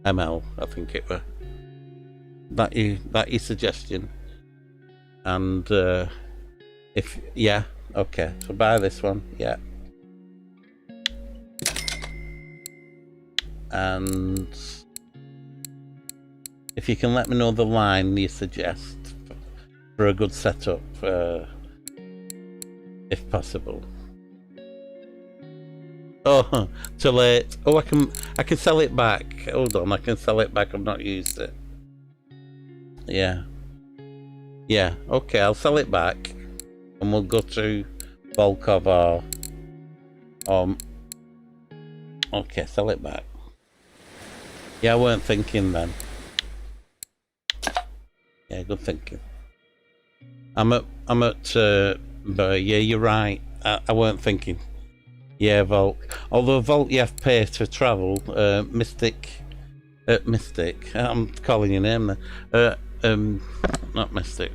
ml, I think it were. That your suggestion. And if yeah, okay. So buy this one, yeah. And if you can let me know the line you suggest for a good setup, if possible. Oh, too late. Oh, I can sell it back. Hold on, I can sell it back. I've not used it. Yeah. Okay, I'll sell it back, and we'll go to bulk of our. Okay, sell it back. Yeah, I weren't thinking then. Yeah, good thinking. I'm at but yeah, you're right. I weren't thinking. Yeah, Volk. Although Volk, you have to pay to travel. Mystic. I'm calling your name there. Not Mystic.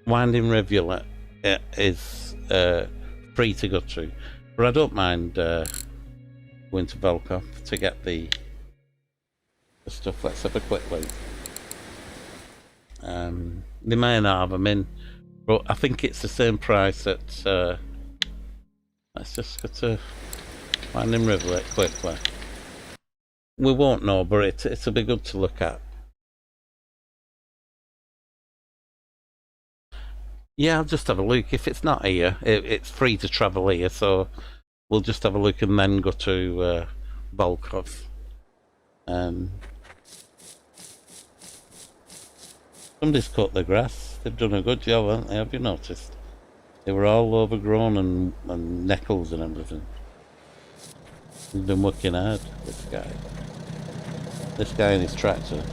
Winding Rivulet is free to go to, but I don't mind go into Volkov to get the stuff. Let's have a quick look. They may not have them in, but I think it's the same price at let's just go to Winding Rivulet quickly. We won't know, but it'll be good to look at. Yeah, I'll just have a look. If it's not here, it's free to travel here, so we'll just have a look and then go to Volkov. Somebody's cut the grass. They've done a good job, haven't they? Have you noticed? They were all overgrown and neckles and everything. He's been working hard, this guy. This guy in his tractor.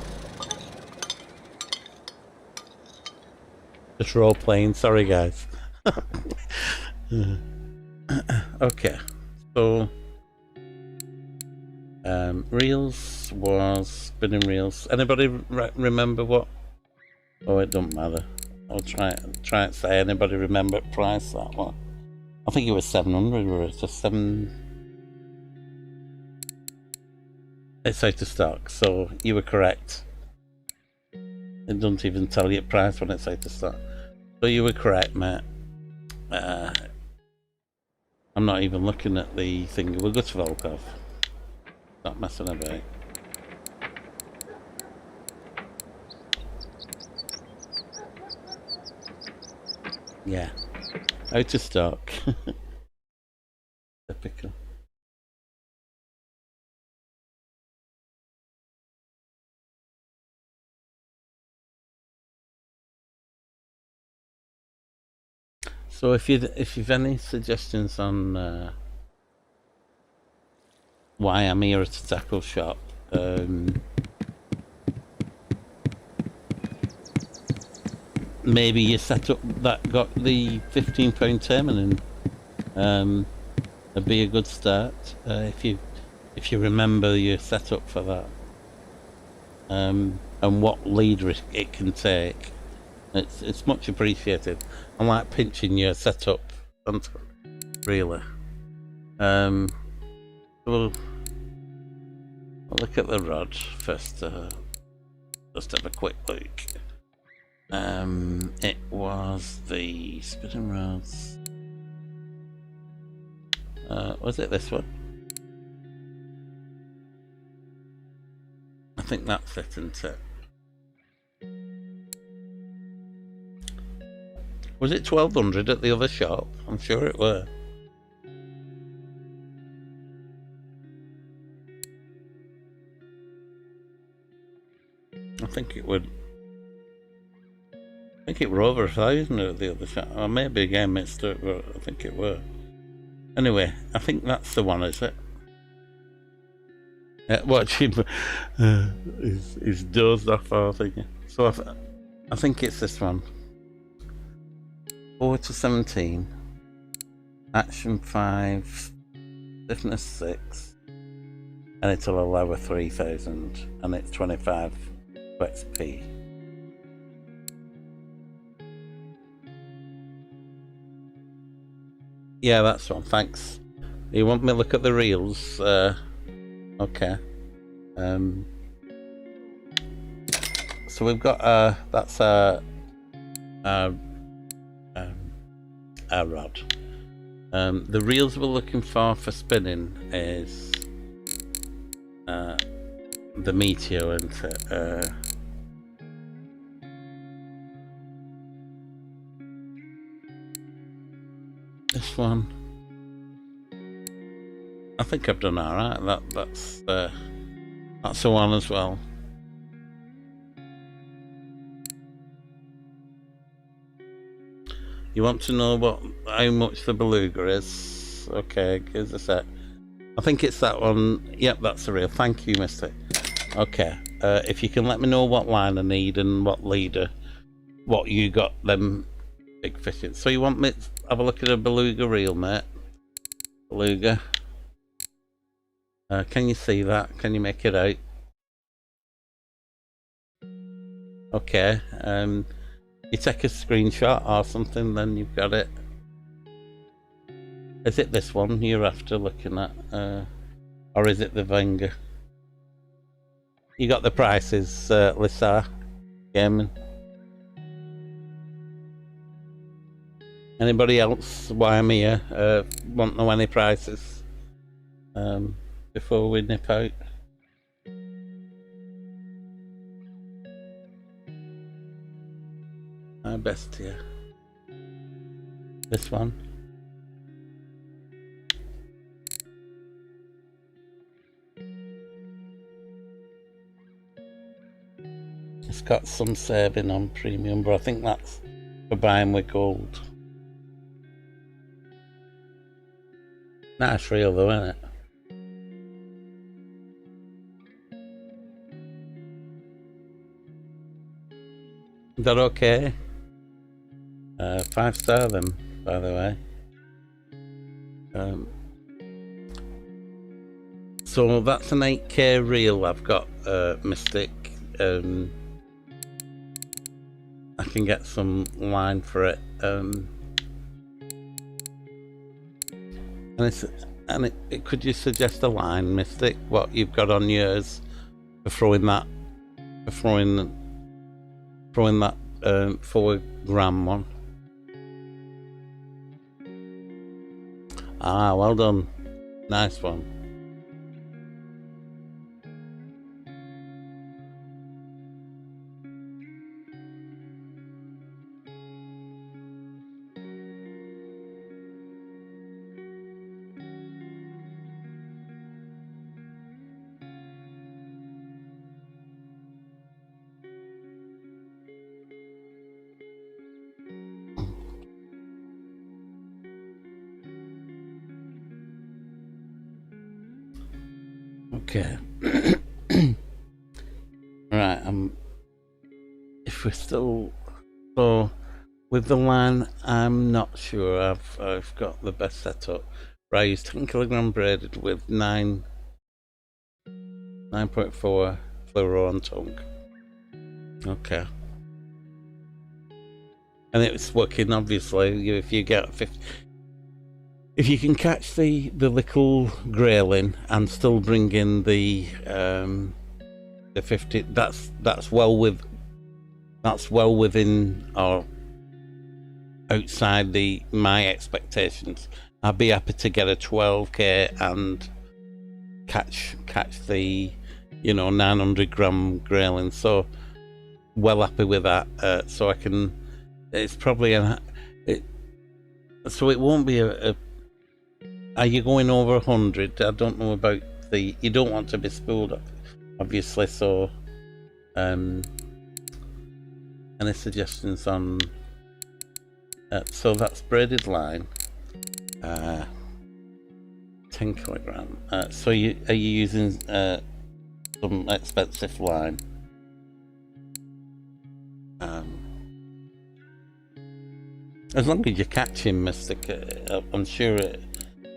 Just role playing, sorry guys. Okay, so reels was spinning reels. Anybody remember what? Oh, it don't matter. I'll try and say. Anybody remember price that one? I think it was 700 or just 7. It's out of stock, so you were correct. It doesn't even tell you price when it's out of stock. So you were correct, mate. I'm not even looking at the thing. We'll go to Volkov. Not messing about. Yeah. Out of stock. Typical. So if you've any suggestions on why I'm here at a tackle shop, maybe your setup that got the £15 terminal in, would be a good start. If you remember your setup for that, and what leader it can take. It's much appreciated. I like pinching your setup, really. We'll look at the rod first. Just have a quick look. It was the spinning rods. Was it this one? I think that's it, isn't it? Was it 1200 at the other shop? I'm sure it were. I think it would. I think it were over 1,000 at the other shop. Or maybe again mixed up, but I think it were. Anyway, I think that's the one, is it? Watch him. He's dozed off, I think. So I think it's this one. 4 to 17, action 5, stiffness 6, and it'll allow a 3000, and it's 25 XP. Yeah, that's one, thanks. You want me to look at the reels? Okay. So we've got that's our rod. The reels we're looking for spinning is the Meteor, isn't it? This one. I think I've done alright. That's the one as well. You want to know how much the beluga is? Okay, give us a sec. I think it's that one. Yep, that's the reel. Thank you, mister. Okay, if you can let me know what line I need and what leader, what you got them big fish in. So you want me to have a look at a beluga reel, mate? Beluga. Can you see that? Can you make it out? Okay. You take a screenshot or something, then you've got it. Is it this one you're after looking at? Or is it the Wenger? You got the prices, Lisa, Gammon? Anybody else, why I'm here, want to know any prices before we nip out? My best here. This one. It's got some saving on premium, but I think that's for buying with gold. Nice reel though, isn't it? Is that okay? 5-star then, by the way. So that's an 8K reel I've got, Mystic. I can get some line for it. Could you suggest a line, Mystic? What you've got on yours for throwing that 4-gram one? Ah, well done. Nice one. Okay. Right, if we're still so with the line, I'm not sure I've got the best setup. Right, I use 10 kilogram braided with 9.4 fluoro on tongue. Okay. And it's working obviously. If you get 50, if you can catch the little grayling and still bring in the 50, that's well within or outside my expectations. I'd be happy to get a 12K and catch the 900 gram grayling. So well happy with that. So I can. It's probably so it won't be a. Are you going over 100? I don't know about the. You don't want to be spooled up, obviously. So, any suggestions on? So that's braided line. 10 kilogram. So are you using some expensive line? As long as you catch him, Mystic, I'm sure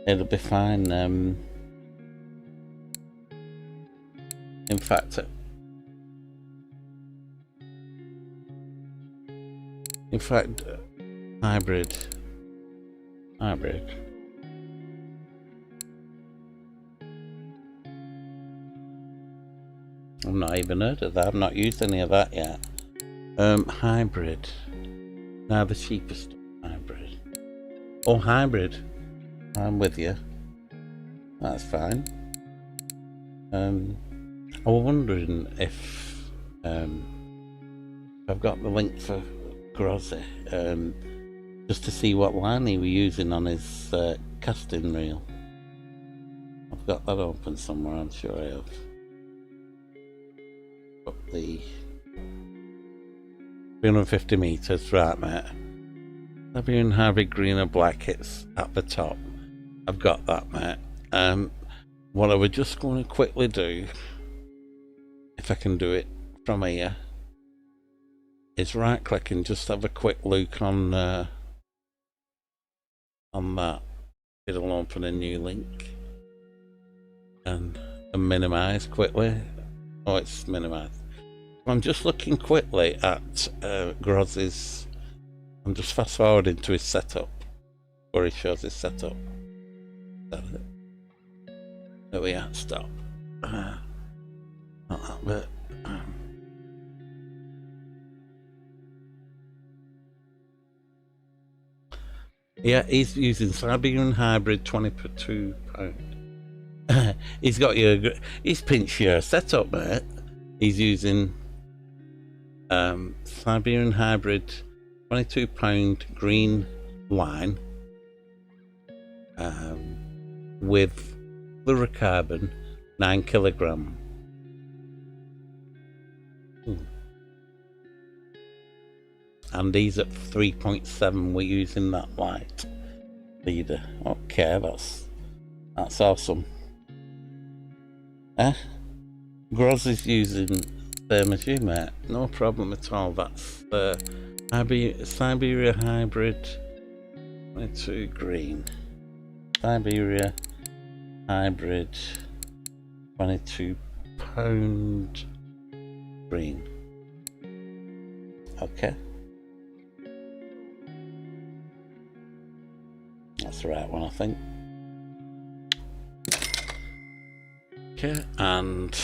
it'll be fine. In fact, hybrid. I've not even heard of that. I've not used any of that yet. Hybrid. Now the cheapest hybrid. Oh, hybrid. I'm with you. That's fine. I was wondering if I've got the link for Grozzy, just to see what line he was using on his casting reel. I've got that open somewhere, I'm sure I have. Up the 350 meters, right, mate? Libyan hybrid green or black, it's at the top. I've got that, mate. What I was just going to quickly do, if I can do it from here, is right click and just have a quick look on that. It'll open a new link and minimize quickly. Oh, it's minimized. I'm just looking quickly at Grozzy's. I'm just fast forwarding to his setup, where he shows his setup. Is that it? There we are, stop. Not that bit. Yeah, he's using Siberian Hybrid 22 pound. He's got he's pinched your setup, mate. He's using Siberian Hybrid 22 pound green line with fluorocarbon 9 kilogram. And he's at 3.7. We're using that light leader. Okay, that's awesome. Groz is using same as you, mate. No problem at all. That's Siberia Hybrid 22 green. Siberia Hybrid 22 pound green. Okay. That's the right one, I think. Okay, and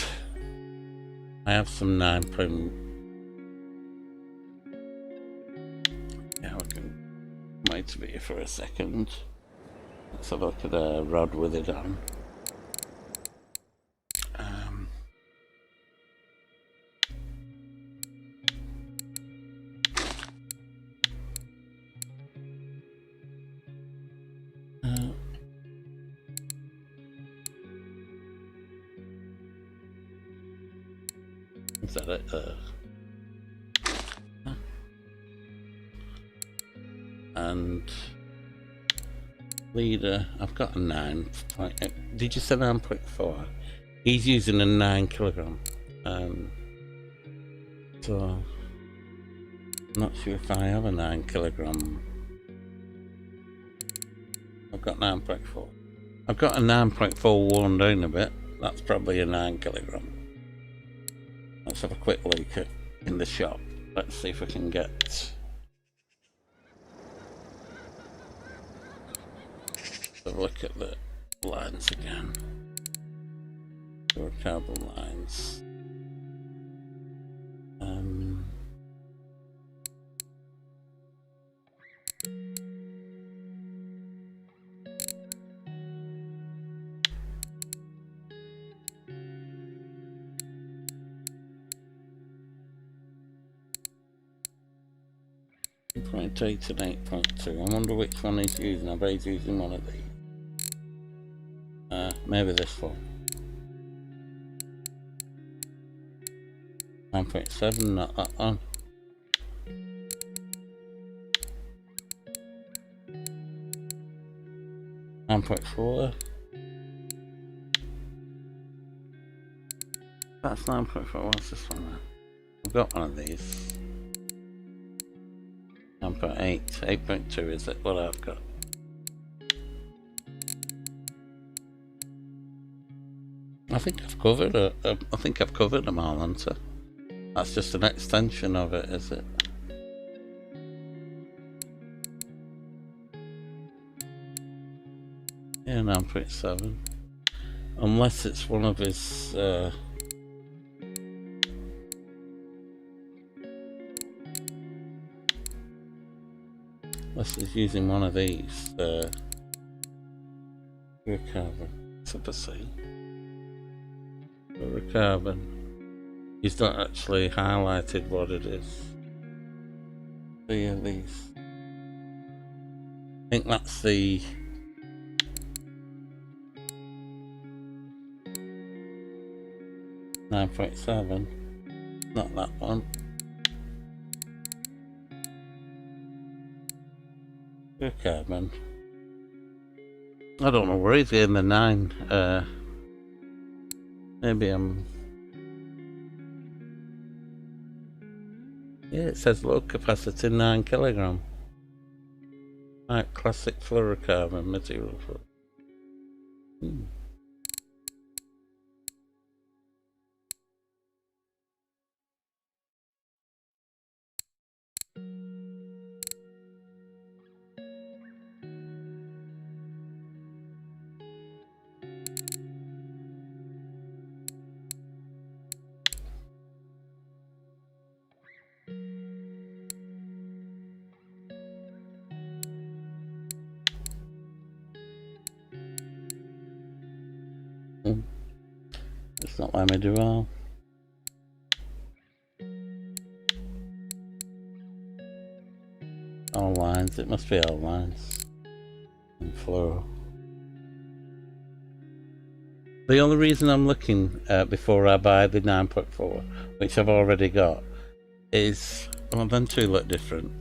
I have some 9 pound. Yeah, we can wait a bit for a second. Let's have a look at a rod with it on. Is that it? And leader, I've got a 9. Did you say 9.4? He's using a 9 kilogram. So I'm not sure if I have a 9 kilogram. I've got 9.4. I've got a 9.4 worn down a bit. That's probably a 9 kilogram. Let's have a quick look in the shop. Let's see if we can get. Have a look at the lines again. There are carbon lines. Point 8 and 8.2. I wonder which one he's using. I bet he's using one of these. Maybe this one. 9.7, not that one. .4. That's 9.4. What's this one then? I've got one of these. 9.8. 8.2 is it? What I've got. I think I've covered it. I think I've covered them all, haven't I? That's just an extension of it, is it? Yeah, 9.7. Unless it's one of his. Unless he's using one of these. Carbon. Super C. Carbon. He's not actually highlighted what it is. These. I think that's the. .7. Not that one. Carbon. I don't know where he's getting the 9. Maybe I'm. Yeah, it says low capacity 9 kilogram. Right, classic fluorocarbon material for. not let me do all. All lines, it must be all lines. And floral. The only reason I'm looking before I buy the 9.4, which I've already got, is, well, them two look different.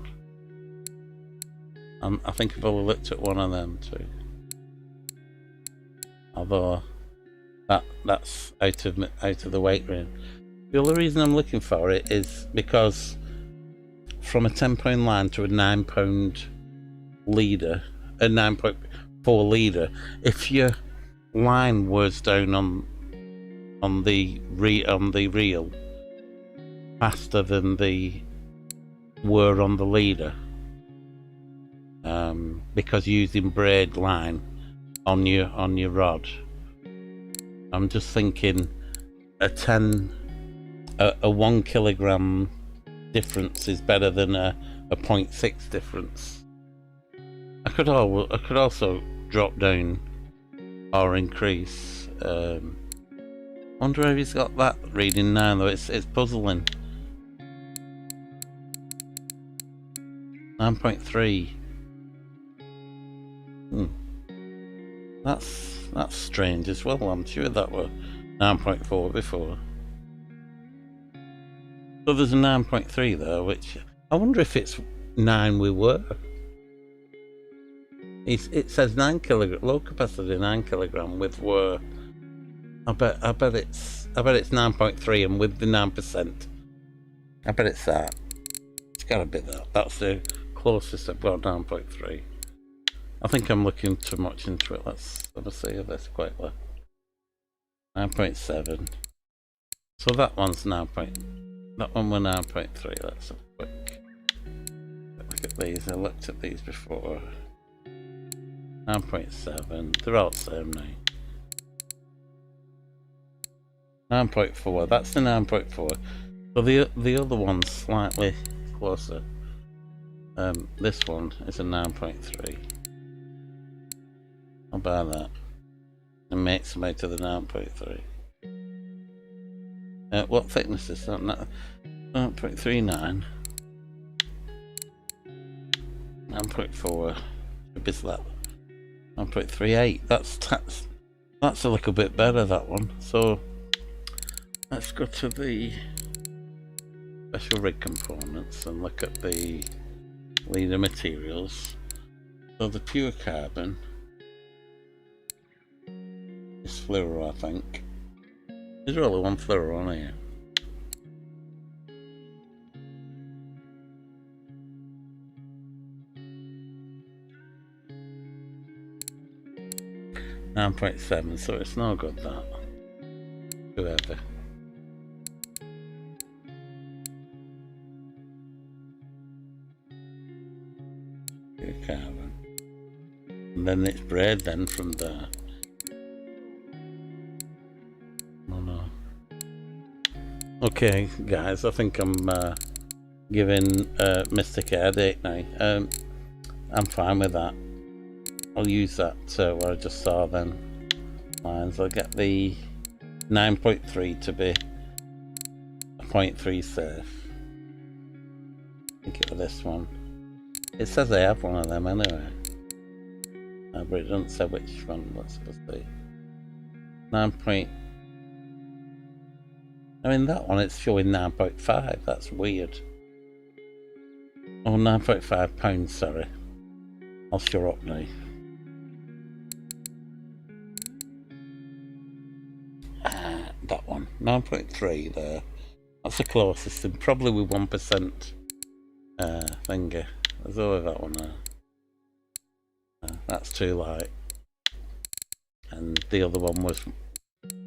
I think I've only looked at one of them too. Although that's out of the weight range. The only reason I'm looking for it is because from a 10-pound line to a 9-pound leader, a 9.4 leader, if your line was down on the reel faster than they were on the leader, because using braid line on your rod, I'm just thinking a 1 kilogram difference is better than a 0.6 difference. I could also drop down or increase. Wonder if he's got that reading now though. It's puzzling. 9.3. That's strange as well. I'm sure that were 9.4 before. So there's a 9.3 there, which I wonder if it's 9 we were. It says 9 kilogram, low capacity 9 kilogram with were. I bet it's 9.3 and with the 9%. I bet it's that. It's gotta be that. That's the closest I've got. 9.3. I think I'm looking too much into it. Let's have a see of this quickly. 9.7. So that one's 9. That one was 9.3. Let's have a quick look at these. I looked at these before. 9.7. They're all the same now. 9.4. That's the 9.4. So the other one's slightly closer. This one is a 9.3. I'll buy that and make some out of the 9.3. What thickness is that? 9.39. 9.4. Should be that. 9.38. That's a little bit better, that one. So let's go to the special rig components and look at the leader materials. So the pure carbon is fluoro, I think. There's only one fluoro on here. .7, so it's no good that. Whoever. Pure carbon. And then it's braid then from there. Oh no. Okay guys, I think I'm giving Mr. K a headache now. I'm fine with that. I'll use that what I just saw then. Lines. I'll get the 9.3 to be a 0.3 safe. I think it was this one. It says I have one of them anyway. But it doesn't say which one that's supposed to be. 9. I mean that one it's showing 9.5. That's weird. Oh, 9.5 pounds, sorry. I'll shut up now. That one, 9.3 there. That's the closest, and probably with 1% finger. There's only that one there. That's too light. And the other one was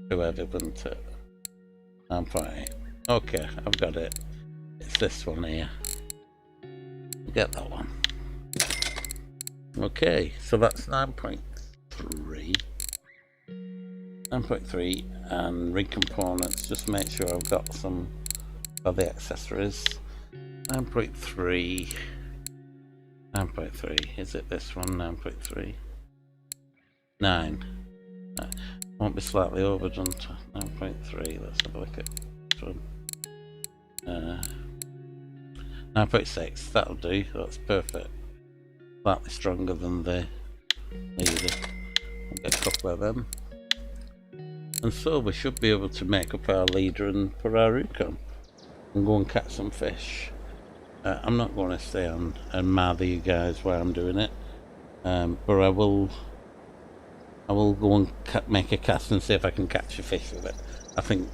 too heavy, wasn't it? 9.8. Okay, I've got it. It's this one here. Get that one. Okay, so that's 9.3. 9.3 and rig components, just make sure I've got some of the accessories. 9.3. 9.3, is it this one? 9.3. 9. Won't be slightly overdone to 9.3. Let's have a look at this one. 9.6, that'll do, that's perfect. Slightly stronger than the leader. I'll get a couple of them. And so we should be able to make up our leader and put our hook on. And go and catch some fish. I'm not going to stay on and mather you guys while I'm doing it. But I will go and make a cast and see if I can catch a fish with it. I think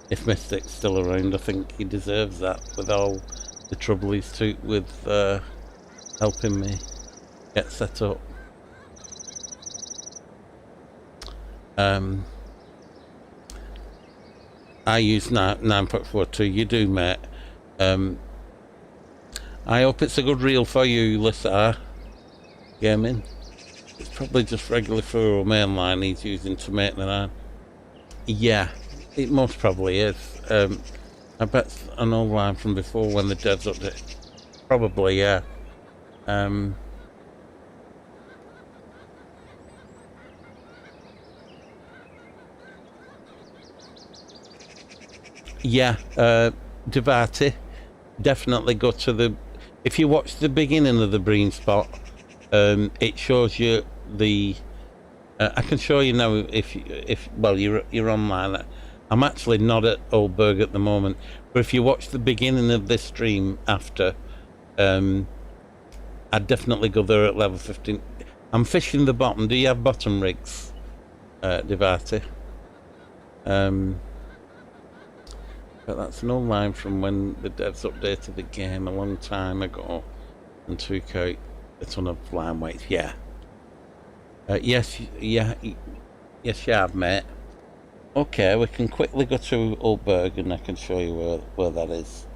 if Mystic's still around, I think he deserves that with all the trouble he's took with helping me get set up. I use 9.42. You do, mate. I hope it's a good reel for you, Lissa. Gaming. It's probably just regular fluoro mainline he's using to make the 9. Yeah, it most probably is. I bet it's an old line from before when the devs update. Probably, yeah. Yeah, Devati, definitely go to the... If you watch the beginning of the Bream spot, it shows you the... I can show you now if well, you're online. I'm actually not at Old Burg at the moment, but if you watch the beginning of this stream after, I'd definitely go there at level 15. I'm fishing the bottom. Do you have bottom rigs, Devati? But that's an old line from when the devs updated the game a long time ago and took out a ton of line weights. Yeah. Yes, you have, mate. Okay, we can quickly go to Old Burg and I can show you where that is.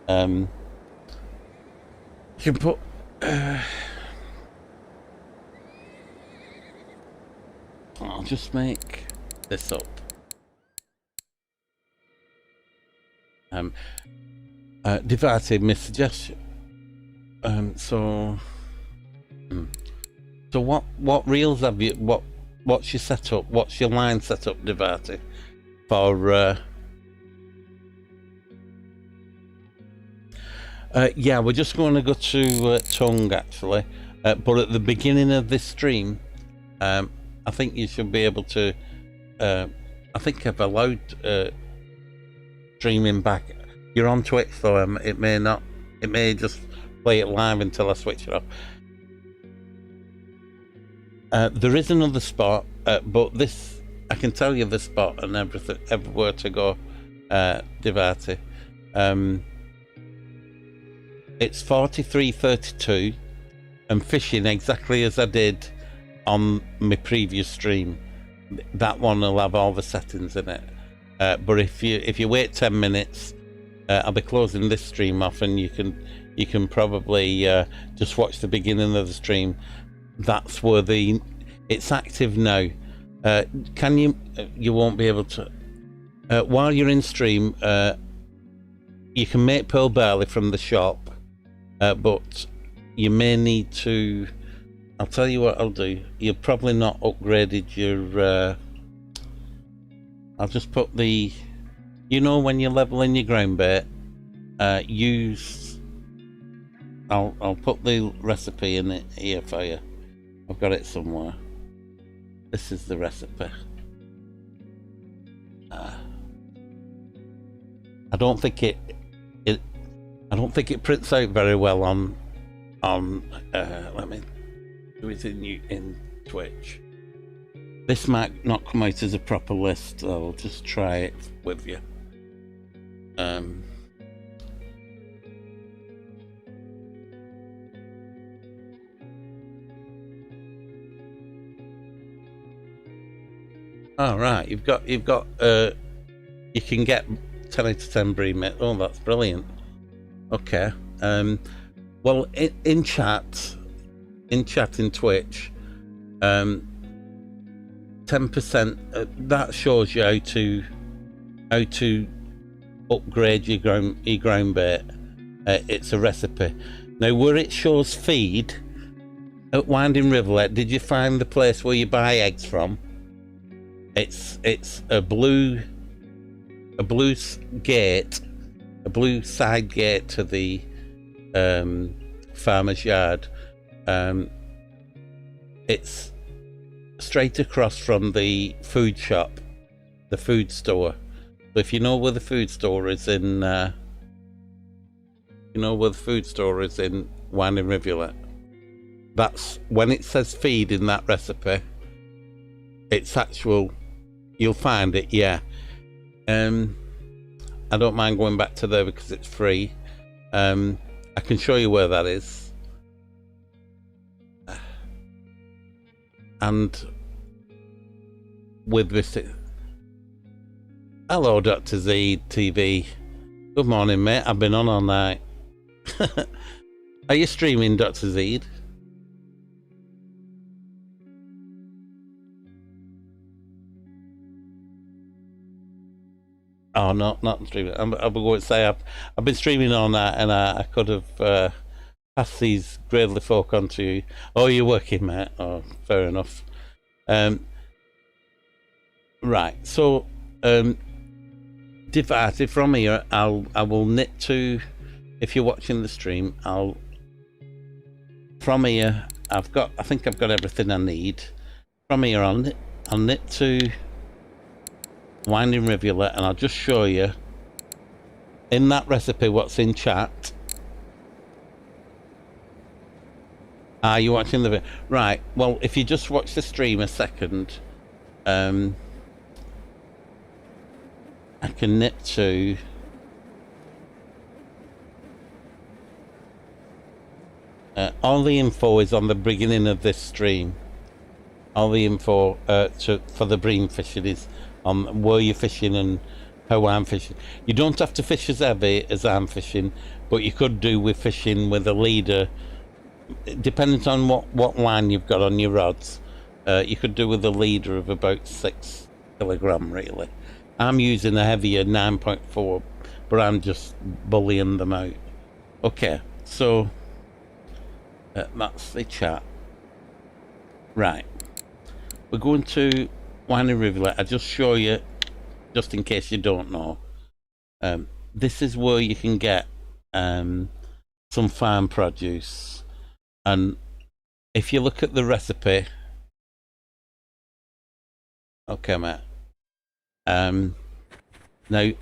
You can put... I'll just make this up. Devati, my suggestion. So what reels have you? What's your setup? What's your line setup, Devati? For yeah, we're just going to go to tongue actually, but at the beginning of this stream, I think you should be able to. I think I've allowed streaming back. You're on Twitch, so it may not. It may just play it live until I switch it off. There is another spot, but this I can tell you the spot and everything, everywhere to go, Devati. It's 43:32. I'm fishing exactly as I did on my previous stream. That one will have all the settings in it. But if you wait 10 minutes, I'll be closing this stream off, and you can probably just watch the beginning of the stream. That's where it's active now. Can you won't be able to while you're in stream. You can make pearl barley from the shop, but you may need to. I'll tell you what I'll do. You've probably not upgraded your. I'll just put the. You know when you're leveling your ground bait, use. I'll put the recipe in it here for you. I've got it somewhere. This is the recipe. I don't think it prints out very well on let me do it in Twitch. This might not come out as a proper list. I'll just try it with you. Oh, right, you've got you can get 10 out of 10 Bream. Oh, that's brilliant. Okay. Well, in chat in Twitch, 10%. That shows you how to upgrade your ground bait. It's a recipe. Now, where it shows feed at Winding Rivulet, did you find the place where you buy eggs from? It's a blue gate, a blue side gate to the farmer's yard. It's straight across from the food shop, the food store. So if you know where the food store is in, Winding Rivulet, that's when it says feed in that recipe. It's actual. You'll find it, yeah. I don't mind going back to there because it's free. I can show you where that is. And with this, hello, Dr. Z TV. Good morning, mate. I've been on all night. Are you streaming, Dr. Z? Oh, no, not streaming. I'm going to say I've been streaming all night, and I could have passed these gradely folk on to you. Oh, you're working, mate. Oh, fair enough. Right. So, divided from here, I will knit to. If you're watching the stream, from here. I think I've got everything I need. From here, I'll knit to Winding Rivulet, and I'll just show you in that recipe what's in chat. Are you watching the video? Right, well, if you just watch the stream a second, I can knit to all the info is on the beginning of this stream. All the info for the bream fishing is on where you're fishing and how I'm fishing. You don't have to fish as heavy as I'm fishing, but you could do with fishing with a leader, depending on what line you've got on your rods. You could do with a leader of about 6 kilogram, really. I'm using a heavier 9.4, but I'm just bullying them out. Okay, so that's the chat. Right, we're going to Winding Rivulet. I just show you, just in case you don't know. This is where you can get some farm produce, and if you look at the recipe, okay, mate. Now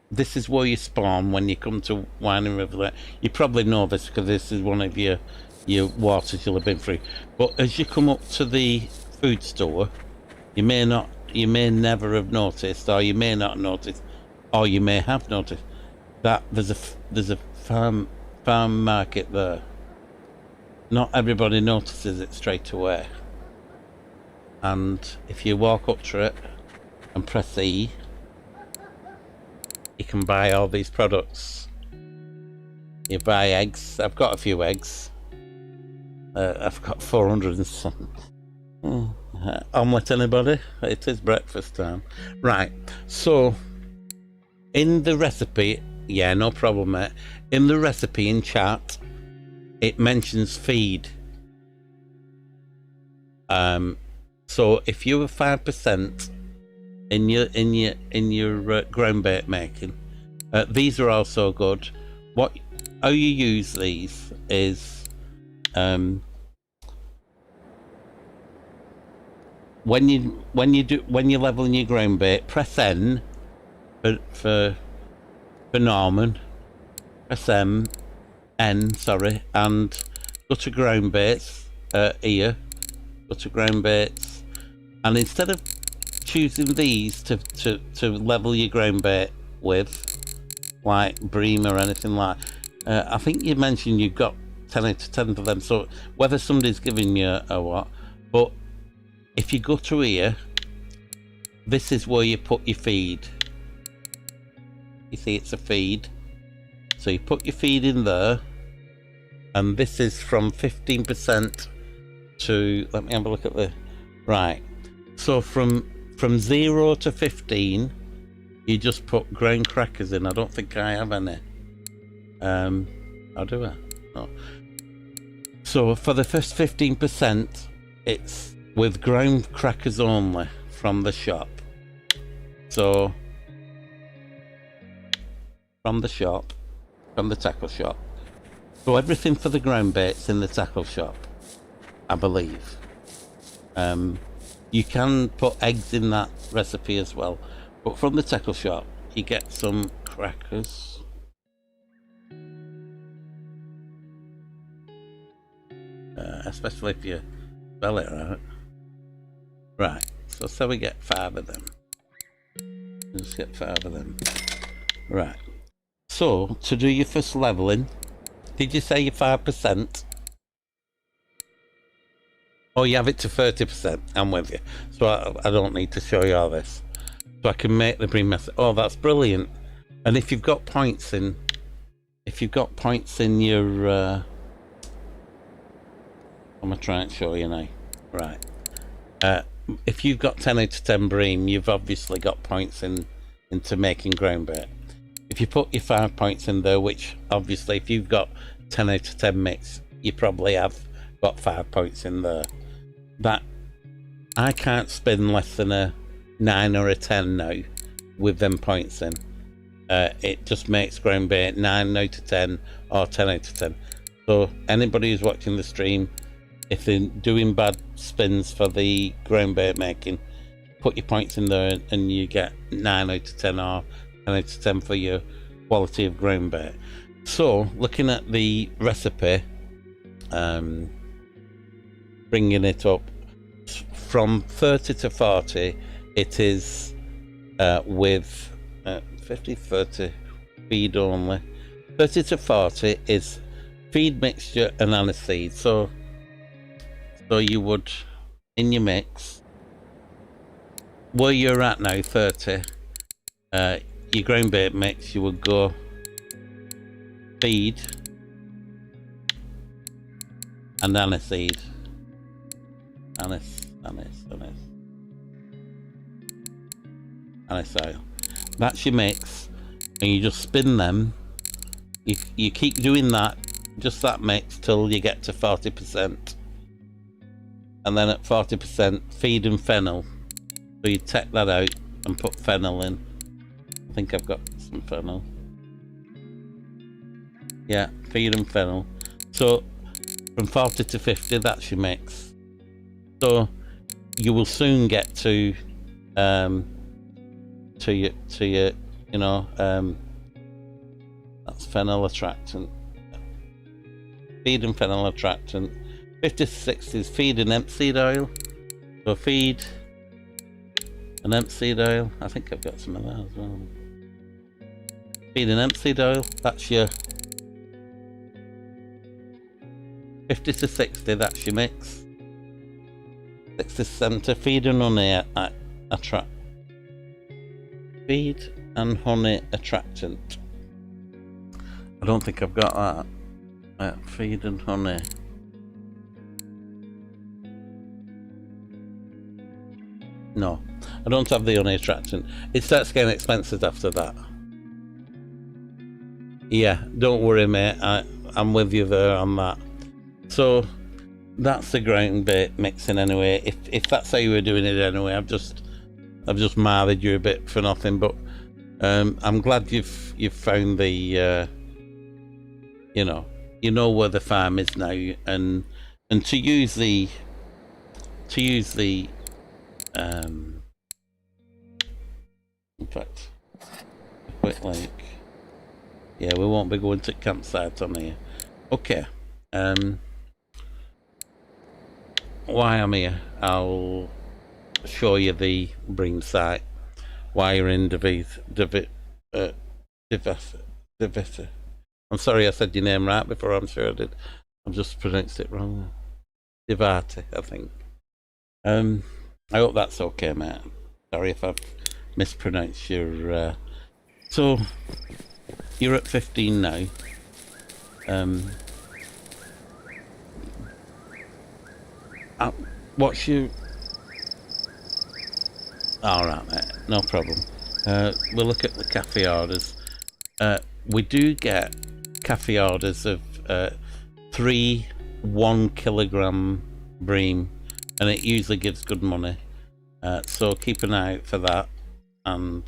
this is where you spawn when you come to Winding Rivulet. You probably know this because this is one of your waters you'll have been through. But as you come up to the food store, you may never have noticed, or you may not notice, or you may have noticed that there's a farm market there. Not everybody notices it straight away, and if you walk up to it and press E, you can buy all these products. You buy eggs. I've got a few eggs. I've got 400 and something. Omelette, anybody? It is breakfast time. Right, so in the recipe, yeah, no problem, mate. In the recipe in chat, it mentions feed. So if you were 5% in your ground bait making, these are also good. How you use these is when you're leveling your ground bait, press N for Norman. Press N, sorry, and go to ground baits here. Go to ground baits, and instead of choosing these to level your ground bait with, like bream or anything like, I think you mentioned you've got 10 out of 10 for them. So whether somebody's giving you or what, but if you go to here, this is where you put your feed. You see, it's a feed. So you put your feed in there, and this is from 15% to, let me have a look at the, right. So from 0 to 15, you just put ground crackers in. I don't think I have any. How do I? No. So for the first 15%, it's with graham crackers only from the shop. So from the tackle shop. So everything for the ground bait's in the tackle shop, I believe. You can put eggs in that recipe as well, but from the tackle shop you get some crackers. Especially if you spell it right. Right, so we get 5 of them. Let's get 5 of them. Right. So, to do your first leveling, did you say you're 5%? Oh, you have it to 30%. I'm with you. So I don't need to show you all this. So I can make the bream method. Oh, that's brilliant. And if you've got points in, your, I'm gonna try and show you now. Right. If you've got 10 out of 10 bream, you've obviously got points into making ground bait. If you put your 5 points in there, which obviously if you've got 10 out of 10 mix, you probably have got 5 points in there. That I can't spin less than a 9 or a 10 now with them points in. It just makes ground bait 9 out of 10 or 10 out of 10. So anybody who's watching the stream, if they're doing bad spins for the ground bait making, put your points in there and you get 9 out of 10 or 10 out of 10 for your quality of ground bait. So looking at the recipe, bringing it up from 30 to 40, it is with 50, 30 feed only. 30 to 40 is feed, mixture and aniseed. So you would, in your mix, where you're at now, 30, your ground bait mix, you would go feed and aniseed. Aniseed. That's your mix, and you just spin them. You keep doing that, just that mix, till you get to 40%. And then at 40%, feed and fennel. So you take that out and put fennel in. I think I've got some fennel. Yeah, feed and fennel. So from 40 to 50, that's your mix. So you will soon get to your you know, that's phenyl attractant. Feed and phenyl attractant. 50 to 60 is feed and hemp seed oil. So feed and hemp seed oil. I think I've got some of that as well. Feed and hemp seed oil. That's your 50 to 60. That's your mix. 60 to 70. Feed and honey attract. Feed and honey attractant. I don't think I've got that. Feed and honey. No, I don't have the honey attractant. It starts getting expensive after that. Yeah, don't worry, mate. I'm with you there on that. So that's the ground bait mixing anyway. If that's how you were doing it anyway, I've just marred you a bit for nothing. But I'm glad you've found the you know where the farm is now, and to use the in fact, a quick link. Yeah, we won't be going to campsite on here. Okay. While I'm here, I'll show you the bream site. While you're in Divita. I'm sorry I said your name right before, I'm sure I did. I've just pronounced it wrong. Divati, I think. I hope that's okay, mate. Sorry if I've mispronounced your... So, you're at 15 now. What's your... Alright, mate, no problem. We'll look at the cafe orders. We do get cafe orders of 3 1 kilogram bream and it usually gives good money. So keep an eye out for that. And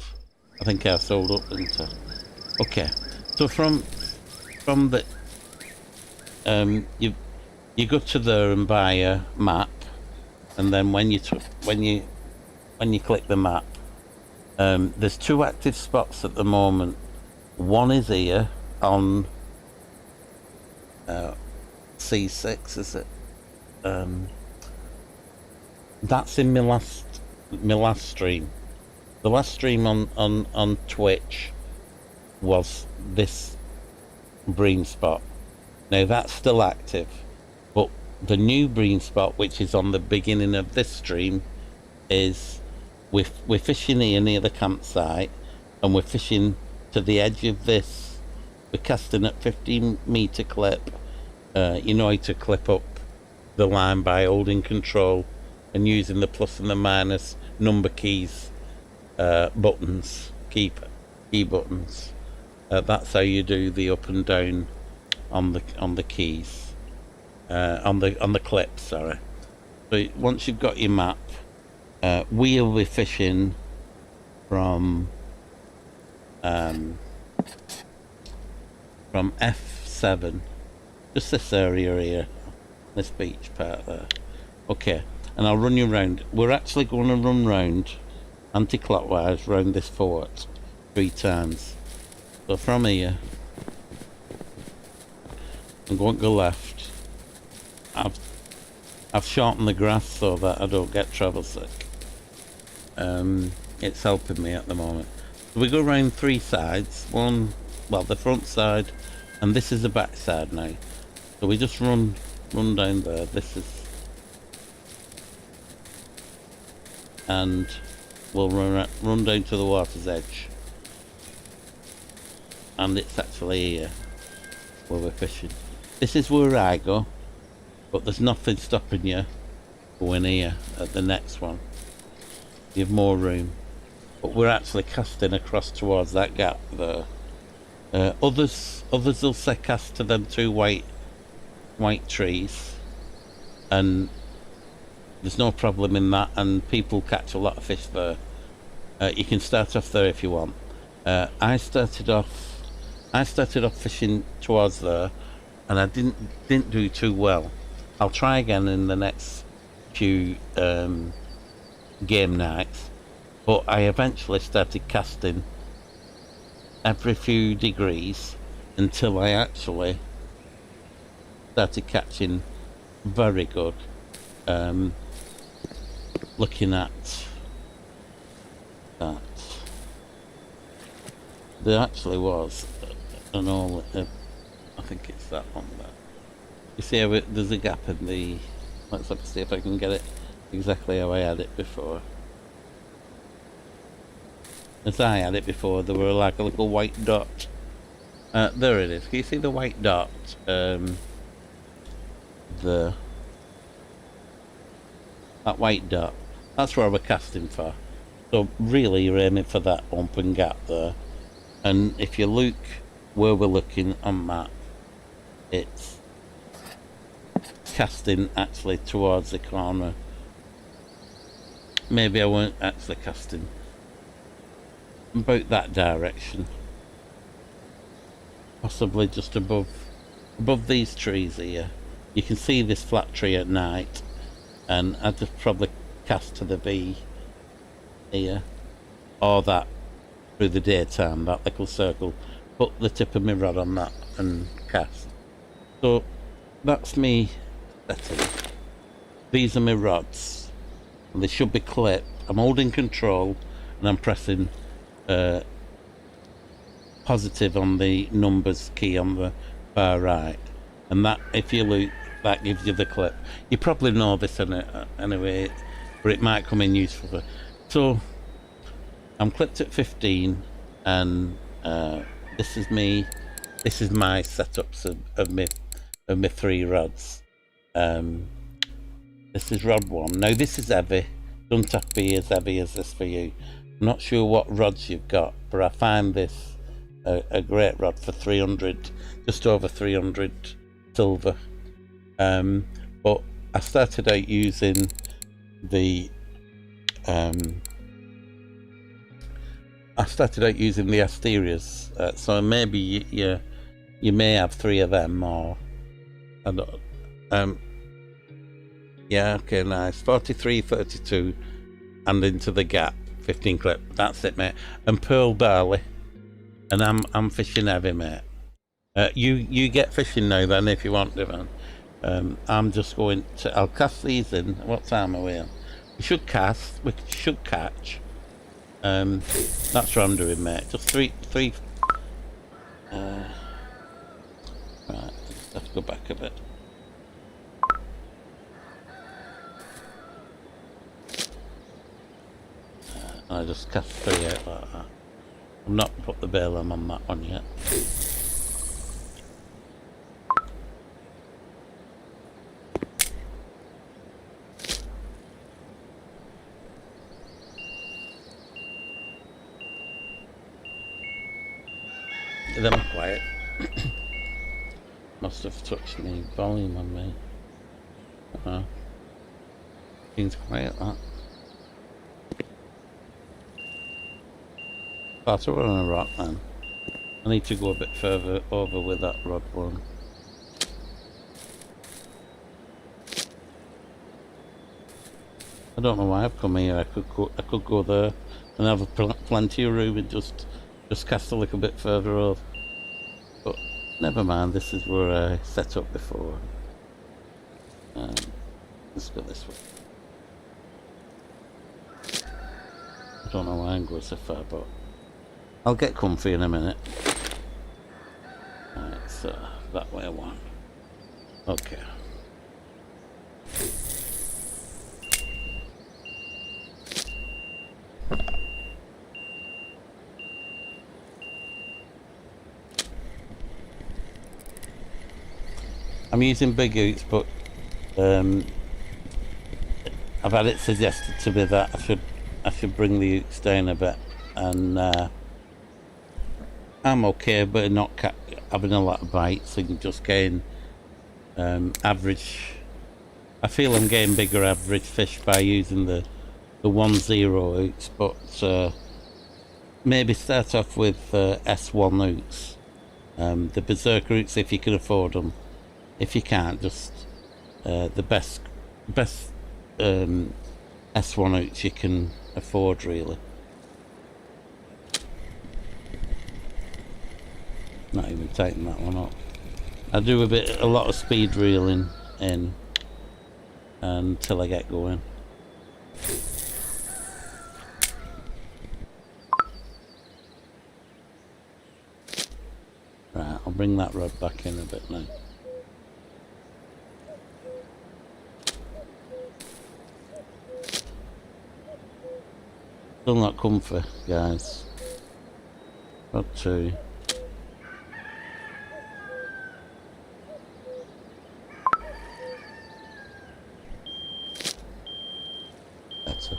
I think I sold up into. Okay, so from the you go to there and buy a map, and then when you click the map, there's 2 active spots at the moment. One is here on C6, is it? That's in my last stream. The last stream on Twitch was this Bream spot. Now that's still active, but the new Bream spot, which is on the beginning of this stream, is we're fishing here near the campsite, and we're fishing to the edge of this. We're casting at 15-meter clip. You know how to clip up the line by holding control and using the plus and the minus number keys, buttons, key buttons. That's how you do the up and down on the keys, on the clip. Sorry. So once you've got your map, we'll be fishing from F7, just this area here, this beach part there. Okay, and I'll run you around. We're actually going to run round anti-clockwise round this fort 3 times. So from here, I'm going to go left. I've shortened the grass so that I don't get travel sick. It's helping me at the moment. So we go around 3 sides. One, well, the front side, and this is the back side now. So we just run down there. This is, and we'll run down to the water's edge. And it's actually here where we're fishing. This is where I go, but there's nothing stopping you going here at the next one. You have more room, but we're actually casting across towards that gap there. Others will say cast to them 2 white trees, and there's no problem in that, and people catch a lot of fish there. You can start off there if you want. I started off fishing towards there, and I didn't do too well. I'll try again in the next few game nights, but I eventually started casting every few degrees until I actually started catching very good. Looking at that, there actually was an all. I think it's that one there. You see how there's a gap in the. Let's see if I can get it exactly how I had it before. As I had it before, there were like a little white dot. There it is. Can you see the white dot? That white dot. That's where we're casting for. So really, you're aiming for that open gap there. And if you look where we're looking on map, it's casting actually towards the corner. Maybe I weren't actually casting about that direction, possibly just above these trees here. You can see this flat tree at night, and I just probably cast to the V here, or that through the daytime, that little circle, put the tip of my rod on that and cast. So that's me setting. These are my rods, and they should be clipped. I'm holding control and I'm pressing positive on the numbers key on the far right, and that, if you look, that gives you the clip. You probably know this anyway, but it might come in useful. So I'm clipped at 15, and this is my setups of my 3 rods. This is rod 1. Now this is heavy. Don't have to be as heavy as this for you. I'm not sure what rods you've got, but I find this a great rod for 300, just over 300 silver. But I started out using the I started out using the Asterias, so maybe you may have 3 of them, or I don't, yeah, okay, nice. 43, 32, and into the gap, 15 clip. That's it, mate. And pearl barley, and I'm fishing heavy, mate. You get fishing now then if you want to, man. I'm just going to. I'll cast these in. What time are we on? We should cast. We should catch. That's what I'm doing, mate. Just three. Right, let's go back a bit. I just cast 3 out like that. I've not put the bail on that one yet. Them quiet. Must have touched me volume on me. Seems quiet, that. Thought I were on a rock then. I need to go a bit further over with that rod one. I don't know why I've come here. I could go there and have plenty of room and just cast a little bit further over. But never mind, this is where I set up before. Let's go this way. I don't know why I'm going so far, but I'll get comfy in a minute. Right, so that way I want. Okay. I'm using big hooks, but I've had it suggested to me that I should bring the hooks down a bit, and I'm okay, but not having a lot of bites and just getting average. I feel I'm getting bigger average fish by using the 1-0 hooks, but maybe start off with S1 hooks, the berserker hooks if you can afford them. If you can't, just the best S1 hooks you can afford, really. Not even taking that one up. I do a lot of speed reeling in until I get going. Right, I'll bring that rod back in a bit now. Still not comfy, guys. Rod 2. Better.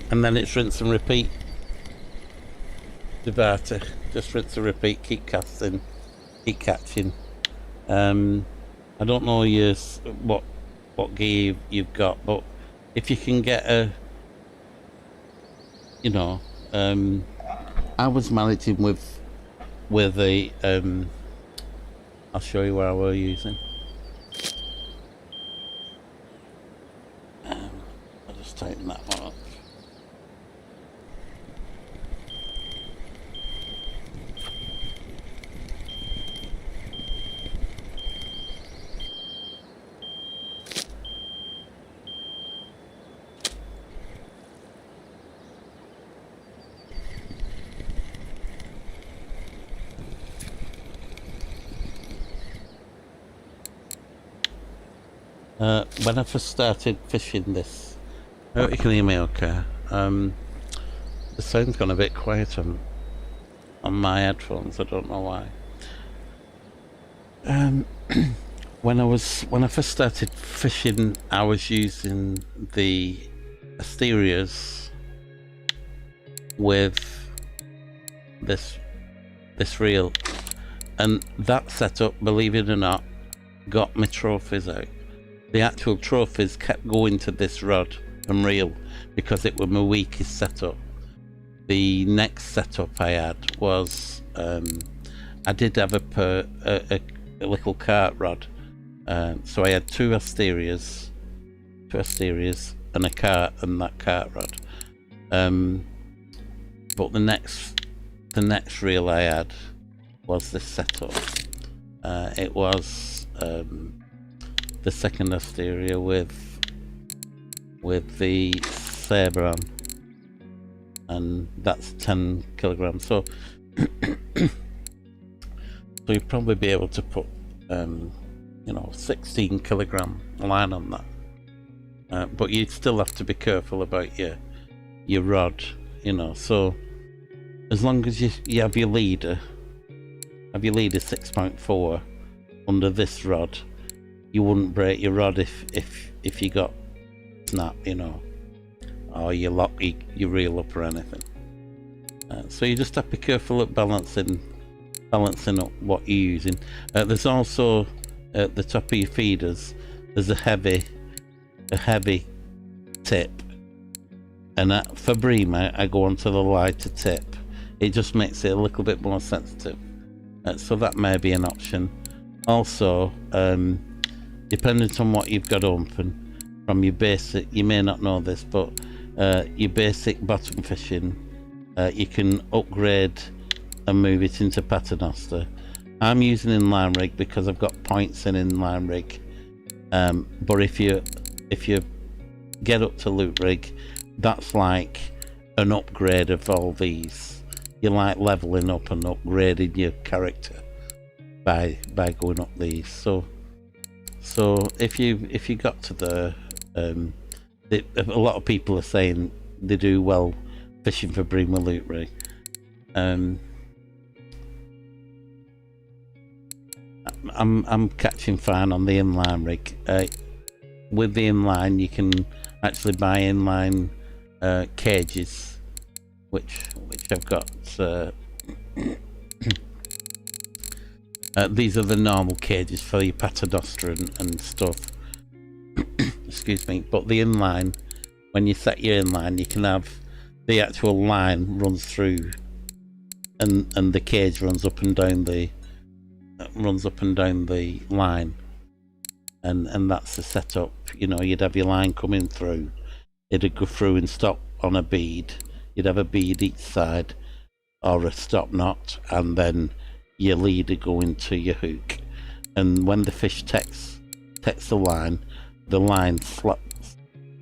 And then it's rinse and repeat. Devata. Just rinse and repeat, keep casting, keep catching. I don't know what gear you've got, but if you can get a, you know, I was managing with a, I'll show you what I were using. I'll just tighten that one up. When I first started fishing this, I hope you can hear me okay. The sound's gone a bit quiet on my headphones, I don't know why. When I first started fishing I was using the Asterias with this reel, and that setup, believe it or not, got my trophies out. The actual trophies kept going to this rod and reel because it was my weakest setup. The next setup I had was I did have a little cart rod, so I had two Asterias and a cart and that cart rod. But the next reel I had was this setup. It was the second Asteria with the sabre on, and that's 10 kilograms. So so you'd probably be able to put 16 kilogram line on that, but you'd still have to be careful about your rod, so as long as you have your leader 6.4 under this rod, you wouldn't break your rod if you got snap, or you lock your reel up or anything. So you just have to be careful at balancing up what you're using. There's also at the top of your feeders, there's a heavy tip, and for bream I go onto the lighter tip. It just makes it a little bit more sensitive, so that may be an option. Also, depending on what you've got open from your basic, you may not know this, but your basic bottom fishing, you can upgrade and move it into paternoster. I'm using inline rig because I've got points in inline rig, but if you get up to loop rig, that's like an upgrade of all these. You're like leveling up and upgrading your character by going up these. So if you got to a lot of people are saying they do well fishing for bream with loop rig. I'm catching fine on the inline rig. With the inline, you can actually buy inline cages, which I've got. These are the normal cages for your paternoster and stuff. Excuse me. But the inline, when you set your inline, you can have the actual line runs through, and the cage runs up and down the line, and that's the setup. You'd have your line coming through, it'd go through and stop on a bead. You'd have a bead each side or a stop knot, and then your leader go into your hook, and when the fish takes the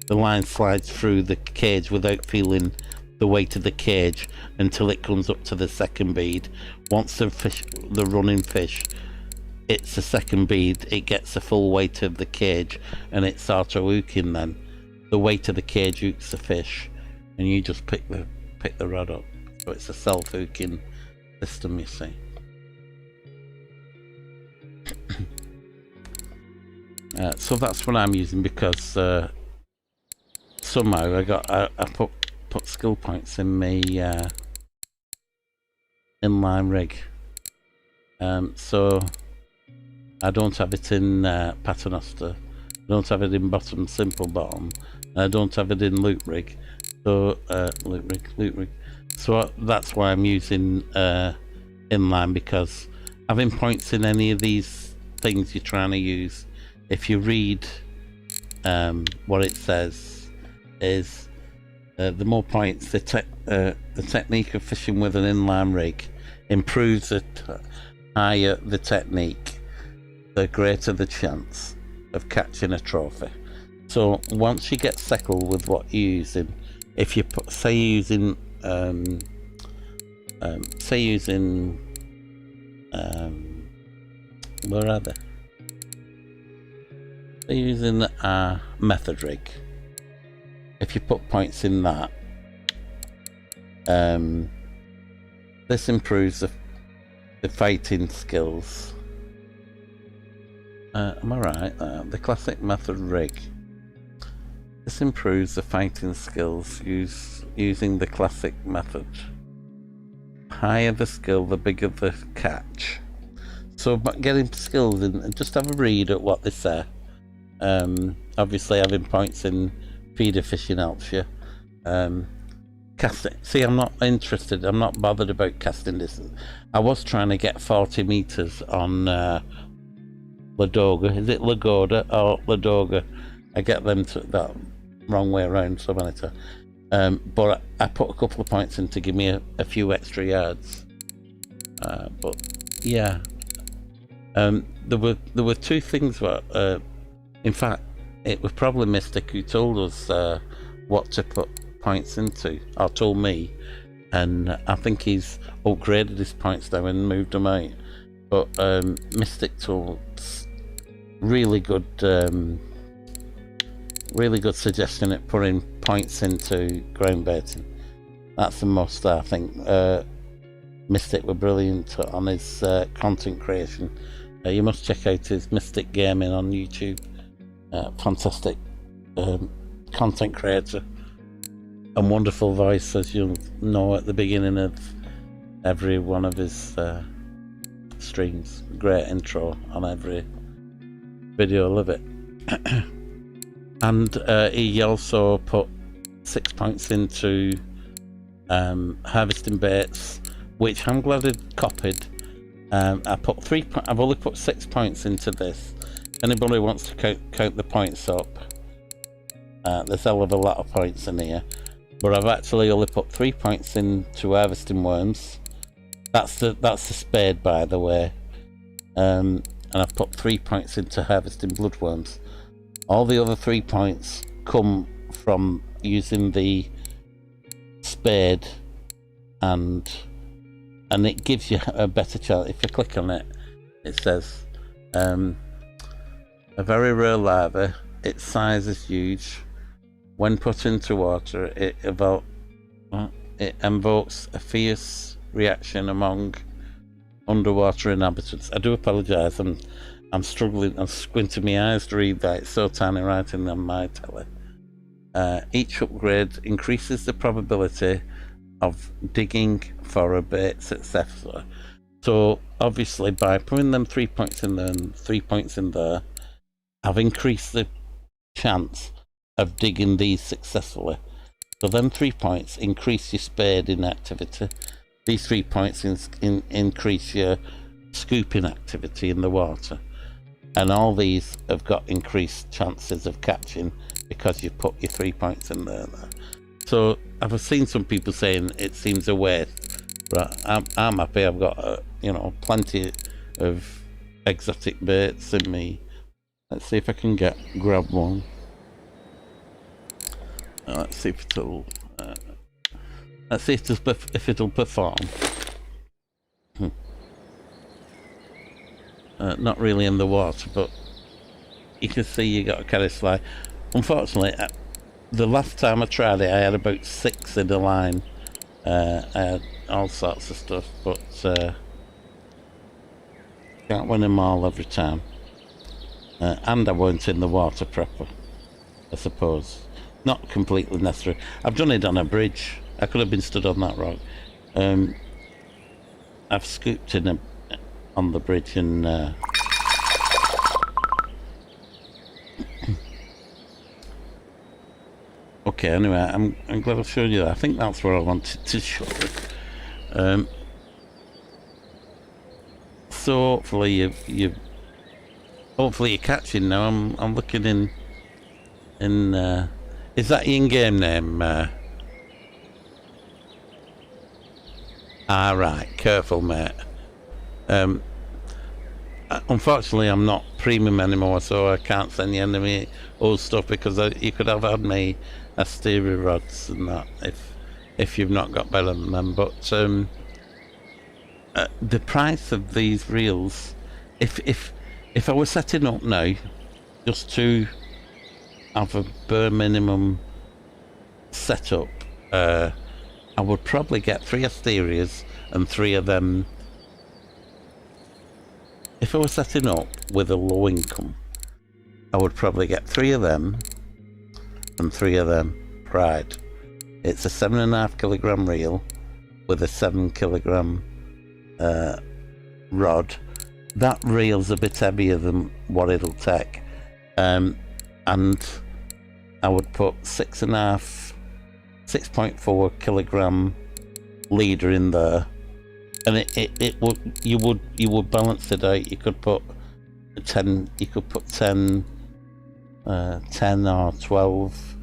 line slides through the cage without feeling the weight of the cage until it comes up to the second bead. Once the running fish hits the second bead, it gets the full weight of the cage, and it's auto hooking. Then the weight of the cage hooks the fish, and you just pick the rod up. So it's a self-hooking system, you see. So that's what I'm using, because somehow I put skill points in my inline rig, so I don't have it in paternoster, I don't have it in bottom, simple bottom, and I don't have it in loop rig. So loop rig. So that's why I'm using inline, because having points in any of these things you're trying to use, if you read what it says, is the more points, the technique of fishing with an inline rig improves. The higher the technique, the greater the chance of catching a trophy. So once you get settled with what you're using, if you put, say you're using where are they? They're using a method rig. If you put points in that, this improves the fighting skills. Am I right? The classic method rig. This improves the fighting skills using the classic method. Higher the skill, the bigger the catch. So getting skills in, and just have a read at what they say. Obviously having points in feeder fishing helps you. Casting, see, I'm not interested, I'm not bothered about casting distance. I was trying to get 40 meters on Ladoga. Is it Lagoda or Ladoga? I get them to that wrong way around so many times. But I put a couple of points in to give me a few extra yards. But yeah, there were two things where, in fact, it was probably Mystic who told us what to put points into, or told me, and I think he's upgraded his points now and moved them out. But Mystic told really good suggestion at putting points into ground baiting. That's the most, I think. Mystic were brilliant on his content creation. You must check out his Mystic Gaming on YouTube. Fantastic content creator and wonderful voice, as you'll know at the beginning of every one of his streams. Great intro on every video, love it. And he also put 6 points into harvesting baits, which I'm glad I'd copied. I've only put 6 points into this. Anybody who wants to count the points up, there's a hell of a lot of points in here. But I've actually only put 3 points into harvesting worms. That's the spade, by the way. And I've put 3 points into harvesting bloodworms. All the other 3 points come from using the spade, and it gives you a better chance. If you click on it, it says a very rare larva. Its size is huge. When put into water, it invokes a fierce reaction among underwater inhabitants. I do apologise. I'm struggling. I'm squinting my eyes to read that. It's so tiny writing on my telly. Each upgrade increases the probability of digging for a bait successfully. So obviously, by putting them 3 points in there and 3 points in there, I've increased the chance of digging these successfully. So them 3 points increase your spade in activity. These 3 points increase your scooping activity in the water. And all these have got increased chances of catching because you've put your 3 points in there. So I've seen some people saying it seems a waste, but I'm happy. I've got plenty of exotic baits in me. Let's see if I can grab one. Let's see if it'll. Let's see if it'll perform. Not really in the water, but you can see you got a carry fly. Unfortunately, the last time I tried it, I had about 6 in a line. I had all sorts of stuff, but can't win them all every time. And I weren't in the water proper, I suppose. Not completely necessary. I've done it on a bridge. I could have been stood on that rock. I've scooped in on the bridge and okay, anyway, I'm glad I've shown you that. I think that's what I wanted to show you. So hopefully you're catching now. I'm looking in is that your in-game name? Right, careful, mate. Unfortunately, I'm not premium anymore, so I can't send you any old stuff because you could have had me Asteria rods and that if you've not got better than them. But the price of these reels, if I was setting up now just to have a bare minimum setup, I would probably get 3 Asterias and 3 of them. If I was setting up with a low income, I would probably get 3 of them and 3 of them fried. It's a 7.5 kilogram reel with a 7 kilogram rod. That reel's a bit heavier than what it'll take, and I would put 6.4 kilogram leader in there, and it would you would balance it out. You could put 10 10 or 12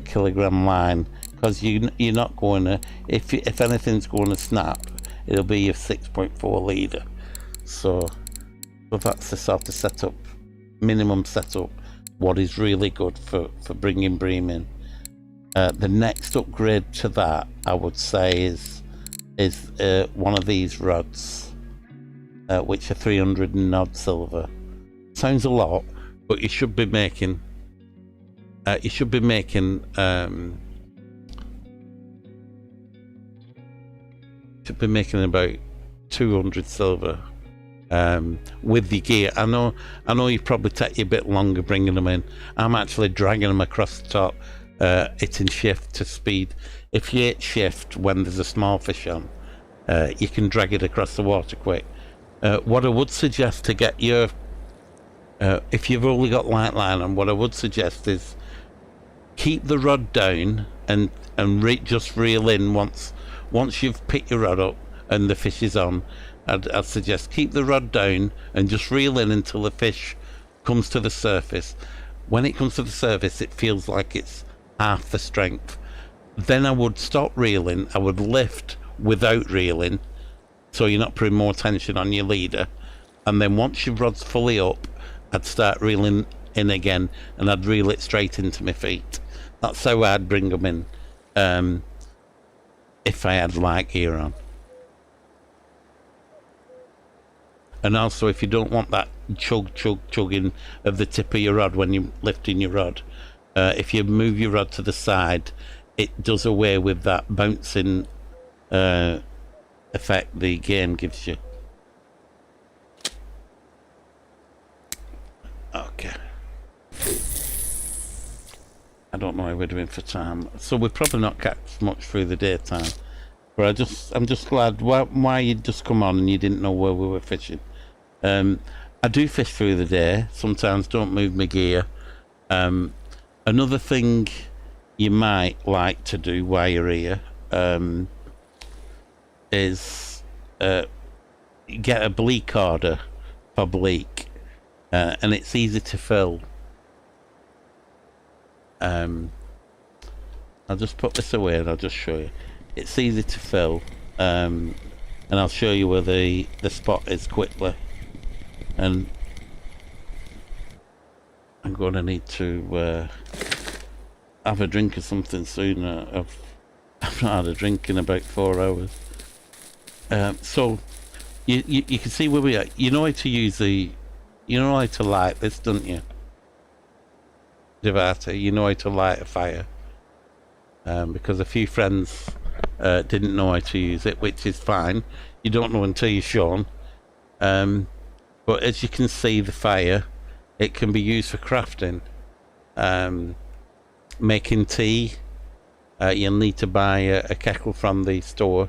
kilogram line, because you're not going to, if anything's going to snap, it'll be your 6.4 leader. So that's the sort of setup, minimum setup, what is really good for bringing bream in. The next upgrade to that, I would say, is one of these rods, which are 300 and odd silver. Sounds a lot, but you should be making about 200 silver with the gear. I know you probably take you a bit longer bringing them in. I'm actually dragging them across the top, hitting shift to speed. If you hit shift when there's a small fish on, you can drag it across the water quick. What I would suggest to get your if you've only got light line on, what I would suggest is keep the rod down and just reel in once you've picked your rod up and the fish is on. I'd suggest keep the rod down and just reel in until the fish comes to the surface. When it comes to the surface, it feels like it's half the strength. Then I would stop reeling. I would lift without reeling, so you're not putting more tension on your leader. And then once your rod's fully up, I'd start reeling in again, and I'd reel it straight into my feet. That's how I'd bring them in, if I had light gear on. And also, if you don't want that chugging of the tip of your rod when you're lifting your rod, if you move your rod to the side, it does away with that bouncing effect the game gives you. Okay. I don't know how we're doing for time, so we've probably not catch much through the daytime. But I'm just glad why you just come on and you didn't know where we were fishing. I do fish through the day. Sometimes don't move my gear. Another thing you might like to do while you're here is get a bleak order for bleak. And it's easy to fill. I'll just put this away and I'll just show you. It's easy to fill, and I'll show you where the spot is quickly. And I'm going to need to have a drink or something soon. I've not had a drink in about 4 hours. So you can see where we are. You know how to use the. You know how to light this, don't you? Devata, you know how to light a fire. Because a few friends didn't know how to use it, which is fine. You don't know until you're shown. But as you can see, the fire, it can be used for crafting. Making tea, you'll need to buy a kettle from the store.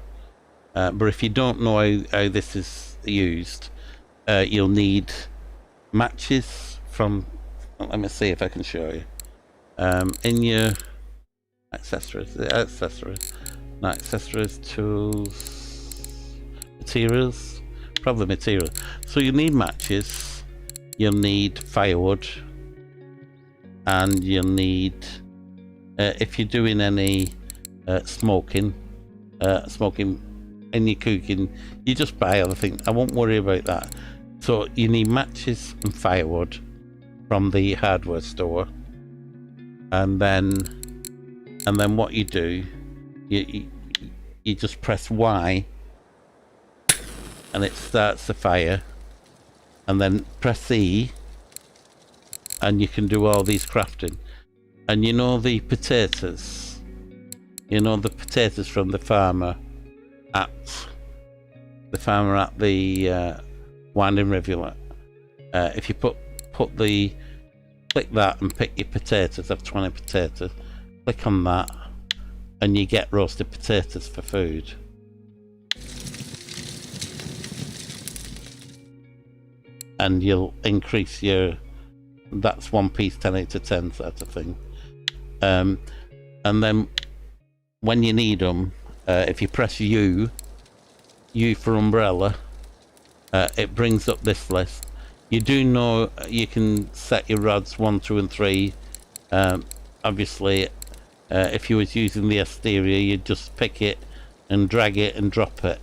But if you don't know how this is used, you'll need matches from, let me see if I can show you, in your accessories, tools, materials, probably material. So you need matches, you'll need firewood, and you'll need, if you're doing any smoking in your cooking, you just buy other things. I won't worry about that. So you need matches and firewood from the hardware store, and then what you do, you just press Y, and it starts the fire, and then press E, and you can do all these crafting. And you know the potatoes, from the farmer at the winding rivulet. If you put the click that and pick your potatoes. I've 20 potatoes. Click on that and you get roasted potatoes for food. And you'll increase your, that's one piece 10 out of 10 sort of thing. And then when you need them, if you press U for umbrella, it brings up this list. You do know you can set your rods 1, 2 and 3. Obviously, if you was using the exterior, you'd just pick it and drag it and drop it.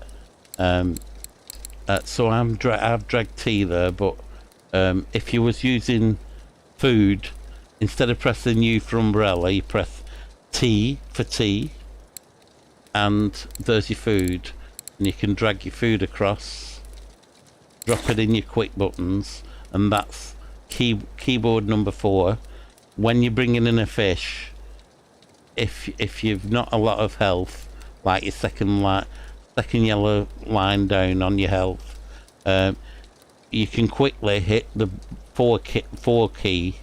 So I've dragged T there, but if you was using food, instead of pressing U for umbrella, you press T for tea, and there's your food, and you can drag your food across, drop it in your quick buttons, and that's keyboard number 4. When you're bringing in a fish, if you've not a lot of health, like your second yellow line down on your health, you can quickly hit the 4 key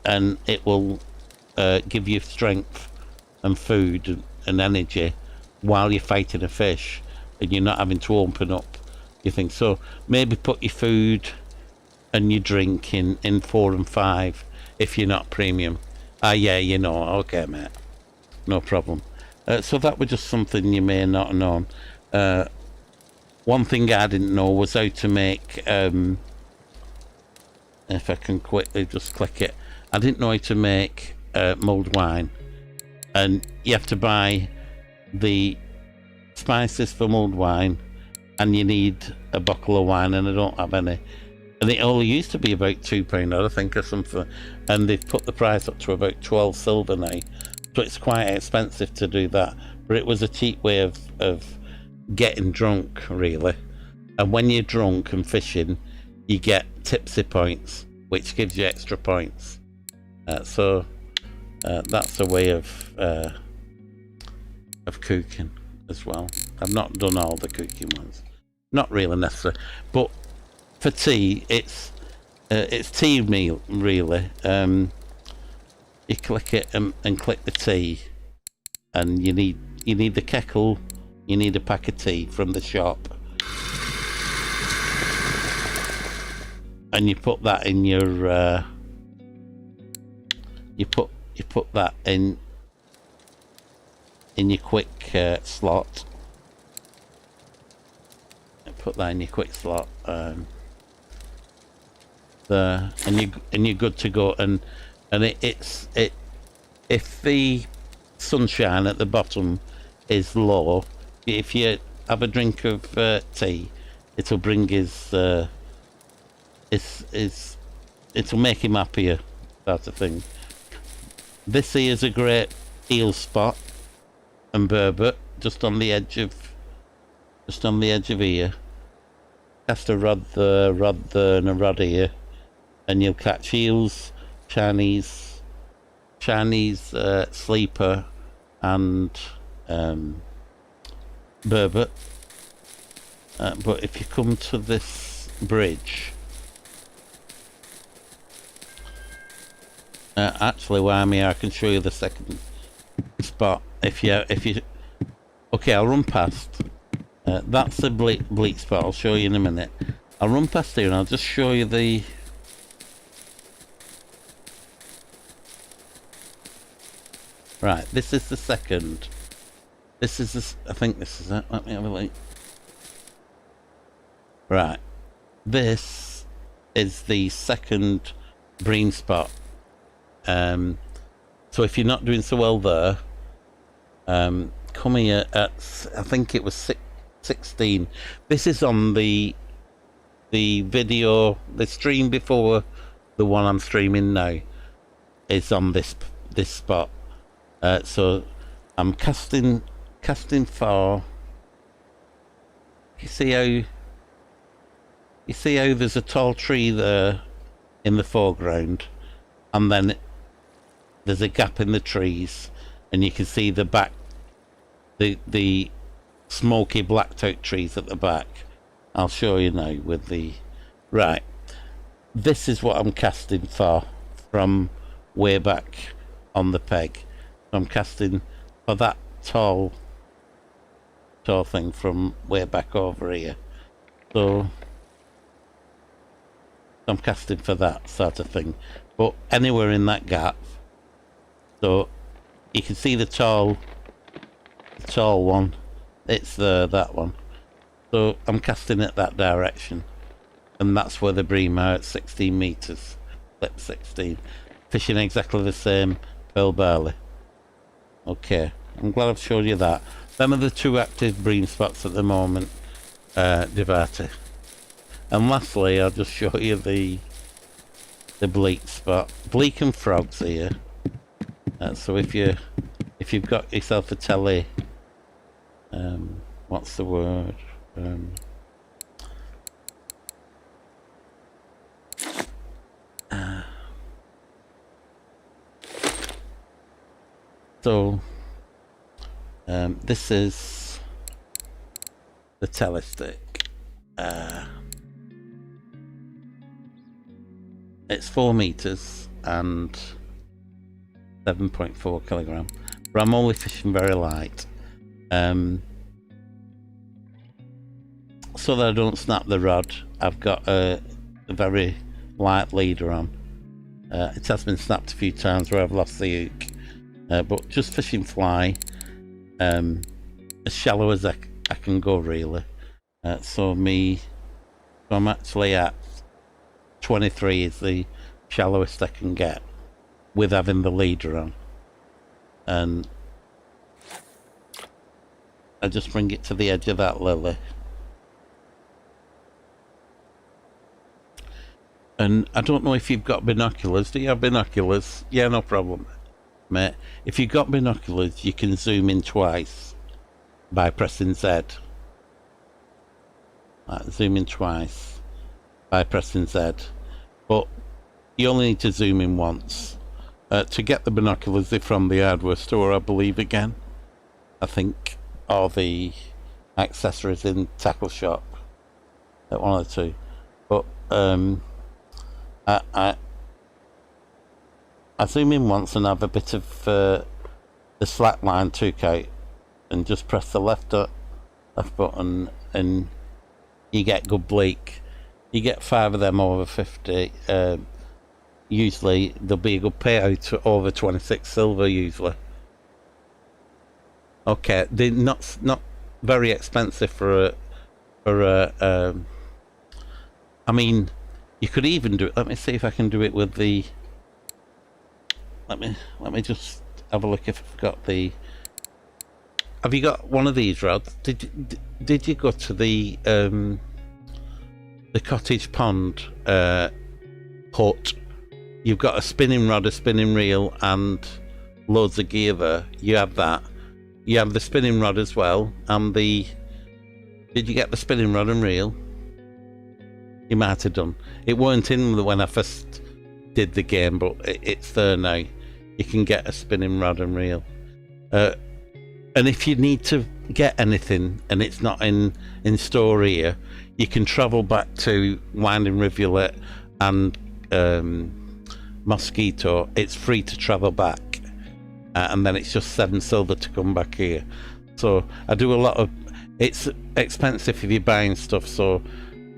and it will give you strength and food and energy while you're fighting a fish, and you're not having to open up your thing. So maybe put your food and your drink in 4 and 5 if you're not premium. Yeah, you know. Okay, mate, no problem. So that was just something you may not have known. One thing I didn't know was how to make, if I can quickly just click it, I didn't know how to make mulled wine. And you have to buy the spices for mulled wine, and you need a bottle of wine, and I don't have any. And it only used to be about £2, I think, or something, and they've put the price up to about 12 silver now. So it's quite expensive to do that, but it was a cheap way of getting drunk, really. And when you're drunk and fishing, you get tipsy points, which gives you extra points. So that's a way of cooking as well. I've not done all the cooking ones, not really necessary, but for tea, it's tea meal, really. You click it and click the tea, and you need the kettle, you need a pack of tea from the shop, and you put that in your you put that in your quick slot. Put that in your quick slot there, and you're good to go. And it's if the sunshine at the bottom is low, if you have a drink of tea, it'll bring it'll make him happier, sort of thing. This here is a great eel spot and burbot, just on the edge of here. Cast a rod there and a rod here, and you'll catch eels, Chinese sleeper, and burbot. But if you come to this bridge, actually, while I'm here, I can show you the second spot. If you okay, I'll run past. That's the bleak spot. I'll show you in a minute. I'll run past here and I'll just show you the. Right, this is the second. This is the. I think this is it. Let me have a look. Right, this is the second bream spot. So if you're not doing so well there, come here at, I think it was 16. This is on the video, the stream before the one I'm streaming now is on this spot. So I'm casting for. You see how there's a tall tree there in the foreground, and then there's a gap in the trees, and you can see the back, the smoky blacked out trees at the back. I'll show you now with the right. this is what I'm casting for from way back on the peg. I'm casting for that tall thing from way back over here. So I'm casting for that sort of thing. But anywhere in that gap, so you can see the tall one. It's that one. So I'm casting it that direction, and that's where the bream are at 16 meters, flip 16, fishing exactly the same pearl barley. Okay, I'm glad I've showed you that. Them are the two active bream spots at the moment, Devati. And lastly, I'll just show you the bleak spot. Bleak and frogs here. So if you've got yourself a telly, what's the word? So this is the telestick. It's 4 meters and 7.4 kilogram, but I'm only fishing very light, so that I don't snap the rod. I've got a very light leader on. It has been snapped a few times where I've lost the hook, but just fishing fly, as shallow as I can go really. So I'm actually at 23 is the shallowest I can get with having the leader on, and I just bring it to the edge of that lily, and I don't know if you've got binoculars. Do you have binoculars? Yeah, no problem, mate. If you've got binoculars, you can zoom in twice by pressing Z. Zoom in twice by pressing Z, but you only need to zoom in once. To get the binoculars, they're from the hardware store, I believe, again, I think, or the accessories in tackle shop, at one of the two. But I zoom in once and have a bit of the slack line took out, and just press the left button, and you get good bleak. You get 5 of them over 50. Usually there'll be a good payout over 26 silver usually. Okay, they're not very expensive for a I mean, you could even do it. Let me see if I can do it with the. Let me just have a look if I've got the. Have you got one of these rods? Did you go to the cottage pond hut? You've got a spinning rod, a spinning reel, and loads of gear there. You have that. You have the spinning rod as well, and the. Did you get the spinning rod and reel? You might have done. It weren't in when I first did the game, but it's there now. You can get a spinning rod and reel. And if you need to get anything and it's not in store here, you can travel back to Winding Rivulet and Mosquito. It's free to travel back, and then it's just 7 silver to come back here. So I do a lot of. It's expensive if you're buying stuff, so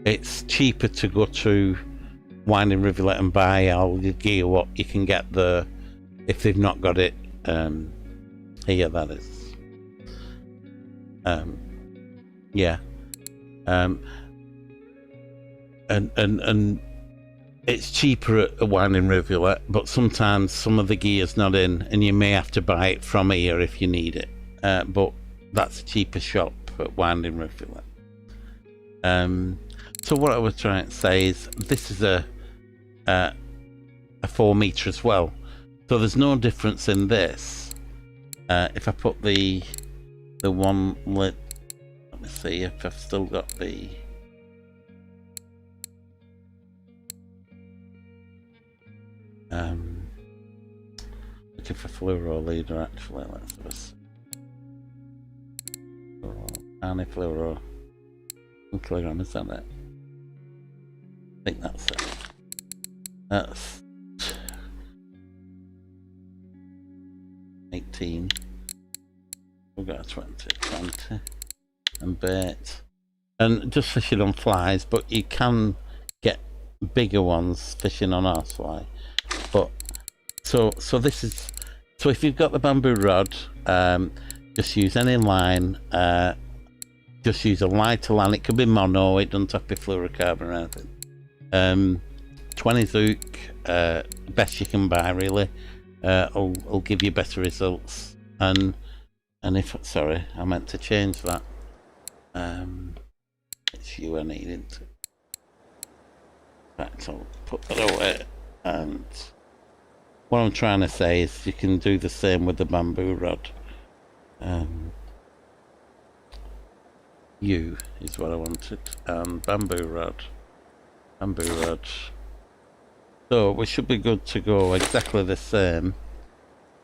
it's cheaper to go to Winding Rivulet and buy all the gear what you can get there if they've not got it here. That is. Yeah. And it's cheaper at a Winding Rivulet, but sometimes some of the gear's not in, and you may have to buy it from here if you need it. But that's a cheaper shop at Winding Rivulet. So what I was trying to say is this is a 4 meter as well, so there's no difference in this. If I put the one lit, let me see if I've still got the looking for fluoro leader actually. Let's have a see. Fluoro 1 kilogram, is that it? I think that's it. That's 18. We've got a 20 and bait. And just fishing on flies, but you can get bigger ones fishing on horsefly. But so this is, so if you've got the bamboo rod, just use any line. Just use a lighter line. It could be mono. It doesn't have to be fluorocarbon or anything. 20 zook, best you can buy really. Will give you better results. And if, sorry, I meant to change that. It's you I needed to. Right, so I'll put that away. And what I'm trying to say is you can do the same with the bamboo rod. You is what I wanted. Bamboo rod. So we should be good to go. Exactly the same.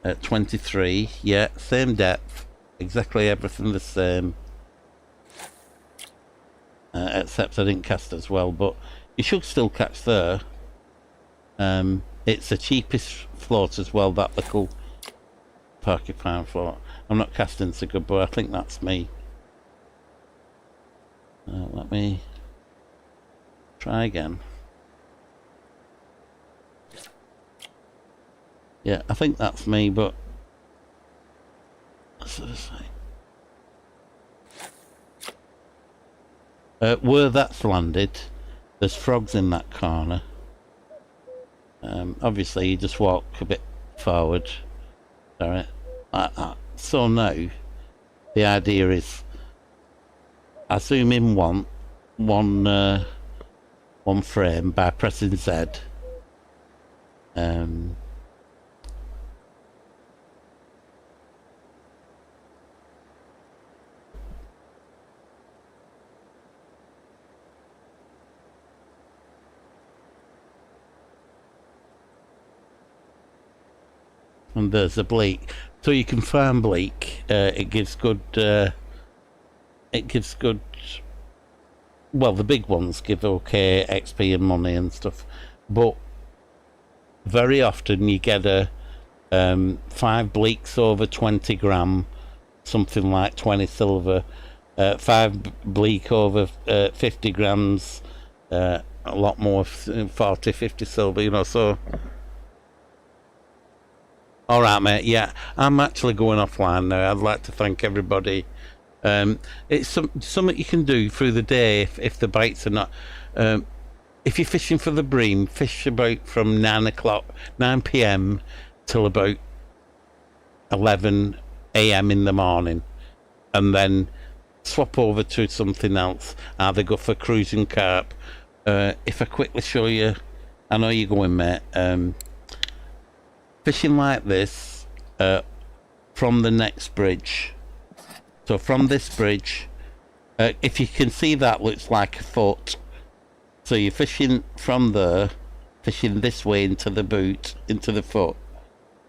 At 23, yeah, same depth. Exactly everything the same. Except I didn't cast as well, but you should still catch there. It's the cheapest float as well, that little porcupine float. I'm not casting so good, but I think that's me. Let me try again. Yeah, I think that's me, but what's it say? Where that's landed, there's frogs in that corner. Obviously, you just walk a bit forward. Alright, like that. So now, the idea is, I zoom in one frame by pressing Z. And there's a bleak, so you can farm bleak. It gives good. Well, the big ones give okay XP and money and stuff, but very often you get a 5 bleaks over 20 gram, something like 20 silver. 5 bleak over 50 grams, a lot more, 40, 50 silver. You know, so. All right, mate. Yeah, I'm actually going offline now. I'd like to thank everybody. It's something you can do through the day if the bites are not. If you're fishing for the bream, fish about from 9 p.m. till about 11 a.m. in the morning, and then swap over to something else. Either go for cruising carp. If I quickly show you, I know you're going, mate. Fishing like this from the next bridge. So from this bridge, if you can see, that looks like a foot. So you're fishing from there, fishing this way into the boot, into the foot.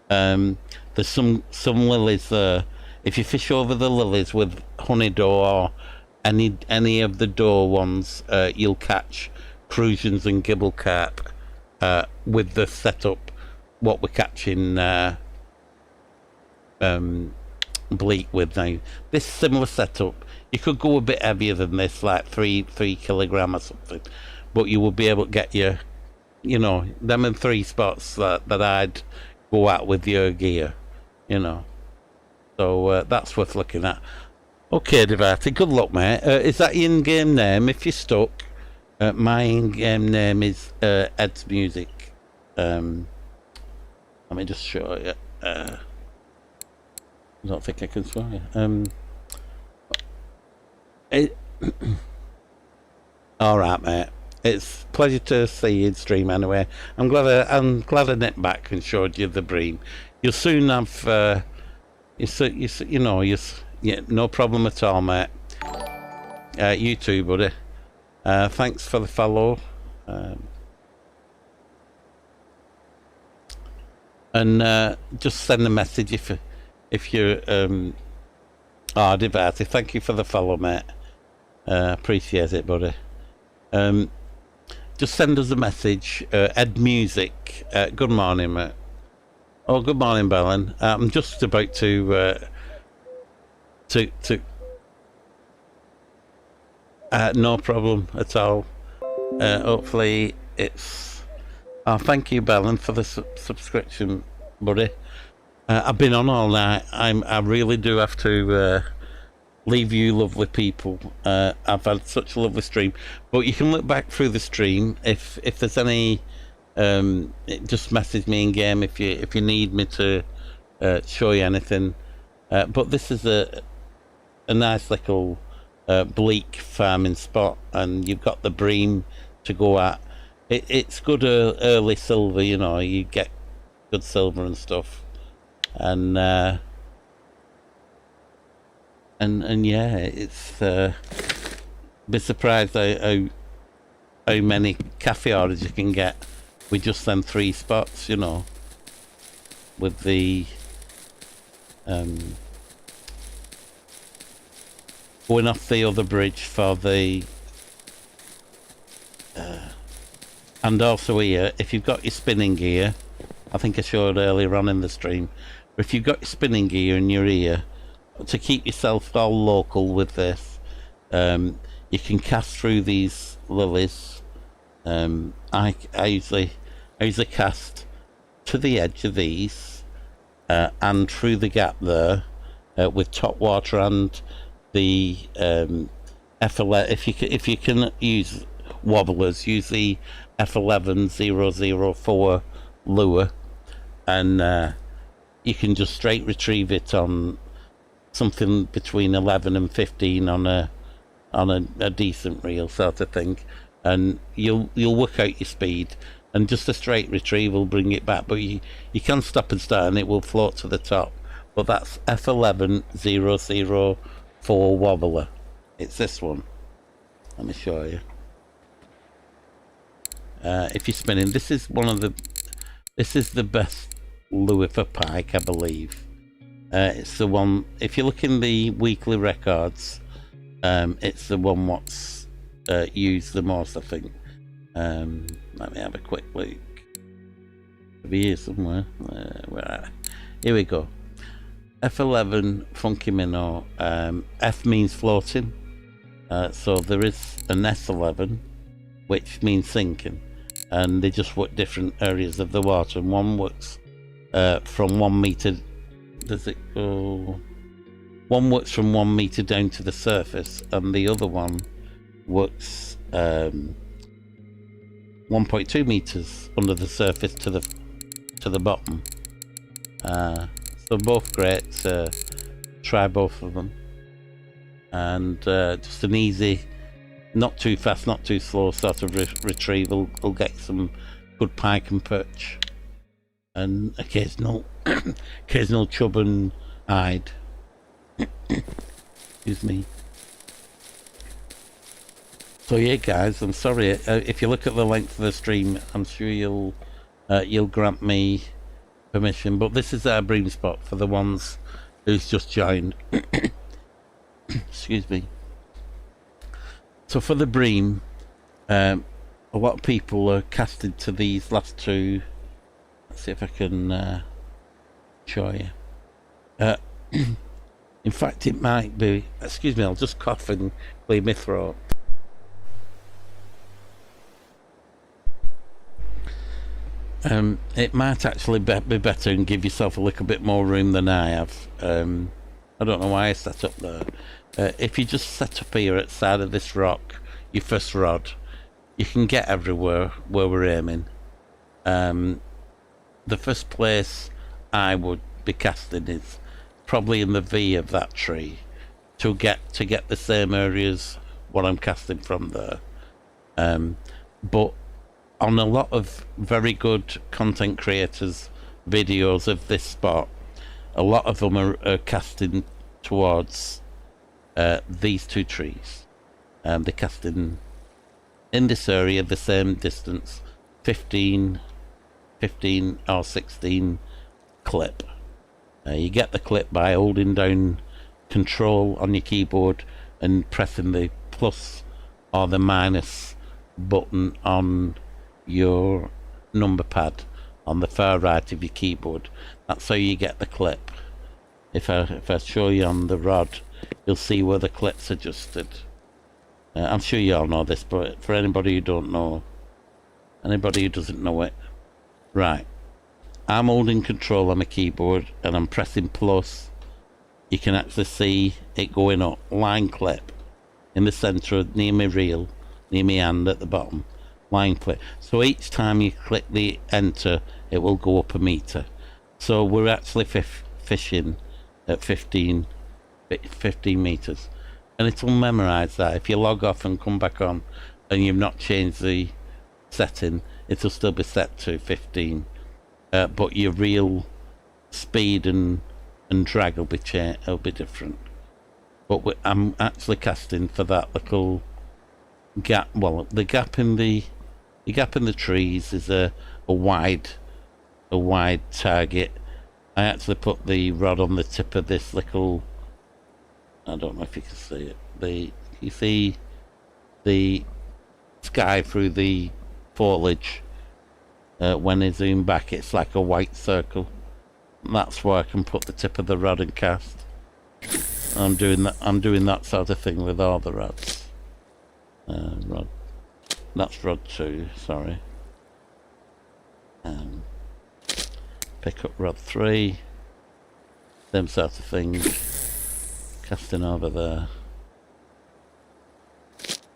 There's some lilies there. If you fish over the lilies with honey doe or any of the doe ones, you'll catch crusions and gibble carp with the setup. What we're catching bleak with now. This similar setup, you could go a bit heavier than this, like 3 kilogram or something, but you will be able to get your, you know, them in 3 spots that I'd go out with your gear, you know. So that's worth looking at. Okay, Devati, good luck, mate. Is that your in-game name? If you're stuck, my in-game name is Ed's Music. Let me just show you. I don't think I can swear. All right, mate. It's a pleasure to see you in stream anyway. I'm glad I nipped back and showed you the bream. You'll soon have. You know, yeah, no problem at all, mate. You too, buddy. Thanks for the follow. And just send a message if you're Devati, thank you for the follow, mate. Appreciate it, buddy. just send us a message. Ed Music. Good morning, mate. Oh, good morning, Belen. I'm just about to no problem at all. Hopefully it's... Oh, thank you, Belen, for the subscription, buddy. I've been on all night. I really do have to leave you lovely people. I've had such a lovely stream. But you can look back through the stream. If there's any... just message me in game if you need me to show you anything. But this is a nice little bleak farming spot, and you've got the bream to go at. It's good early silver, you know, you get good silver and stuff, and yeah, it's be surprised how many cafe orders you can get with just them 3 spots, you know, with the going off the other bridge for the and also here, if you've got your spinning gear, I think I showed earlier on in the stream, but if you've got your spinning gear in your ear, to keep yourself all local with this, you can cast through these lilies. I usually cast to the edge of these and through the gap there with top water and the F11. If you can use wobblers, use the F11004 lure, and you can just straight retrieve it on something between 11 and 15 on a decent reel sort of thing, and you'll work out your speed, and just a straight retrieve will bring it back. But you can stop and start and it will float to the top. But that's F11004 wobbler. It's this one. Let me show you. If you're spinning, this is the best lure for pike, I believe. It's the one, if you look in the weekly records, it's the one what's used the most, I think. Let me have a quick look. It'll be here somewhere. Here we go. F11 Funky Minnow. F means floating, so there is an S11 which means sinking, and they just work different areas of the water, and one works from 1 meter. Does it go? One works from 1 meter down to the surface, and the other one works 1.2 meters under the surface to the bottom. So both great. Try both of them, and just an easy, not too fast, not too slow sort of retrieval will get some good pike and perch, and occasional chub and hide. Excuse me. So yeah, guys, I'm sorry if you look at the length of the stream, I'm sure you'll grant me permission, but this is our bream spot for the ones who's just joined. Excuse me. So for the bream, a lot of people are casted to these last 2. Let's see if I can show you. In fact, it might be, excuse me, I'll just cough and clear my throat. It might actually be better and give yourself a little bit more room than I have. I don't know why I set up there. If you just set up here at the side of this rock, your first rod, you can get everywhere where we're aiming. The first place I would be casting is probably in the V of that tree to get the same areas what I'm casting from there. But on a lot of very good content creators videos of this spot, a lot of them are casting towards these 2 trees. They're casting in this area the same distance, 15 or 16 clip. You get the clip by holding down Control on your keyboard and pressing the plus or the minus button on your number pad on the far right of your keyboard. That's how you get the clip. If I show you on the rod, you'll see where the clip's adjusted. I'm sure you all know this, but for anybody who don't know, anybody who doesn't know it, right, I'm holding control on my keyboard and I'm pressing plus. You can actually see it going up, line clip, in the centre near my reel, near my hand at the bottom, line clip. So each time you click the enter, it will go up a metre. So we're actually fishing at 15 metres. And it'll memorise that. If you log off and come back on and you've not changed the setting, it'll still be set to 15. But your real speed and drag will be different. But I'm actually casting for that little gap. Well, the gap in the trees is a wide target. I actually put the rod on the tip of this little, I don't know if you can see it. You see the sky through the foliage. When I zoom back, it's like a white circle. And that's where I can put the tip of the rod and cast. I'm doing that sort of thing with all the rods. That's rod 2. Sorry. Pick up rod 3. Them sort of things. Casting over there.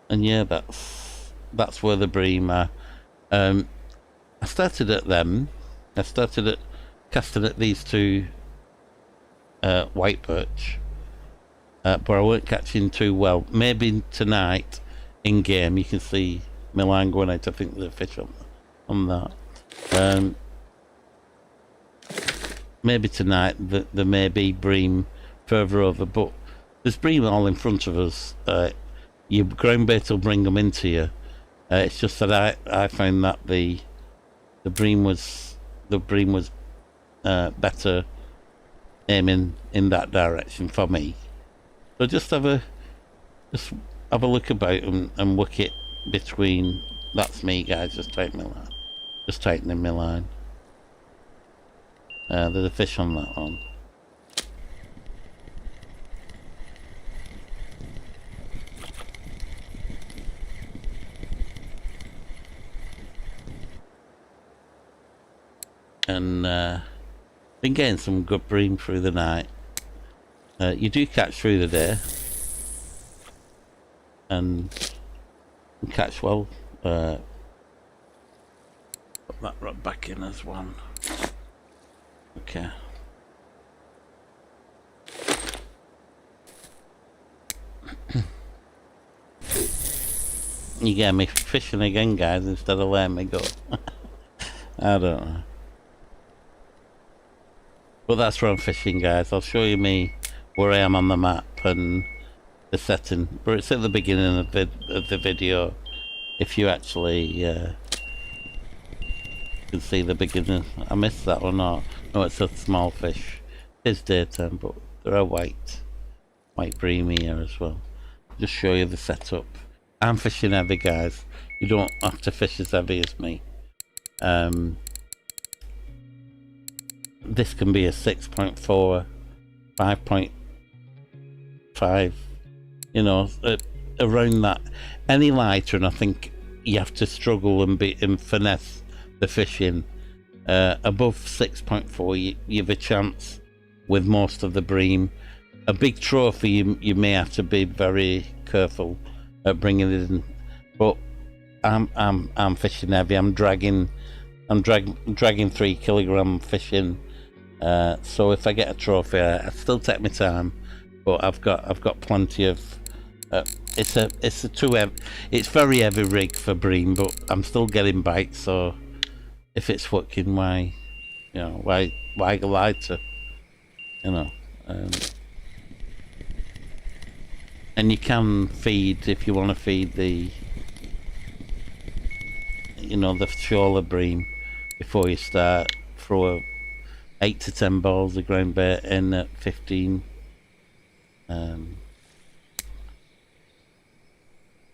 And yeah, that's where the bream are. I started at them. I started at casting at these 2 white perch, but I weren't catching too well. Maybe tonight in game you can see my line going out. I think there's a fish on that. Maybe tonight there may be bream further over, but there's bream all in front of us. Your ground bait will bring them into you. It's just that I found that the bream was better aiming in that direction for me. So just have a look about and work it between. That's me, guys. Just tightening my line. There's a fish on that one. And been getting some good bream through the night. You do catch through the day and catch well. Put that rod back in as one. Okay. You get me fishing again, guys, instead of letting me go. I don't know. But that's where I'm fishing, guys. I'll show you me where I am on the map and the setting. But it's at the beginning of the video. If you actually can see the beginning. I missed that one. No, it's a small fish. It's daytime, but there are white bream here as well. Just show you the setup. I'm fishing heavy, guys. You don't have to fish as heavy as me. This can be a 6.4, 5.5, you know, around that. Any lighter, and I think you have to struggle and finesse the fishing. Above 6.4, you have a chance with most of the bream. A big trophy, you may have to be very careful at bringing it in. But I'm fishing heavy. I'm dragging 3 kilogram fishing. So if I get a trophy, I still take my time, but I've got plenty of. It's very heavy rig for bream, but I'm still getting bites. So if it's working, why go lighter? And you can feed if you want to feed the shoaler bream before you start. Throw 8 to 10 balls of ground bait in at 15.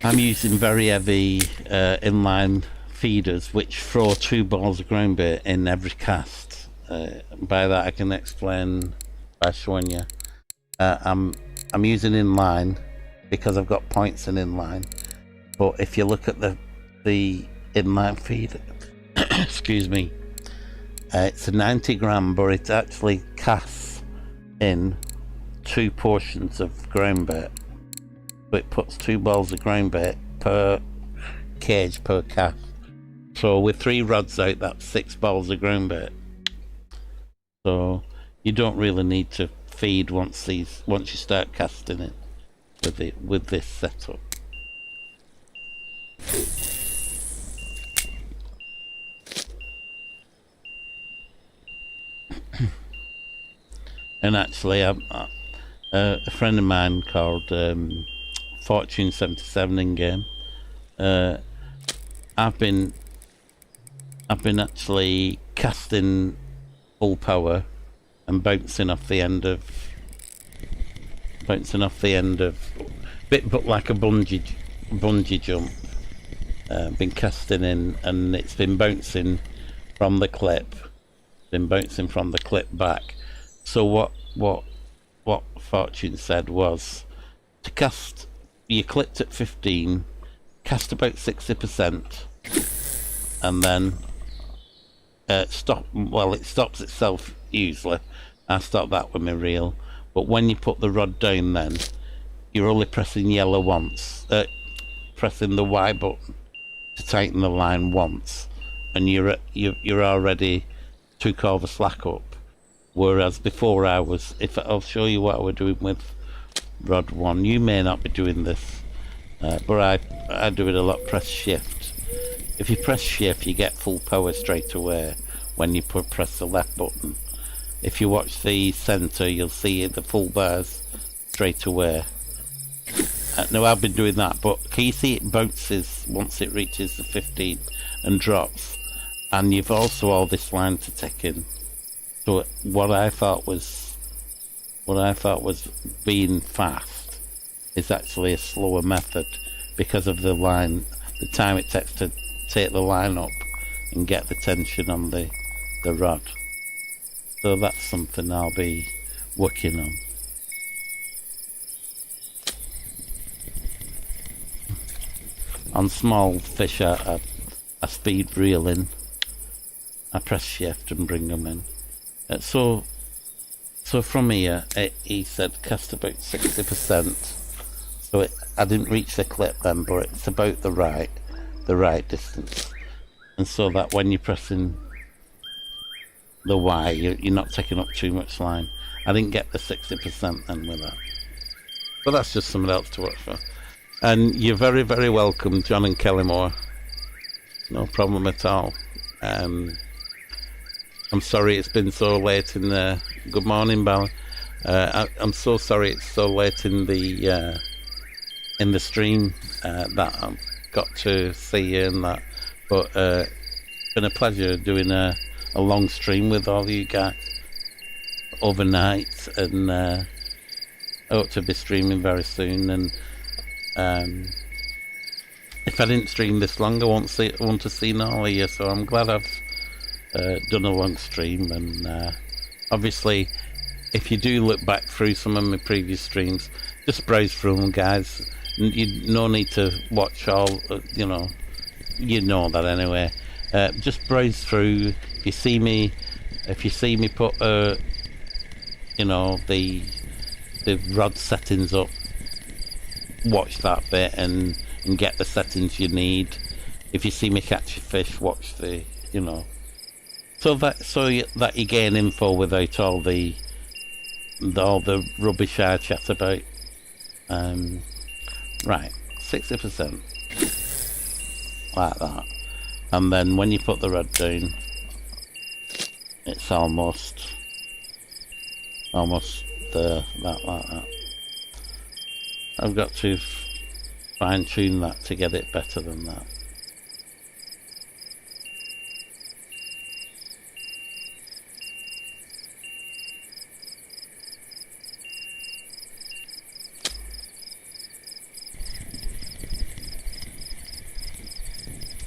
I'm using very heavy inline feeders which throw 2 balls of ground bait in every cast. By that I can explain by showing you. I'm using inline because I've got points in inline, but if you look at the inline feed, excuse me, it's a 90 gram, but it actually casts in 2 portions of ground bait. So it puts 2 balls of ground bait per cage per cast. So with 3 rods out, that's 6 balls of ground bait. So you don't really need to feed once you start casting it with this setup. And actually, a friend of mine called Fortune 77 in game. I've been actually casting full power and bouncing off the end of bit but like a bungee jump. Been casting in, and it's been bouncing from the clip, back. So what Fortune said was to cast, you clipped at 15, cast about 60%, and then stop. Well, it stops itself usually. I stop that with my reel, but when you put the rod down, then you're only pressing yellow once, pressing the Y button to tighten the line once, and you're already took all the slack up. Whereas before I'll show you what I was doing with rod 1. You may not be doing this, but I do it a lot. Press shift. If you press shift, you get full power straight away when you press the left button. If you watch the center, you'll see the full bars straight away. Now I've been doing that, but can you see it bounces once it reaches the 15 and drops? And you've also all this line to take in. So what I thought was being fast is actually a slower method because of the line, the time it takes to take the line up and get the tension on the rod. So that's something I'll be working on. On small fish, I speed reel in. I press shift and bring them in. So from here, he said cast about 60%. So I didn't reach the clip then, but it's about the right distance. And so that when you're pressing the Y, you're not taking up too much line. I didn't get the 60% then with that. But that's just something else to watch for. And you're very, very welcome, John and Kellymore. No problem at all. I'm sorry it's been so late in the... Good morning, Bal. I'm so sorry it's so late in the stream that I've got to see you and that. But it's been a pleasure doing a long stream with all you guys overnight, and I hope to be streaming very soon. And if I didn't stream this long, I want to see all of you. So I'm glad I've done a long stream. And obviously, if you do look back through some of my previous streams, just browse through them, guys. No need to watch all. You know that anyway. Just browse through. If you see me put the rod settings up, watch that bit and get the settings you need. If you see me catch a fish, watch the so that you gain info without all the rubbish I chat about. Right, 60% like that, and then when you put the rod down, it's almost there, like that. I've got to fine tune that to get it better than that.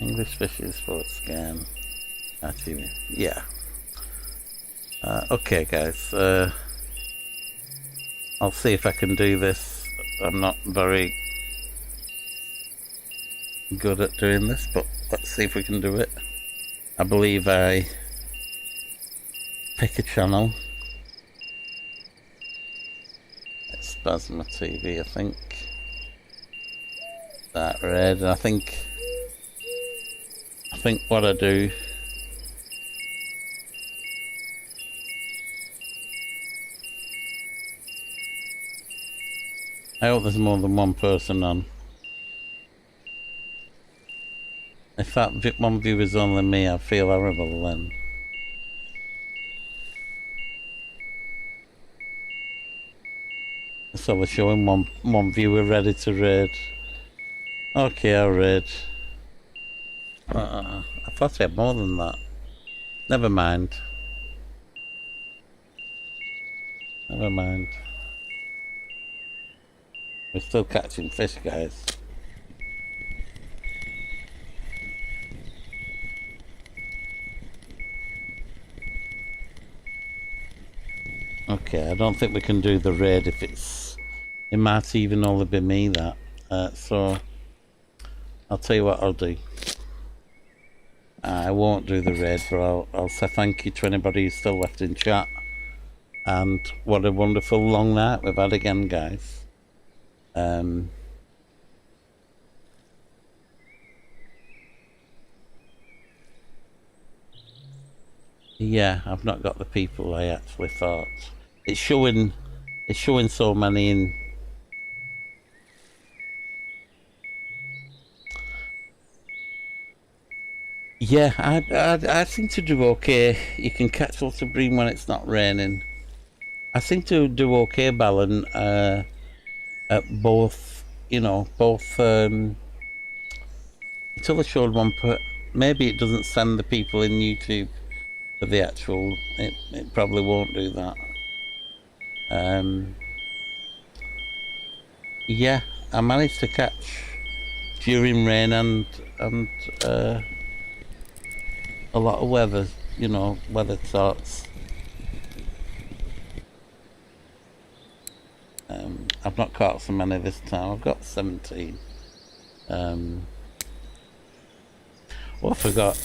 English fishing sports scan. Active. Yeah. Okay, guys. I'll see if I can do this. I'm not very good at doing this, but let's see if we can do it. I believe I pick a channel. It's Spasma TV, I think. That red. I think what I do. I hope there's more than one person on. If that one viewer's only me, I feel horrible then. So we're showing one viewer ready to raid. Okay, I'll raid. I thought I had more than that. Never mind. Never mind. We're still catching fish, guys. Okay, I don't think we can do the raid if it's... It might even only be me that. So, I'll tell you what I'll do. I won't do the raid, but I'll say thank you to anybody who's still left in chat. And what a wonderful long night we've had again, guys. Yeah, I've not got the people I actually thought. It's showing so many in. Yeah, I seem to do okay. You can catch lots of bream when it's not raining. I seem to do okay, Ballon, at both, you know, until I showed one maybe it doesn't send the people in YouTube for the actual, it probably won't do that. Yeah, I managed to catch during rain and a lot of weather, you know, weather sorts. I've not caught so many this time. I've got 17. Oh, I forgot.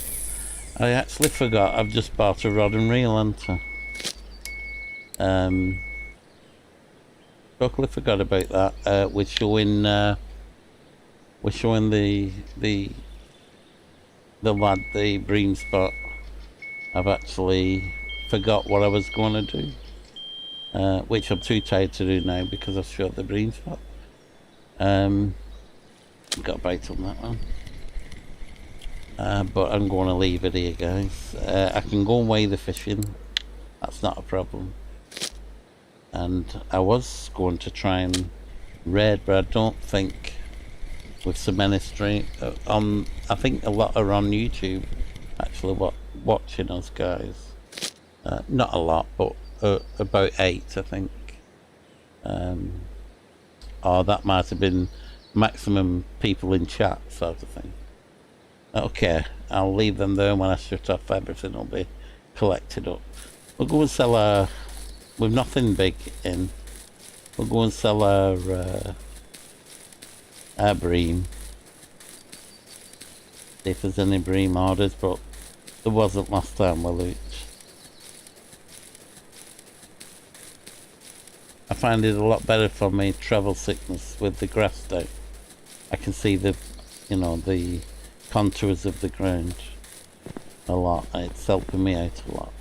I actually forgot. I've just bought a rod and reel, haven't I? Totally forgot about that. We're showing the lad the bream spot. I've actually forgot what I was going to do. Which I'm too tired to do now because I've shot the bream spot. Got a bite on that one. But I'm going to leave it here, guys. I can go and weigh the fishing. That's not a problem. And I was going to try and raid, but I don't think with so many stream on. I think a lot are on YouTube actually watching us, guys. Not a lot, but about 8, I think. Or that might have been maximum people in chat, sort of thing. Okay, I'll leave them there. When I shut off, everything will be collected up. We'll go and sell our... With nothing big in, we'll go and sell our bream. See if there's any bream orders, but there wasn't last time, will it? I find it a lot better for me travel sickness with the grass down. I can see the, you know, the contours of the ground a lot. It's helping me out a lot.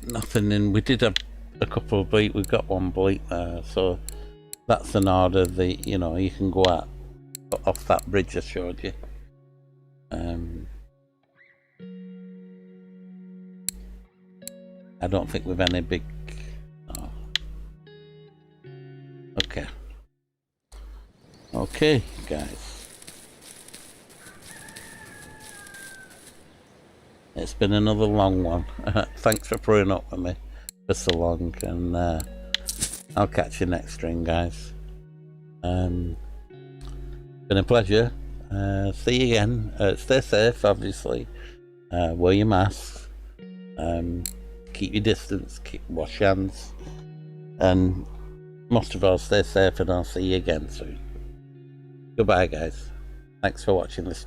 Nothing in. We did have a couple of bleak. We've got one bleak there, so that's an order that, you know, you can go out off that bridge I showed you. I don't think we've any big. Oh. Okay, guys. It's been another long one. Thanks for putting up with me for so long, and I'll catch you next stream, guys. Been a pleasure. See you again. Stay safe, obviously. Wear your masks. Keep your distance. Wash your hands. And most of all, stay safe, and I'll see you again soon. Goodbye, guys. Thanks for watching this.